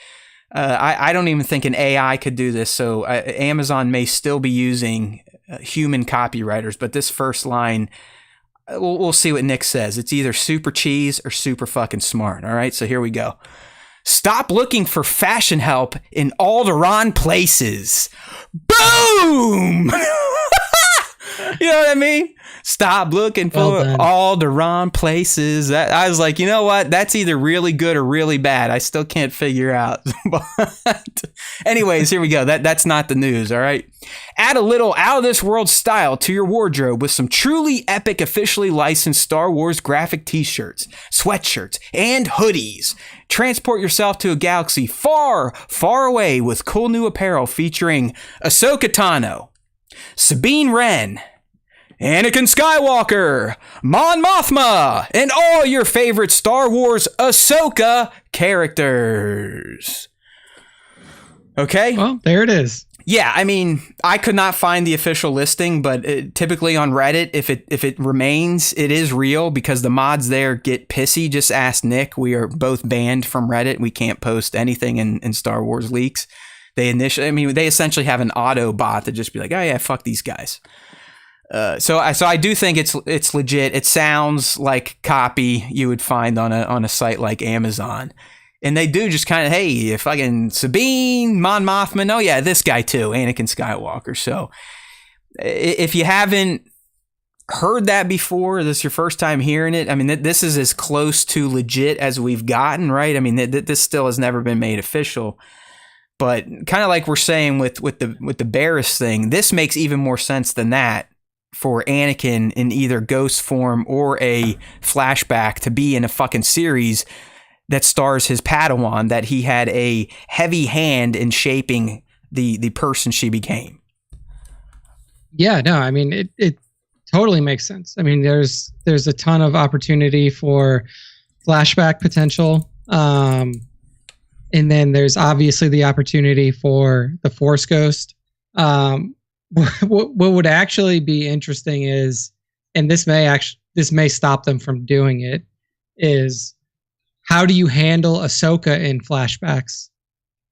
I don't even think an AI could do this, so Amazon may still be using human copywriters. But this first line, we'll see what Nick says. It's either super cheese or super fucking smart. All right, so here we go. Stop looking for fashion help in Alderaan places. Boom! You know what I mean? Stop looking for Alderaan places. I was like, you know what? That's either really good or really bad. I still can't figure out. But anyways, here we go. That's not the news, all right? Add a little out-of-this-world style to your wardrobe with some truly epic, officially licensed Star Wars graphic t-shirts, sweatshirts, and hoodies. Transport yourself to a galaxy far, far away with cool new apparel featuring Ahsoka Tano, Sabine Wren, Anakin Skywalker, Mon Mothma, and all your favorite Star Wars Ahsoka characters. Okay? Well, there it is. Yeah, I mean, I could not find the official listing, but typically on Reddit, if it remains, it is real, because the mods there get pissy. Just ask Nick. We are both banned from Reddit. We can't post anything in Star Wars leaks. They essentially have an auto bot that just be like, oh yeah, fuck these guys. So I do think it's legit. It sounds like copy you would find on a site like Amazon. And they do just kind of, hey, fucking Sabine, Mon Mothma, oh yeah, this guy too, Anakin Skywalker. So if you haven't heard that before, this is your first time hearing it, I mean, this is as close to legit as we've gotten, right? I mean, this still has never been made official. But kind of like we're saying with the Barriss thing, this makes even more sense than that for Anakin in either ghost form or a flashback to be in a fucking series that stars his Padawan, that he had a heavy hand in shaping the person she became. Yeah, no, I mean, it totally makes sense. I mean, there's a ton of opportunity for flashback potential. And then there's obviously the opportunity for the Force Ghost. What would actually be interesting is, and this may stop them from doing it, is how do you handle Ahsoka in flashbacks?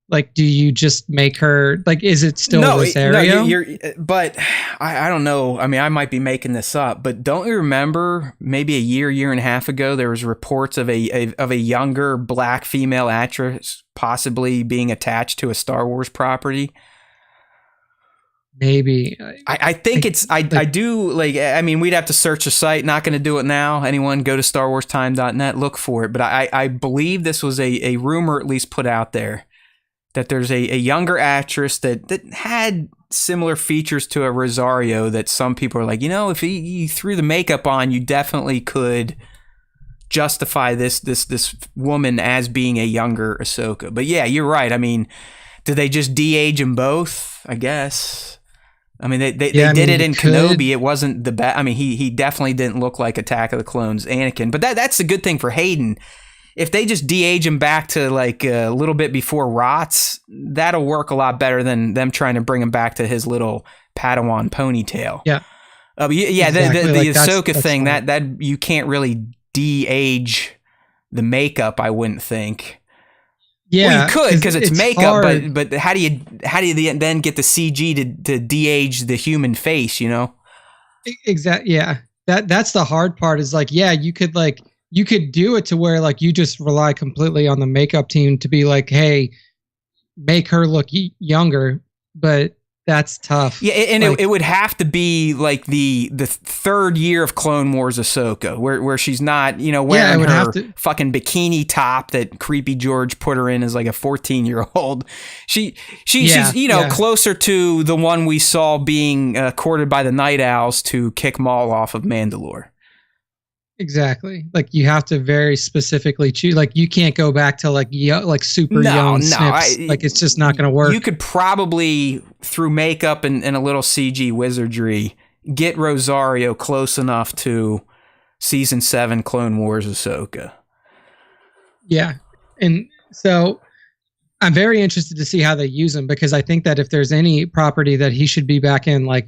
Like, do you just make her, like, is it still Rosario? No, but I don't know. I mean, I might be making this up, but don't you remember maybe a year and a half ago, there was reports of a younger black female actress possibly being attached to a Star Wars property? Maybe. I think I do, like, I mean, we'd have to search the site. Not going to do it now. Anyone go to StarWarsTime.net, look for it. But I believe this was a rumor at least put out there that there's a younger actress that had similar features to a Rosario that some people are like, you know, if you threw the makeup on, you definitely could justify this woman as being a younger Ahsoka. But yeah, you're right. I mean, did they just de-age them both? I guess. I mean, they did it in Kenobi. It wasn't the best. I mean, he definitely didn't look like Attack of the Clones Anakin. But that's the good thing for Hayden. If they just de-age him back to like a little bit before Rots, that'll work a lot better than them trying to bring him back to his little Padawan ponytail. Yeah. Yeah. Exactly. The Like, Ahsoka that's thing, fine. that you can't really de-age the makeup, I wouldn't think. Yeah, well, you could because it's makeup, hard. but how do you then get the CG to de-age the human face? You know, Exactly. Yeah, that's the hard part. Is like, yeah, you could do it to where like you just rely completely on the makeup team to be like, hey, make her look younger, but that's tough. Yeah, and like, it would have to be like the third year of Clone Wars Ahsoka, where she's not, you know, wearing her fucking bikini top that creepy George put her in as like a 14-year-old. She's you know, closer to the one we saw being courted by the Night Owls to kick Maul off of Mandalore. Exactly. Like you have to very specifically choose. Like you can't go back to like super young snips. Like it's just not going to work. You could probably through makeup and a little CG wizardry get Rosario close enough to season 7 Clone Wars Ahsoka. Yeah, and so I'm very interested to see how they use him because I think that if there's any property that he should be back in, like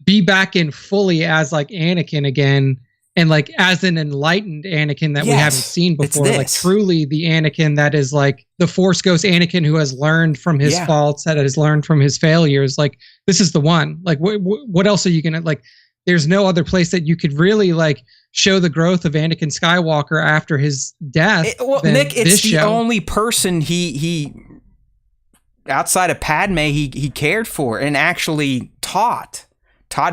be back in fully as like Anakin again. And like as an enlightened Anakin that we haven't seen before, like truly the Anakin that is like the Force Ghost Anakin who has learned from his faults, that has learned from his failures. Like this is the one. Like what else are you gonna like? There's no other place that you could really like show the growth of Anakin Skywalker after his death. Nick, it's the only person he outside of Padme he cared for and actually taught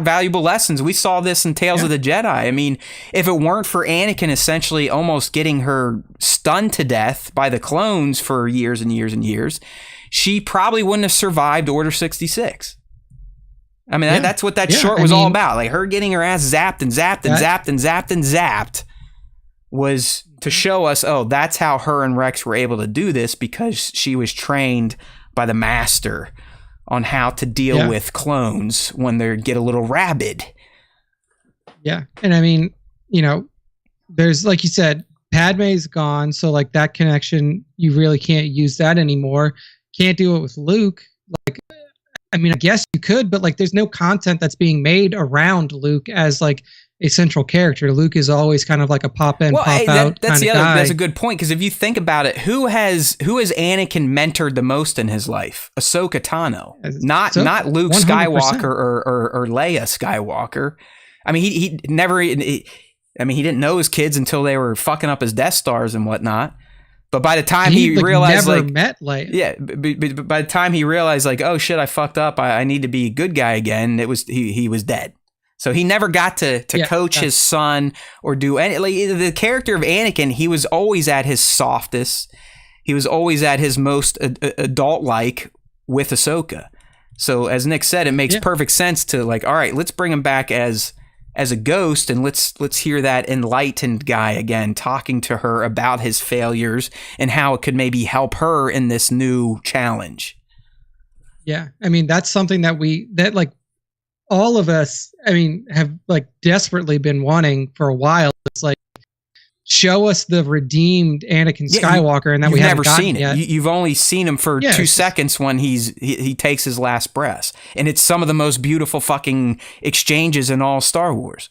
valuable lessons. We saw this in Tales of the Jedi. I mean, if it weren't for Anakin essentially almost getting her stunned to death by the clones for years and years and years, she probably wouldn't have survived Order 66. I mean, that's what that short was all about. Like her getting her ass zapped and zapped and zapped and zapped and zapped was to show us, oh, that's how her and Rex were able to do this because she was trained by the master on how to deal with clones when they get a little rabid. Yeah. And I mean, you know, there's, like you said, Padme's gone. So like that connection, you really can't use that anymore. Can't do it with Luke. Like, I mean, I guess you could, but like there's no content that's being made around Luke as like a central character. Luke is always kind of like a pop in, pop out. That's the other. Guy. That's a good point because if you think about it, who has Anakin mentored the most in his life? Ahsoka Tano, not Luke 100%. Skywalker or Leia Skywalker. I mean, he never. I mean, he didn't know his kids until they were fucking up his Death Stars and whatnot. But by the time he like, realized, never like, met Leia. yeah, but by the time he realized, like, oh shit, I fucked up. I need to be a good guy again. He was dead. So he never got to coach his son or do any. Like, the character of Anakin, he was always at his softest. He was always at his most adult-like with Ahsoka. So as Nick said, it makes perfect sense to, like, all right, let's bring him back as a ghost, and let's hear that enlightened guy again talking to her about his failures and how it could maybe help her in this new challenge. Yeah, I mean, that's something that like all of us, I mean, have like desperately been wanting for a while. It's like, show us the redeemed Anakin Skywalker, and that we haven't never gotten seen it. yet. You've only seen him for 2 seconds when he takes his last breath, and it's some of the most beautiful fucking exchanges in all Star Wars.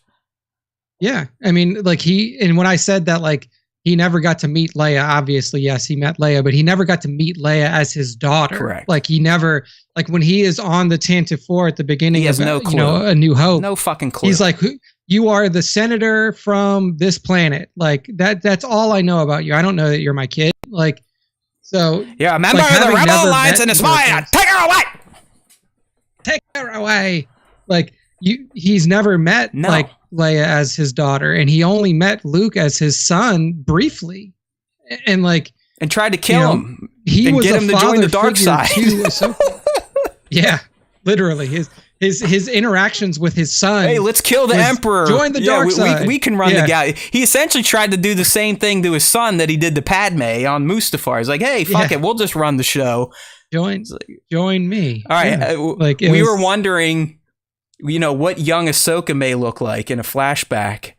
Yeah, I mean, like and when I said that, like, he never got to meet Leia. Obviously, yes, he met Leia, but he never got to meet Leia as his daughter. Correct. Like, he never, like, when he is on the Tantive 4 at the beginning of no clue. A New Hope, no fucking clue. He's like, you are the senator from this planet. Like, that's all I know about you. I don't know that you're my kid. Like, so yeah, a member of the Rebel Alliance and a spy. Take her away. Take her away. Like, he's never met like Leia as his daughter, and he only met Luke as his son briefly, and tried to kill him. He was get him to join the dark side. Yeah, literally his interactions with his son. Hey, let's kill the Emperor. Join the dark side. We can run the guy. He essentially tried to do the same thing to his son that he did to Padme on Mustafar. He's like, hey, fuck it, we'll just run the show. Join me. All right, we were wondering, what young Ahsoka may look like in a flashback.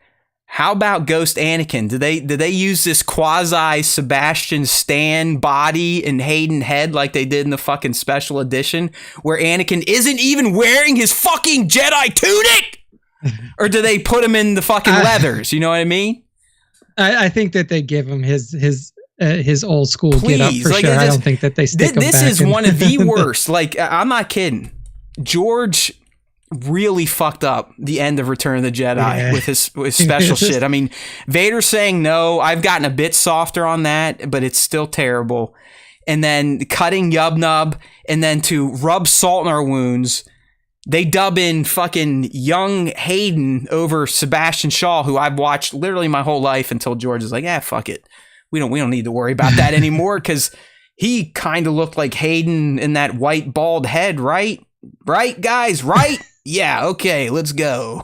How about Ghost Anakin? Did they use this quasi Sebastian Stan body and Hayden head like they did in the fucking special edition, where Anakin isn't even wearing his fucking Jedi tunic? Or do they put him in the fucking leathers? You know what I mean? I think that they give him his old school get up for sure. I don't think that they stick him back. This is one of the worst. Like, I'm not kidding. George really fucked up the end of Return of the Jedi with his special shit. I mean, Vader saying no, I've gotten a bit softer on that, but it's still terrible. And then cutting Yub Nub, and then to rub salt in our wounds, they dub in fucking young Hayden over Sebastian Shaw, who I've watched literally my whole life until George is like, fuck it. We don't need to worry about that anymore, because he kind of looked like Hayden in that white bald head, right? Right, guys, right? Yeah, okay, let's go.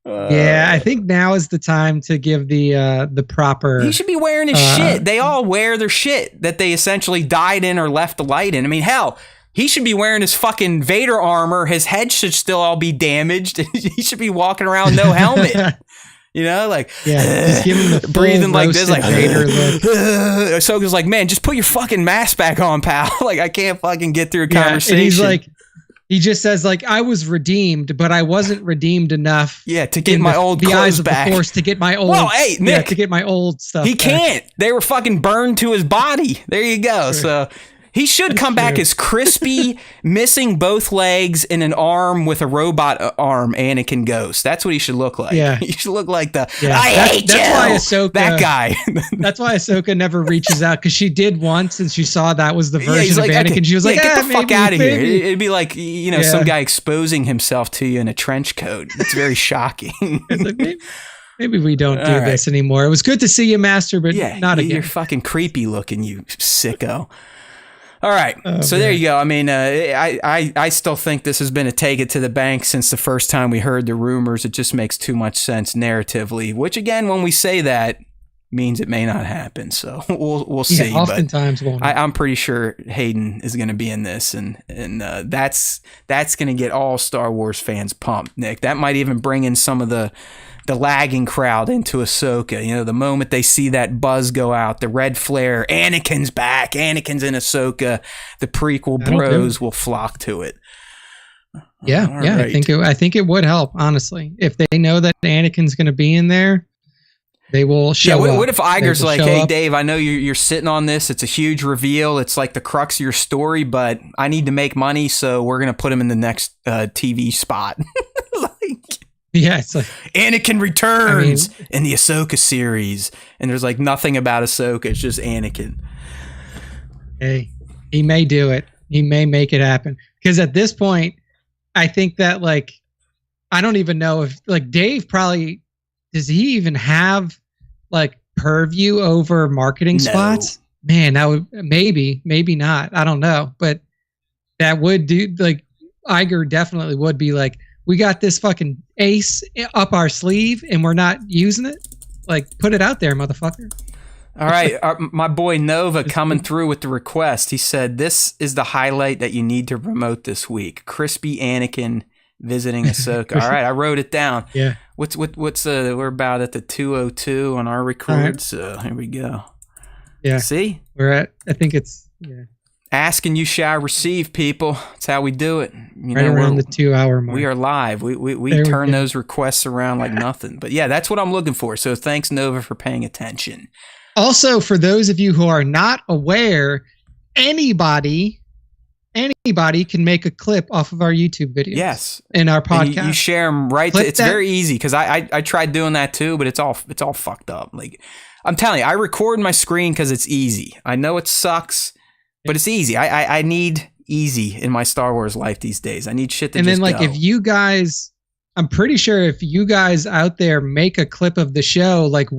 Yeah, I think now is the time to give the proper. He should be wearing his shit. They all wear their shit that they essentially died in or left the light in. I mean, hell, he should be wearing his fucking Vader armor. His head should still all be damaged. He should be walking around with no helmet. Just give him the breathing like this, like Vader look. Ahsoka's like, man, just put your fucking mask back on, pal. Like, I can't fucking get through a conversation. And he's like, he just says, like, I was redeemed, but I wasn't redeemed enough. Yeah, to get my old clothes back. The Force, to get my old. Well, hey, Nick, to get my old stuff. He can't. They were fucking burned to his body. There you go. True. So he should come back as crispy, missing both legs and an arm with a robot arm, Anakin Ghost. That's what he should look like. Yeah. He should look like I hate you. Why Ahsoka, that guy. That's why Ahsoka never reaches out, because she did once, and she saw that was the version of Anakin. She was like, get the fuck out of here. It'd be like, some guy exposing himself to you in a trench coat. It's very shocking. It's like, maybe we don't do this anymore. It was good to see you, Master, but not again. You're fucking creepy looking, you sicko. All right, so there you go. I mean, I still think this has been a take it to the bank since the first time we heard the rumors. It just makes too much sense narratively, which again, when we say that, means it may not happen. So we'll see. Yeah, oftentimes won't. I'm pretty sure Hayden is going to be in this, and that's going to get all Star Wars fans pumped, Nick. That might even bring in some of the lagging crowd into Ahsoka. The moment they see that buzz go out, the red flare, Anakin's back, Anakin's in Ahsoka, the prequel bros will flock to it. Yeah, right. I think it would help, honestly. If they know that Anakin's going to be in there, they will show up. What if Iger's like, hey, Dave, I know you're sitting on this. It's a huge reveal. It's like the crux of your story, but I need to make money, so we're going to put him in the next TV spot. Yeah, it's like Anakin returns in the Ahsoka series, and there's like nothing about Ahsoka. It's just Anakin. hey, he may do it. He may make it happen. Because at this point, I think that like I don't even know if like Dave probably does he even have like purview over marketing spots? Man, that would maybe not. I don't know, but that would do like Iger definitely would be like, we got this fucking ace up our sleeve and we're not using it. Like, put it out there, motherfucker. All right, my boy Nova coming through with the request. He said, "This is the highlight that you need to promote this week: crispy Anakin visiting Ahsoka." All right, I wrote it down. Yeah. What's we're about at the 2:02 on our record. Right. So here we go. Yeah. See, we're at. I think it's Ask and you shall receive, people. That's how we do it. You right know, around the 2 hour mark. We are live. We turn those requests around like nothing. But yeah, that's what I'm looking for. So thanks, Nova, for paying attention. Also, for those of you who are not aware, anybody can make a clip off of our YouTube videos. Yes, in our podcast. You share them right. It's very easy because I tried doing that too, but it's all fucked up. Like I'm telling you, I record my screen because it's easy. I know it sucks. But it's easy. I need easy in my Star Wars life these days. I need shit to just go. And then, like, if you guys, I'm pretty sure if you guys out there make a clip of the show, like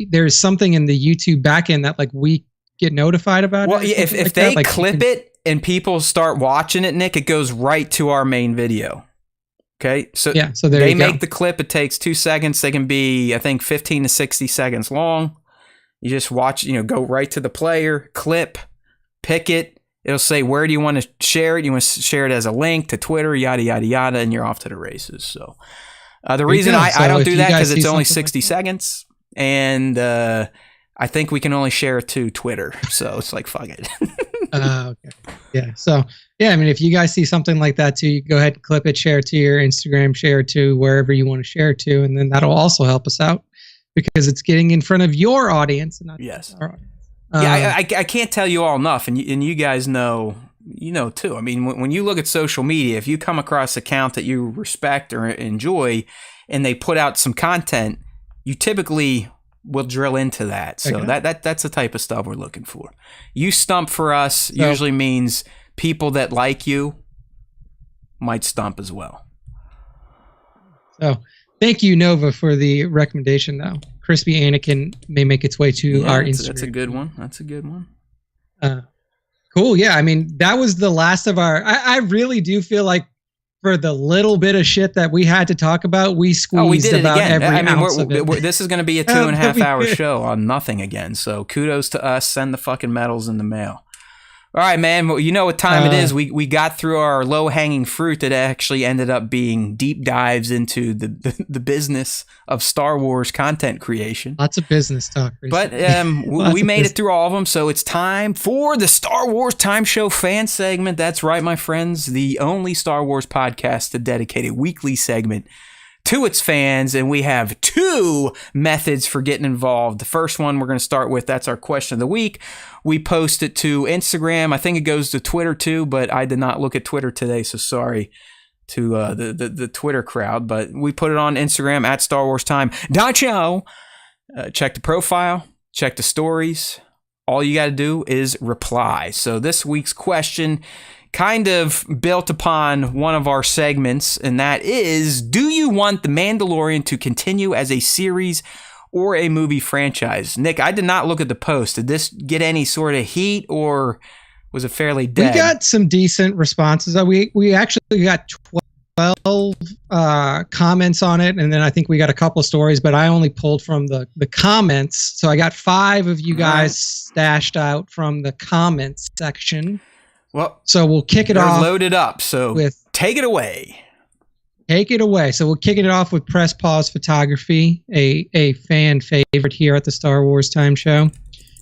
there's something in the YouTube backend that like we get notified about. Well, if like they like clip it and people start watching it, Nick, it goes right to our main video. Okay, so yeah, so they make the clip. It takes 2 seconds. They can be, I think, 15 to 60 seconds long. You just watch, go right to the player, clip. Pick it. It'll say, where do you want to share it? You want to share it as a link to Twitter, yada, yada, yada, and you're off to the races. So the reason I don't do that because it's only 60 seconds. And I think we can only share it to Twitter. So it's like, fuck it. Okay. Yeah. So, yeah, I mean, if you guys see something like that too, you go ahead and clip it, share it to your Instagram, share it to wherever you want to share it to. And then that'll also help us out because it's getting in front of your audience and not just our audience. Yeah, I can't tell you all enough, and you guys know, too. I mean, when you look at social media, if you come across an account that you respect or enjoy, and they put out some content, you typically will drill into that. So that's the type of stuff we're looking for. You stump for us usually means people that like you might stump as well. So thank you, Nova, for the recommendation, though. Crispy Anakin may make its way to our Instagram. That's a good one. That's a good one. Cool. Yeah. I mean, that was the last of our. I really do feel like for the little bit of shit that we had to talk about, we squeezed we did it about again. every ounce of it. This is going to be a 2.5 hour show on nothing again. So kudos to us. Send the fucking medals in the mail. All right, man. Well, you know what time it is. We got through our low-hanging fruit that actually ended up being deep dives into the business of Star Wars content creation. Lots of business talk. But we made it through all of them, so it's time for the Star Wars Time Show fan segment. That's right, my friends. The only Star Wars podcast to dedicate a weekly segment to its fans, and we have 2 methods for getting involved. The first one we're going to start with, that's our question of the week. We post it to Instagram. I think it goes to Twitter too, but I did not look at Twitter today, so sorry to the Twitter crowd. But we put it on Instagram at Star Wars Time. Show. Check the profile, check the stories. All you got to do is reply. So this week's question kind of built upon one of our segments, and that is, do you want The Mandalorian to continue as a series or a movie franchise? Nick, I did not look at the post. Did this get any sort of heat, or was it fairly dead? We got some decent responses. We actually got 12 comments on it, and then I think we got a couple of stories, but I only pulled from the comments. So I got 5 of you guys stashed out from the comments section. Well, so we'll kick it off. Loaded up. So take it away. Take it away. So we'll kick it off with Press Pause Photography, a fan favorite here at the Star Wars Time Show.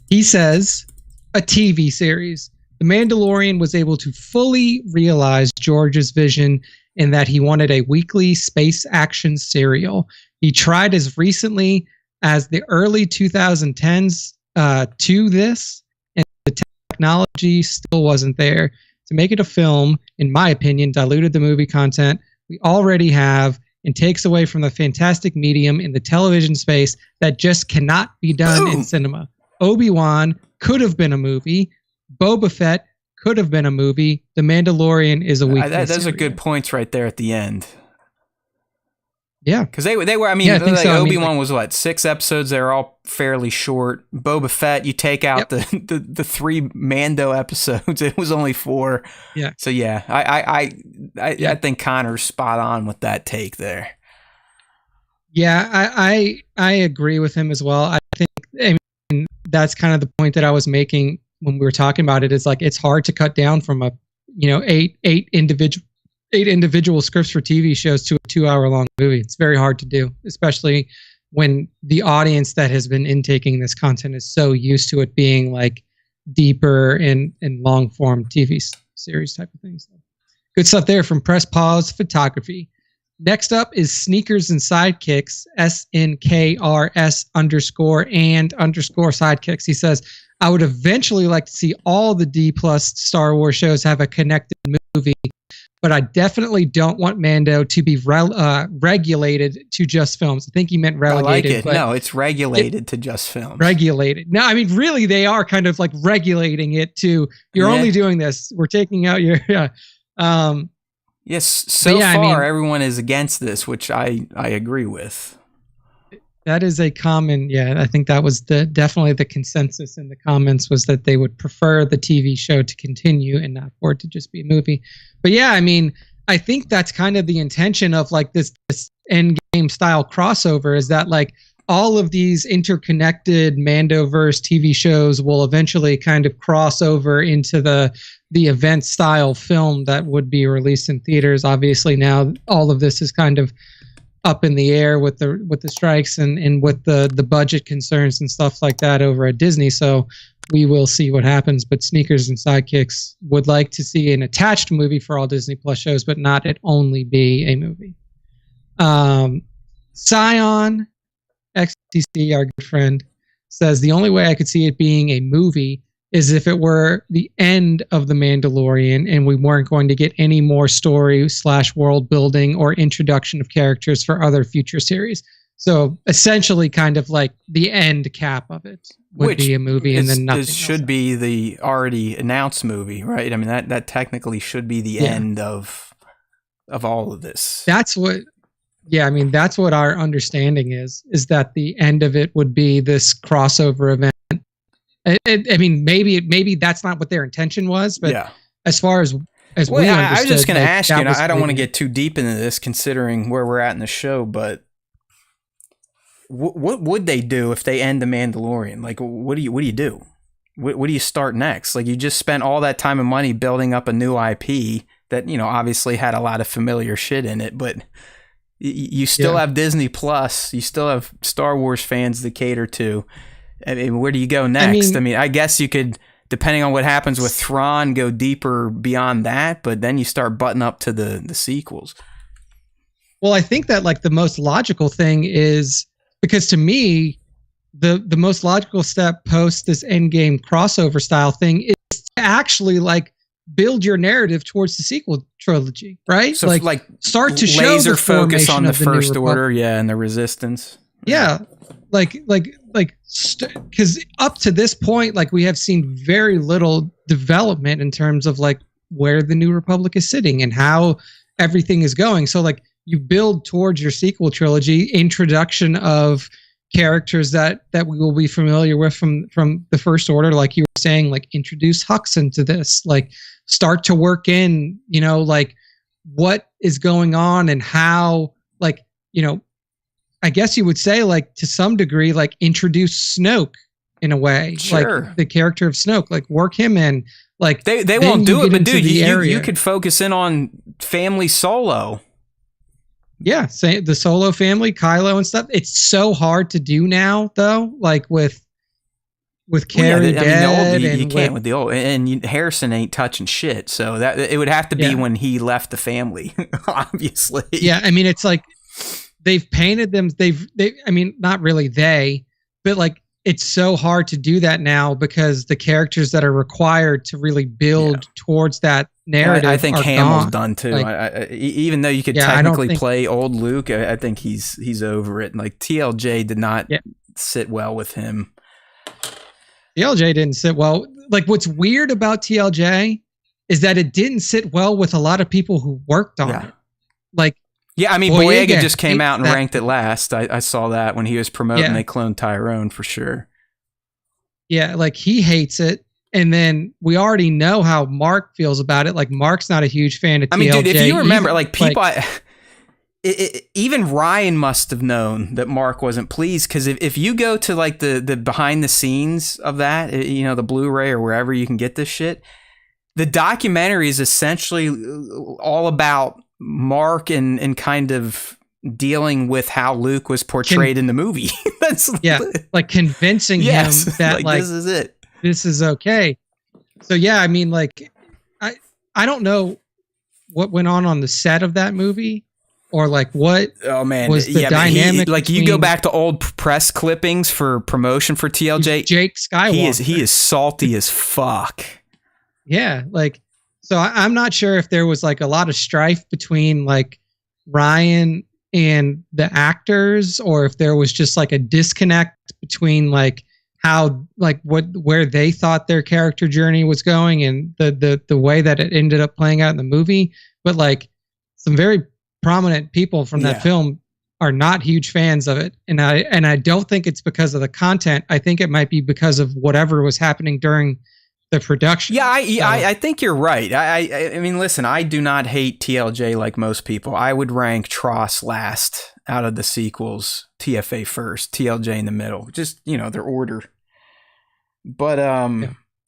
He says, a TV series. The Mandalorian was able to fully realize George's vision in that he wanted a weekly space action serial. He tried as recently as the early 2010s to this, and the technology still wasn't there. To make it a film, in my opinion, diluted the movie content we already have and takes away from the fantastic medium in the television space that just cannot be done in cinema. Obi-Wan could have been a movie. Boba Fett could have been a movie. The Mandalorian is a weakness. Those are good points right there at the end. Yeah, because they were. I mean, I think like so. Obi-Wan was what, 6 episodes? They were all fairly short. Boba Fett, you take out the 3 Mando episodes, it was only 4. Yeah. So yeah, I think Connor's spot on with that take there. Yeah, I agree with him as well. I mean, that's kind of the point that I was making when we were talking about it. Is like it's hard to cut down from a 8 individual scripts for TV shows to a 2-hour long movie. It's very hard to do, especially when the audience that has been intaking this content is so used to it being like deeper and long form TV series type of things. Good stuff there from Press Pause Photography. Next up is Sneakers and Sidekicks, SNKRS_and_sidekicks. He says, I would eventually like to see all the D+ Star Wars shows have a connected movie, but I definitely don't want Mando to be regulated to just films. I think he meant relegated. I like it. No, it's regulated to just films. Regulated. No, I mean, really, they are kind of like regulating it to, you're only doing this. We're taking out your... Yes, so far everyone is against this, which I agree with. That is a common, I think that was definitely the consensus in the comments, was that they would prefer the TV show to continue and not for it to just be a movie. But yeah, I mean, I think that's kind of the intention of like this end game style crossover, is that like all of these interconnected Mandoverse TV shows will eventually kind of cross over into the event style film that would be released in theaters. Obviously now all of this is kind of up in the air with the strikes and with the budget concerns and stuff like that over at Disney. So we will see what happens. But Sneakers and Sidekicks would like to see an attached movie for all Disney Plus shows, but not it only be a movie. Scion XTC, our good friend, says the only way I could see it being a movie is if it were the end of The Mandalorian and we weren't going to get any more story / world building or introduction of characters for other future series. So essentially kind of like the end cap of it would be a movie, and then nothing else. Should be the already announced movie, right? I mean, that technically should be the end of all of this. That's what... Yeah, I mean, that's what our understanding is that the end of it would be this crossover event. I mean, maybe that's not what their intention was, but as far as we understood, I was just going to ask you, and I don't want to maybe get too deep into this considering where we're at in the show, but what would they do if they end The Mandalorian? Like, what do you do? What do you start next? Like, you just spent all that time and money building up a new IP that, obviously had a lot of familiar shit in it, but you still have Disney Plus. You still have Star Wars fans to cater to. I mean, where do you go next? I mean, I guess you could, depending on what happens with Thrawn, go deeper beyond that, but then you start butting up to the sequels. Well, I think that like the most logical thing is, because to me, the most logical step post this endgame crossover style thing is to actually like build your narrative towards the sequel trilogy, right? So like start to show laser the focus on the New First Republic. Order, and the Resistance. Yeah, because up to this point, like we have seen very little development in terms of like where the New Republic is sitting and how everything is going. So like you build towards your sequel trilogy, introduction of characters that we will be familiar with from the First Order, like you were saying, like introduce Hux into this, like start to work in, like what is going on and how, like, I guess you would say, like, to some degree, like introduce Snoke in a way, like the character of Snoke, like work him in, like they won't do it, but dude, you could focus in on family Solo. Yeah, say the Solo family, Kylo and stuff. It's so hard to do now, though. Like with Carrie dead, you can't with the old, and Harrison ain't touching shit. So that it would have to be when he left the family, obviously. Yeah, I mean, it's like they've painted them. I mean, not really but like it's so hard to do that now because the characters that are required to really build towards that narrative. I think are Hamill's gone. done too. Like, Even though you could I don't technically think- play old Luke, I think he's over it. Like TLJ did not Yeah. sit well with him. TLJ didn't sit well. Like what's weird about TLJ is that it didn't sit well with a lot of people who worked on it. Like, yeah, I mean, Boyega Boyega just came hates out and that. ranked it last. I saw that when he was promoting. Yeah. They cloned Tyrone for sure. yeah, like he hates it. And then we already know how Mark feels about it. Like Mark's not a huge fan of TLJ. I mean, dude, if you remember, either. like people, even Ryan must have known that Mark wasn't pleased, because if you go to like the behind the scenes of that, you know, the Blu-ray or wherever you can get this shit, the documentary is essentially all about Mark and kind of dealing with how Luke was portrayed in the movie. That's like convincing him that like this is it. This is okay. So yeah, I mean, like, I don't know what went on the set of that movie, or like what. Oh man, was the but dynamic? Like you go back to old press clippings for promotion for TLJ. Jake Skywalker. He is salty as fuck. Yeah, like, so I'm not sure if there was like a lot of strife between like Ryan and the actors, or if there was just like a disconnect between like how like where they thought their character journey was going and the way that it ended up playing out in the movie. But like some very prominent people from that film are not huge fans of it, and I don't think it's because of the content. I think it might be because of whatever was happening during the production. Yeah, I think you're right. I mean, listen, I do not hate TLJ like most people. I would rank Tross last out of the sequels, TFA first, TLJ in the middle. Just, you know, their order. But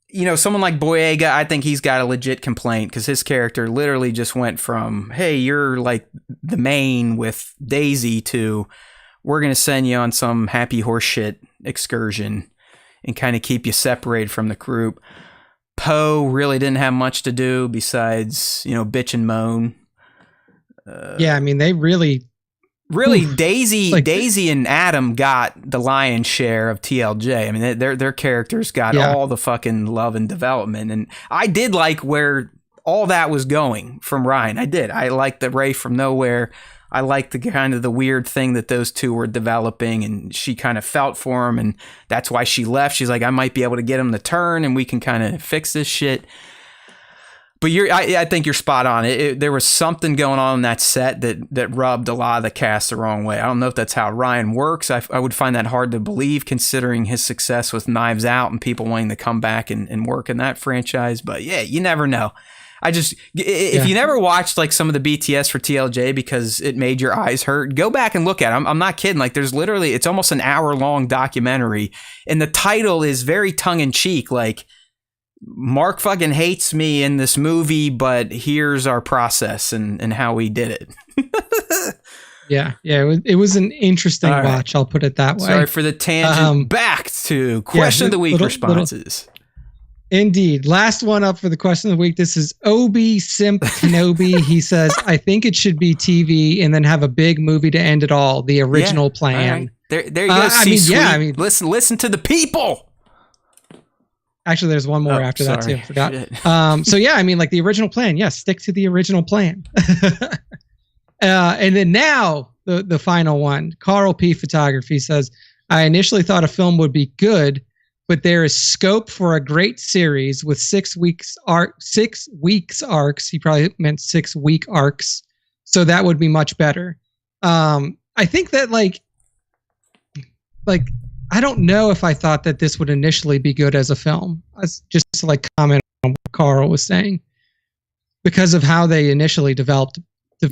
you know, someone like Boyega, I think he's got a legit complaint, because his character literally just went from, hey, you're like the main with Daisy, to we're going to send you on some happy horseshit excursion and kind of keep you separated from the group. Poe really didn't have much to do besides, you know, bitch and moan. Yeah, I mean, they really Daisy and Adam got the lion's share of TLJ. I mean, their characters got all the fucking love and development, and I did like where all that was going from Ryan. I did. I liked the Ray from Nowhere. I liked the kind of the weird thing that those two were developing, and she kind of felt for him, and that's why she left. She's like, I might be able to get him to turn, and we can kind of fix this shit. But I think you're spot on. There was something going on in that set that rubbed a lot of the cast the wrong way. I don't know if that's how Ryan works. I would find that hard to believe, considering his success with Knives Out and people wanting to come back and work in that franchise. But yeah, you never know. If you never watched like some of the BTS for TLJ because it made your eyes hurt, go back and look at it. I'm not kidding. Like there's literally, it's almost an hour-long documentary, and the title is very tongue-in-cheek, like, Mark fucking hates me in this movie, but here's our process and how we did it. Yeah, it was an interesting watch. I'll put it that way. Sorry for the tangent. Back to question of the week responses. Indeed. Last one up for the question of the week. This is Obi Simp Kenobi. He says, I think it should be TV and then have a big movie to end it all. The original plan. Right. There you go. Listen to the people. Actually, there's one more after that too. I forgot. So yeah, I mean, like the original plan. Yes, stick to the original plan. And then now the final one. Carl P. Photography says, I initially thought a film would be good, but there is scope for a great series with 6 weeks arcs. He probably meant 6 week arcs. So that would be much better. I think that like I don't know if I thought that this would initially be good as a film. Just to like comment on what Carl was saying, because of how they initially developed it.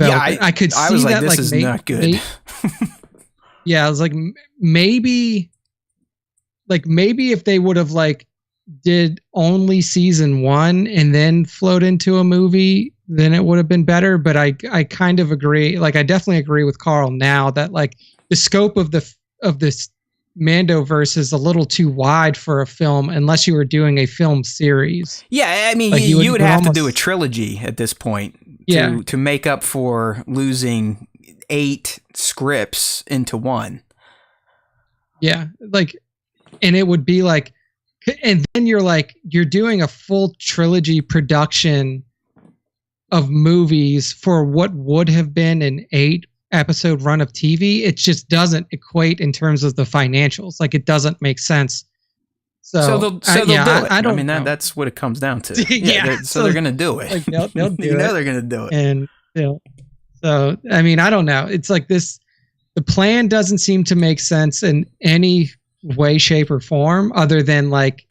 I could see was like, that this is not good. Yeah, I was like, maybe if they would have like did only season 1 and then float into a movie, then it would have been better. But I kind of agree. Like, I definitely agree with Carl now that like the scope of this Mando verse is a little too wide for a film unless you were doing a film series. Yeah, I mean, like you would have to do a trilogy at this point to make up for losing 8 scripts into one. Yeah, like, and it would be like, and then you're doing a full trilogy production of movies for what would have been an 8-episode run of TV, it just doesn't equate in terms of the financials. Like, it doesn't make sense. So they'll do it. I don't mean, know. that's what it comes down to. Yeah, so they're gonna do it. Like, they'll do you it. know they're gonna do it. And so I mean, I don't know. It's like this. The plan doesn't seem to make sense in any way, shape, or form, other than like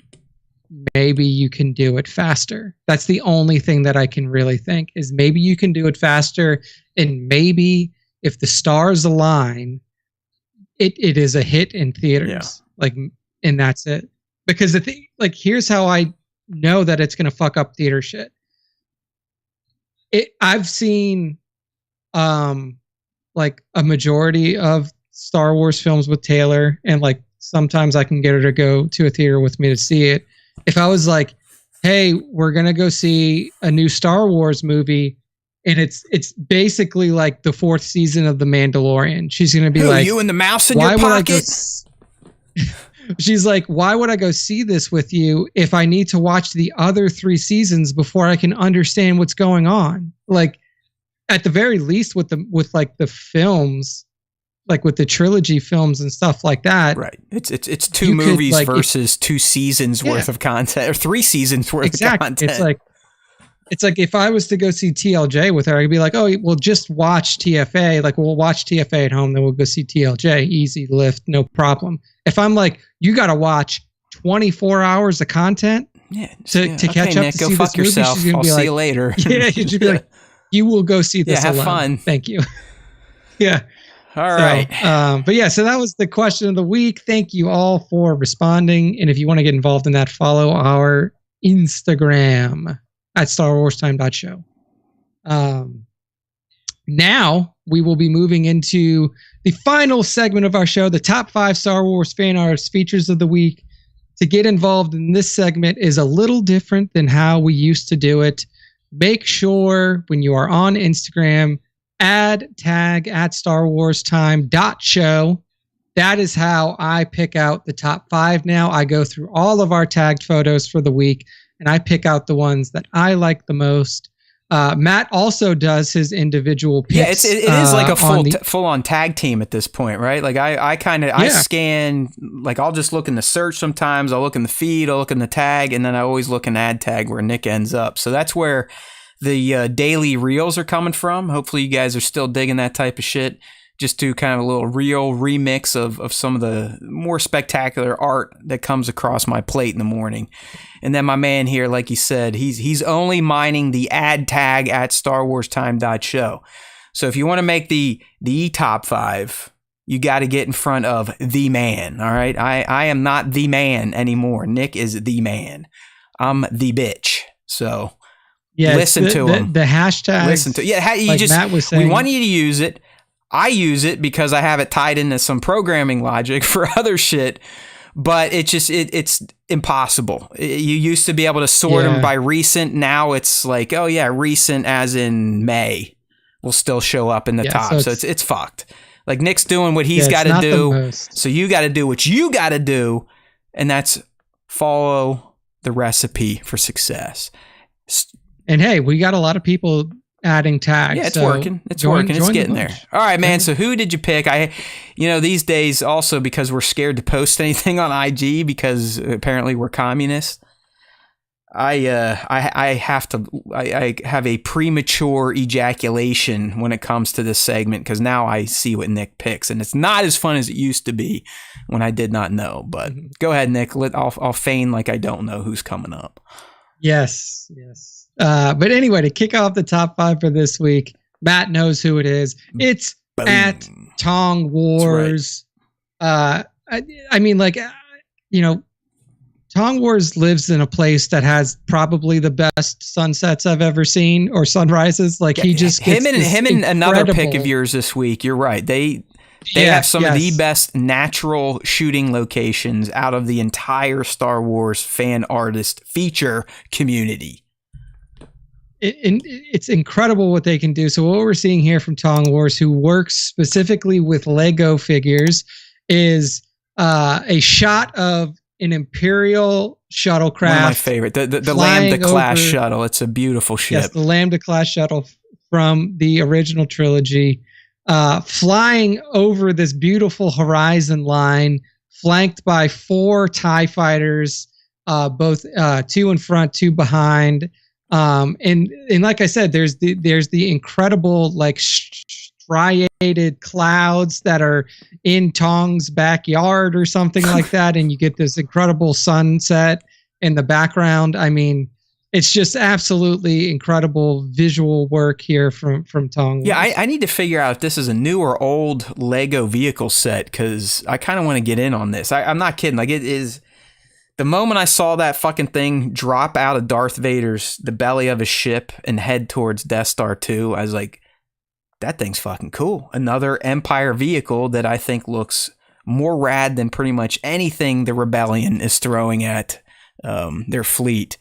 maybe you can do it faster. That's the only thing that I can really think is maybe you can do it faster, and maybe if the stars align, it is a hit in theaters. Yeah. Like, and that's it. Because the thing, like, here's how I know that it's gonna fuck up theater shit. I've seen like a majority of Star Wars films with Taylor, and like sometimes I can get her to go to a theater with me to see it. If I was like, hey, we're gonna go see a new Star Wars movie, and it's basically like the 4th season of The Mandalorian, she's gonna be like, you and the mouse in your pocket? She's like, why would I go see this with you if I need to watch the other 3 seasons before I can understand what's going on? Like, at the very least, with like the films, like with the trilogy films and stuff like that. Right. It's 2 movies versus 2 seasons worth of content, or 3 seasons worth of content. It's like if I was to go see TLJ with her, I'd be like, oh, well, just watch TFA. Like, we'll watch TFA at home, then we'll go see TLJ. Easy lift, no problem. If I'm like, you got to watch 24 hours of content to catch up Nick, to go see fuck this movie, yourself. she's gonna I'll be see like, you later. Yeah, she'd be like, you will go see this have alone. fun. Thank you. Yeah. All right. But yeah, so that was the question of the week. Thank you all for responding. And if you want to get involved in that, follow our Instagram at StarWarsTime.show. Now we will be moving into the final segment of our show, the top 5 Star Wars fan arts features of the week. To get involved in this segment is a little different than how we used to do it. Make sure when you are on Instagram, tag at StarWarsTime.show. That is how I pick out the top 5 now. I go through all of our tagged photos for the week, and I pick out the ones that I like the most. Matt also does his individual picks. Yeah, it is like a full on tag team at this point, right? Like I scan, like I'll just look in the search sometimes, I'll look in the feed, I'll look in the tag, and then I always look in ad tag where Nick ends up. So that's where the daily reels are coming from. Hopefully you guys are still digging that type of shit. Just do kind of a little reel remix of some of the more spectacular art that comes across my plate in the morning. And then my man here, like he said, he's only mining the ad tag at StarWarsTime.show. So if you want to make the top 5, you got to get in front of the man. All right. I am not the man anymore. Nick is the man. I'm the bitch. So listen to him. The hashtag. Listen to Matt was saying, we want you to use it. I use it because I have it tied into some programming logic for other shit, but it's impossible. You used to be able to sort them by recent. Now it's like, oh yeah, recent as in May will still show up in the top. So it's fucked. Like Nick's doing what he's got to do. So you got to do what you got to do. And that's follow the recipe for success. And hey, we got a lot of people adding tags. Yeah, it's working. It's working. It's getting there. All right, man. So who did you pick? These days also because we're scared to post anything on IG because apparently we're communists. I have a premature ejaculation when it comes to this segment because now I see what Nick picks and it's not as fun as it used to be when I did not know. But go ahead, Nick. I'll feign like I don't know who's coming up. Yes. But anyway, to kick off the top 5 for this week, Matt knows who it is. It's Boom. At Tong Wars. Right. Tong Wars lives in a place that has probably the best sunsets I've ever seen, or sunrises. Like he just gets him and another pick of yours this week. You're right. They have some of the best natural shooting locations out of the entire Star Wars fan artist feature community. It's incredible what they can do. So what we're seeing here from Tong Wars, who works specifically with Lego figures, is a shot of an Imperial shuttlecraft. One of my favorite. The flying Lambda class over- shuttle. It's a beautiful ship. Yes, the Lambda class shuttle from the original trilogy, flying over this beautiful horizon line, flanked by 4 TIE fighters, both 2 in front, 2 behind. And like I said, there's the incredible like striated clouds that are in Tong's backyard or something like that, and you get this incredible sunset in the background. I mean, it's just absolutely incredible visual work here from Tong. Yeah, I need to figure out if this is a new or old Lego vehicle set, because I kind of want to get in on this. I'm not kidding. Like, it is. The moment I saw that fucking thing drop out of Darth Vader's, the belly of his ship, and head towards Death Star 2, I was like, that thing's fucking cool. Another Empire vehicle that I think looks more rad than pretty much anything the Rebellion is throwing at their fleet.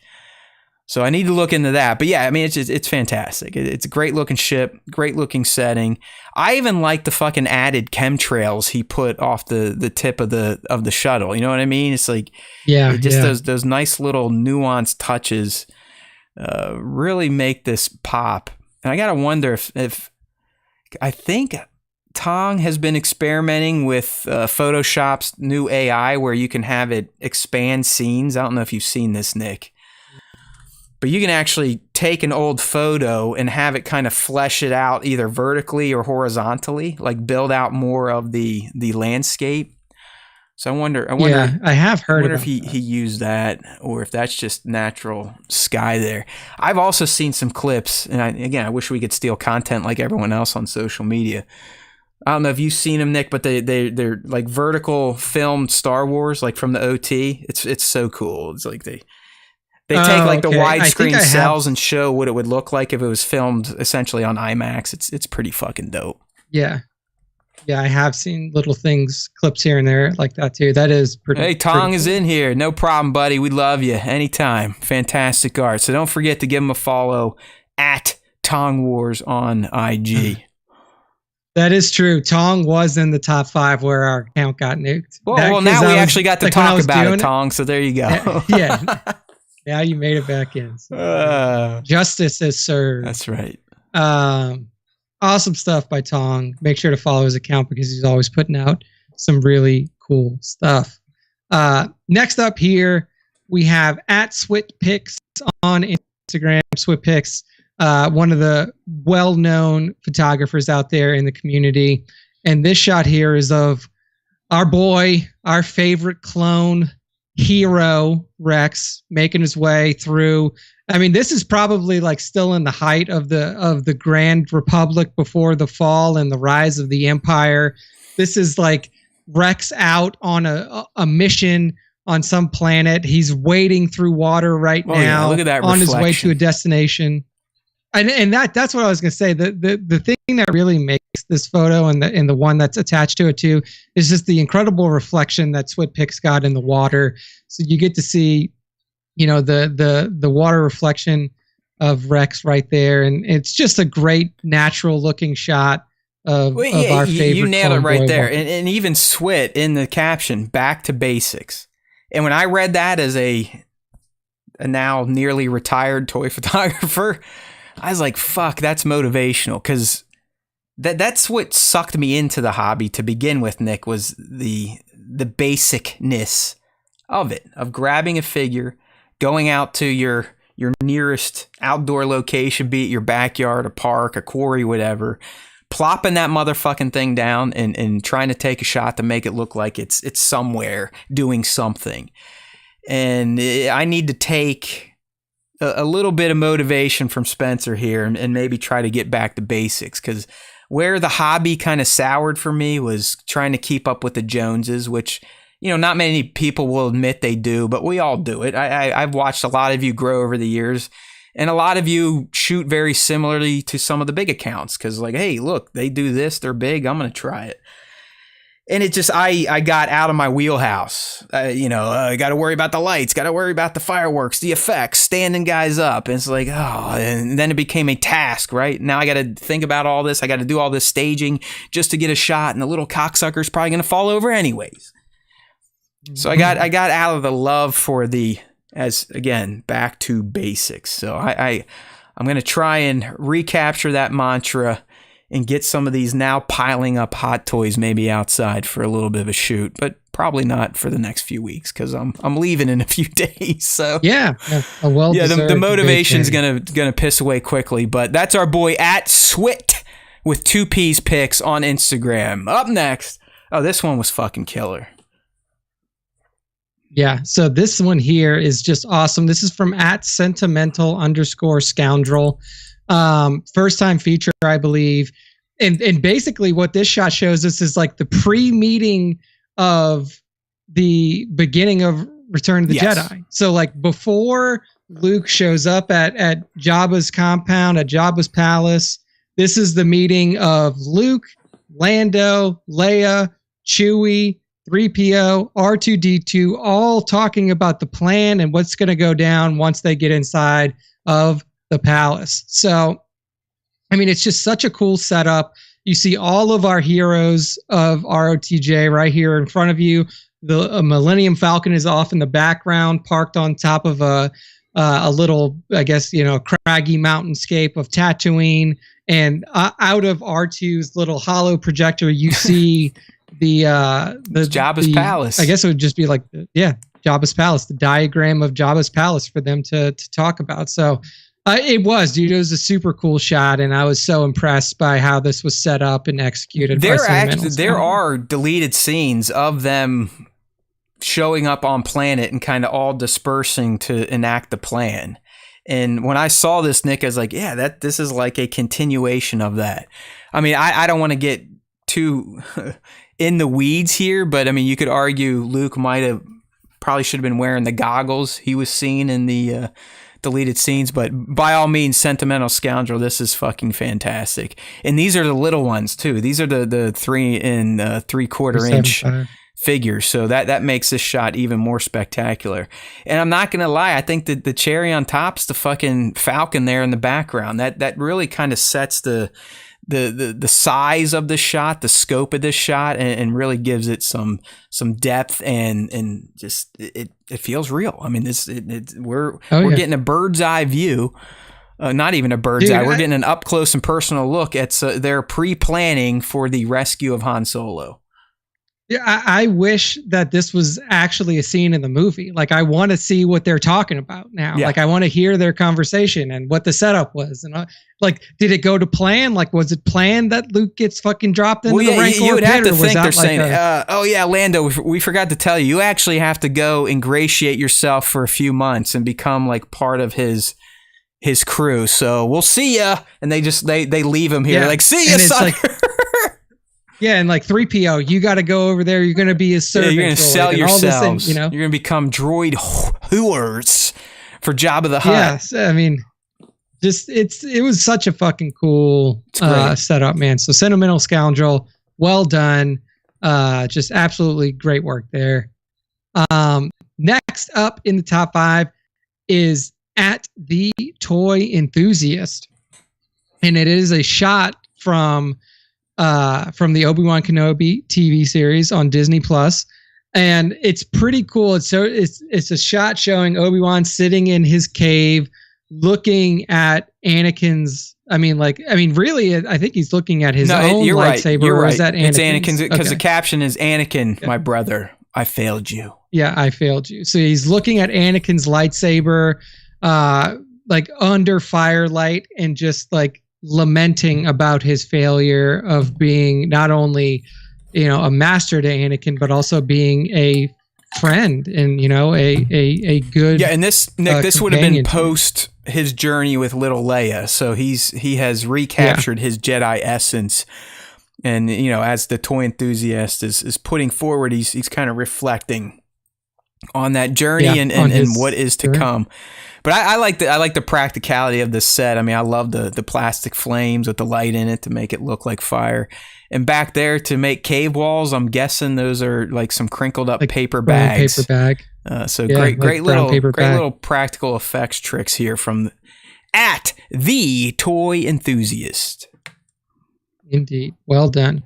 So I need to look into that. But yeah, I mean, it's fantastic. It's a great looking ship, great looking setting. I even like the fucking added chemtrails he put off the tip of the shuttle. You know what I mean? It's like, those nice little nuanced touches really make this pop. And I gotta wonder if I think Tong has been experimenting with Photoshop's new AI where you can have it expand scenes. I don't know if you've seen this, Nick. But you can actually take an old photo and have it kind of flesh it out either vertically or horizontally, like build out more of the landscape. So I wonder. Yeah, I have heard. I wonder if he used that, or if that's just natural sky there. I've also seen some clips, and I wish we could steal content like everyone else on social media. I don't know if you've seen them, Nick, but they're like vertical filmed Star Wars, like from the OT. It's so cool. It's like they take like the widescreen cells and show what it would look like if it was filmed essentially on IMAX. It's pretty fucking dope. Yeah. Yeah, I have seen little things, clips here and there like that too. That is pretty. Hey, Tong is in here. No problem, buddy. We love you anytime. Fantastic art. So don't forget to give him a follow at Tong Wars on IG. That is true. Tong was in the top 5 where our account got nuked. Well, now we actually got to talk about it, Tong. So there you go. Yeah. Now you made it back in. So, justice is served. That's right. Awesome stuff by Tong. Make sure to follow his account because he's always putting out some really cool stuff. Next up here, we have at SWTS on Instagram. SWTS, one of the well-known photographers out there in the community. And this shot here is of our boy, our favorite clone hero, Rex, making his way through. I mean, this is probably like still in the height of the Grand Republic before the fall and the rise of the Empire. This is like Rex out on a mission on some planet. He's wading through water right now. Yeah, look at that on reflection. His way to a destination. And that's what I was gonna say. The thing that really makes this photo and the one that's attached to it too is just the incredible reflection that SWTS got in the water. So you get to see, you know, the water reflection of Rex right there, and it's just a great natural looking shot of our favorite. You nailed it right there, and even Swit in the caption, back to basics. And when I read that as a now nearly retired toy photographer, I was like, fuck, that's motivational, because that's what sucked me into the hobby to begin with, Nick, was the basicness of it, of grabbing a figure, going out to your nearest outdoor location, be it your backyard, a park, a quarry, whatever, plopping that motherfucking thing down and trying to take a shot to make it look like it's somewhere doing something. And I need to take a little bit of motivation from Spencer here and maybe try to get back to basics, because where the hobby kind of soured for me was trying to keep up with the Joneses, which, you know, not many people will admit they do, but we all do it. I've watched a lot of you grow over the years, and a lot of you shoot very similarly to some of the big accounts, because like, hey, look, they do this, they're big, I'm going to try it. And it just, I got out of my wheelhouse. I got to worry about the lights, got to worry about the fireworks, the effects, standing guys up. And it's like, and then it became a task, right? Now I got to think about all this. I got to do all this staging just to get a shot, and the little cocksucker's probably going to fall over anyways. So I got out of the love for the as again, back to basics. So I'm going to try and recapture that mantra and get some of these now piling up hot toys maybe outside for a little bit of a shoot, but probably not for the next few weeks because I'm leaving in a few days. So yeah, the motivation's gonna piss away quickly. But that's our boy at SWTS with 2 P's picks on Instagram. Up next, this one was fucking killer. Yeah, so this one here is just awesome. This is from at sentimental_scoundrel. First time feature, I believe. And basically what this shot shows us is like the pre-meeting of the beginning of Return of the Jedi. So like before Luke shows up at Jabba's compound, at Jabba's palace, this is the meeting of Luke, Lando, Leia, Chewie, 3PO, R2-D2, all talking about the plan and what's going to go down once they get inside of the palace. So, I mean, it's just such a cool setup. You see all of our heroes of ROTJ right here in front of you. The Millennium Falcon is off in the background, parked on top of a little, I guess, craggy mountainscape of Tatooine. And out of R2's little hollow projector, you see the Jabba's palace. I guess it would just be like, Jabba's palace, the diagram of Jabba's palace for them to talk about. So it was a super cool shot, and I was so impressed by how this was set up and executed. There are deleted scenes of them showing up on planet and kind of all dispersing to enact the plan. And when I saw this, Nick, I was like, this is like a continuation of that. I mean, I don't want to get too in the weeds here, but I mean, you could argue Luke probably should have been wearing the goggles he was seen in the deleted scenes, but by all means, Sentimental Scoundrel, this is fucking fantastic. And these are the little ones too. These are the 3 and 3/4 inch figures, so that makes this shot even more spectacular. And I'm not gonna lie, I think that the cherry on top's the fucking Falcon there in the background. That really kind of sets the size of the shot, the scope of this shot, and really gives it some depth and just it feels real. I mean, we're getting a bird's eye view, not even a bird's eye. We're getting an up close and personal look at their pre-planning for the rescue of Han Solo. Yeah, I wish that this was actually a scene in the movie. Like, I want to see what they're talking about now. Yeah. Like, I want to hear their conversation and what the setup was. And like, did it go to plan? Like, was it planned that Luke gets fucking dropped into the Rancor? You would have to think they're saying, Lando, we forgot to tell you, you actually have to go ingratiate yourself for a few months and become like part of his crew. So we'll see ya. And they leave him here. Like, see ya, son. Yeah, and like 3PO, you got to go over there. You're going to be a servant. You're going to sell yourselves. You're going to become droid hooers for Jabba the Hutt. Yes, I mean, it was such a fucking cool setup, man. So Sentimental Scoundrel, well done. Just absolutely great work there. Next up in the top 5 is at the Toy Enthusiast, and it is a shot from the Obi-Wan Kenobi TV series on Disney Plus, and it's pretty cool. It's a shot showing Obi-Wan sitting in his cave, looking at Anakin's. Really, I think he's looking at his own lightsaber. You're right. Is that Anakin's? It's Anakin's because the caption is Anakin, my brother. I failed you. Yeah, I failed you. So he's looking at Anakin's lightsaber, like under firelight, and just like lamenting about his failure of being not only, a master to Anakin, but also being a friend and, a good. Yeah. And this, Nick, this would have been post his journey with little Leia. So he has recaptured his Jedi essence. And, as the Toy Enthusiast is putting forward, he's kind of reflecting on that journey and what is to come. But I like the practicality of the set. I mean, I love the plastic flames with the light in it to make it look like fire. And back there to make cave walls, I'm guessing those are like some crinkled up paper bags. Paper bag. Great little practical effects tricks here from at the Toy Enthusiast. Indeed, well done.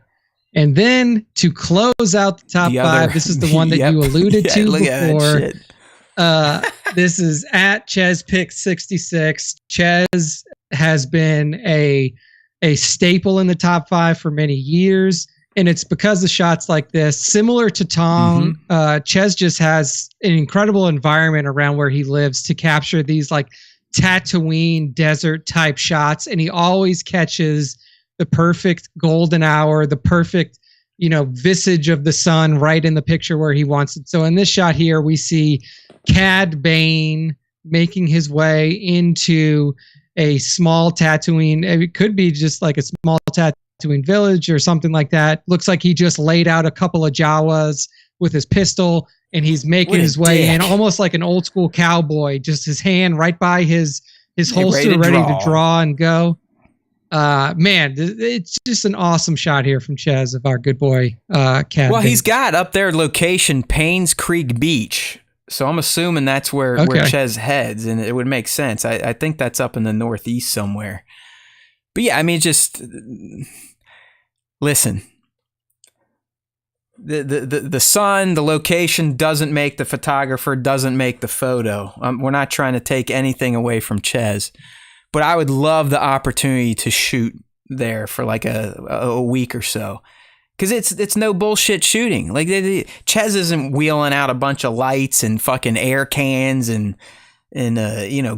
And then to close out the top 5, this is the one that you alluded to before. This is at ChezPick66. Chez has been a staple in the top 5 for many years. And it's because of shots like this, similar to Tong. Chez just has an incredible environment around where he lives to capture these like Tatooine desert type shots. And he always catches the perfect golden hour, the perfect, visage of the sun right in the picture where he wants it. So in this shot here, we see Cad Bane making his way into a small Tatooine. It could be just like a small Tatooine village or something like that. Looks like he just laid out a couple of Jawas with his pistol and he's making his way in almost like an old school cowboy, just his hand right by his holster ready to draw and go. Man, it's just an awesome shot here from Chez of our good boy Cad. Well, he's got up there location Paynes Creek Beach. So I'm assuming that's where Chez heads, and it would make sense. I think that's up in the northeast somewhere. But yeah, I mean, just listen. The sun, the location doesn't make the photographer, doesn't make the photo. We're not trying to take anything away from Chez, but I would love the opportunity to shoot there for like a week or so. Because it's no bullshit shooting. Like Chez isn't wheeling out a bunch of lights and fucking air cans and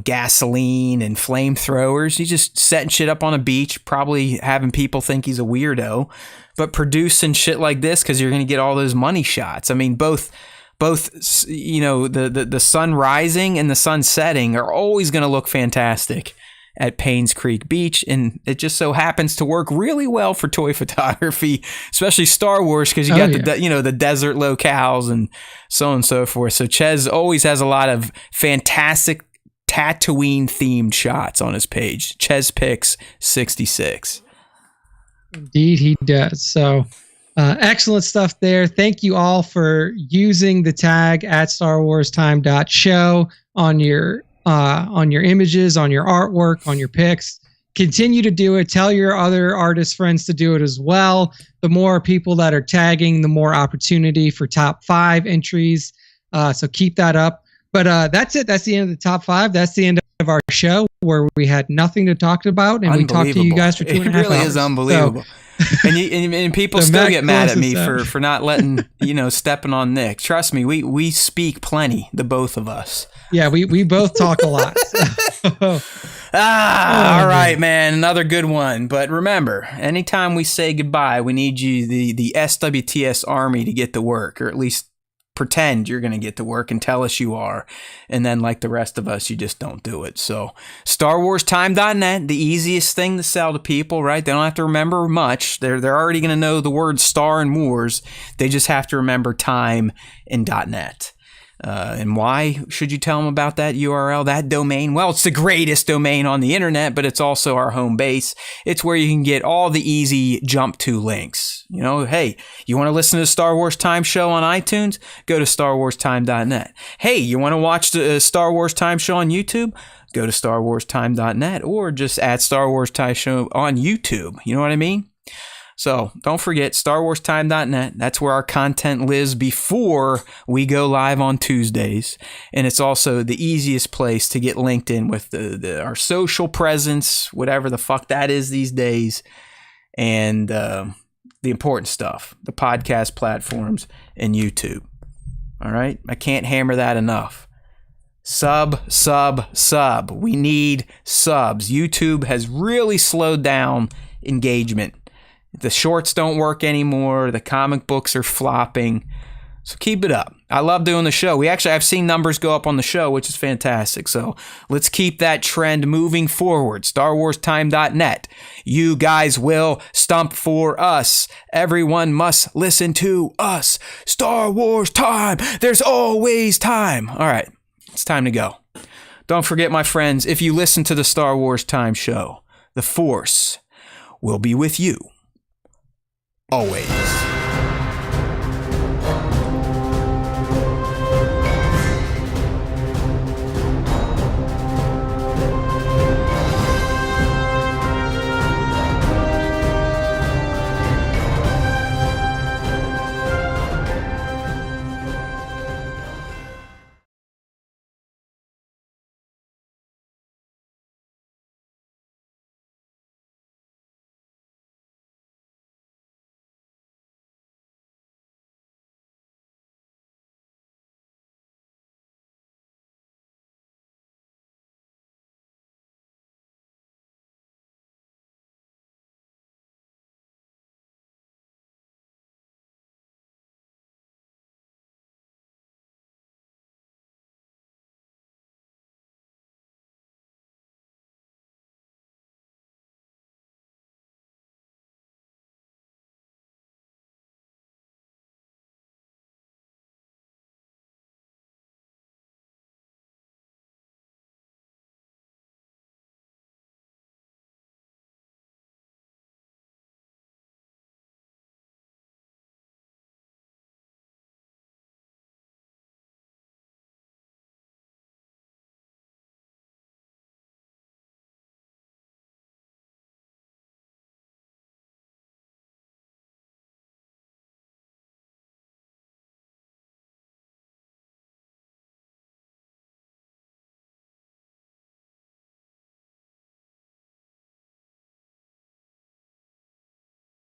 gasoline and flamethrowers. He's just setting shit up on a beach, probably having people think he's a weirdo, but producing shit like this because you're gonna get all those money shots. I mean, both the sun rising and the sun setting are always gonna look fantastic at Paynes Creek Beach, and it just so happens to work really well for toy photography, especially Star Wars, because you got the desert locales and so on and so forth. So Chez always has a lot of fantastic Tatooine themed shots on his page. Chez Picks 66. Indeed, he does. So excellent stuff there. Thank you all for using the tag at StarWarsTime.show on your images, on your artwork, on your pics. Continue to do it. Tell your other artist friends to do it as well. The more people that are tagging, the more opportunity for top 5 entries. So keep that up. But that's it. That's the end of the top 5. That's the end of our show where we had nothing to talk about, and we talked to you guys for 2.5 hours. It really is unbelievable. So, and people still get mad at me for not letting, stepping on Nick. Trust me, we speak plenty, the both of us. Yeah, we both talk a lot. All right, man. Another good one. But remember, anytime we say goodbye, we need you, the SWTS Army, to get to work, or at least pretend you're going to get to work and tell us you are. And then like the rest of us, you just don't do it. So StarWarsTime.net, the easiest thing to sell to people, right? They don't have to remember much. They're already going to know the word star and wars. They just have to remember time and .net. And why should you tell them about that URL, that domain? Well, it's the greatest domain on the internet, but it's also our home base. It's where you can get all the easy jump to links. Hey, you want to listen to the Star Wars Time show on iTunes? Go to StarWarsTime.net. Hey, you want to watch the Star Wars Time show on YouTube? Go to StarWarsTime.net, or just at Star Wars Time show on YouTube. You know what I mean? So don't forget StarWarsTime.net. That's where our content lives before we go live on Tuesdays. And it's also the easiest place to get linked in with our social presence, whatever the fuck that is these days. And the important stuff, the podcast platforms and YouTube. All right? I can't hammer that enough. Sub. We need subs. YouTube has really slowed down engagement. The shorts don't work anymore. The comic books are flopping. So keep it up. I love doing the show. I've seen numbers go up on the show, which is fantastic. So let's keep that trend moving forward. StarWarsTime.net. You guys will stump for us. Everyone must listen to us. Star Wars Time. There's always time. All right. It's time to go. Don't forget, my friends, if you listen to the Star Wars Time show, the Force will be with you. Always.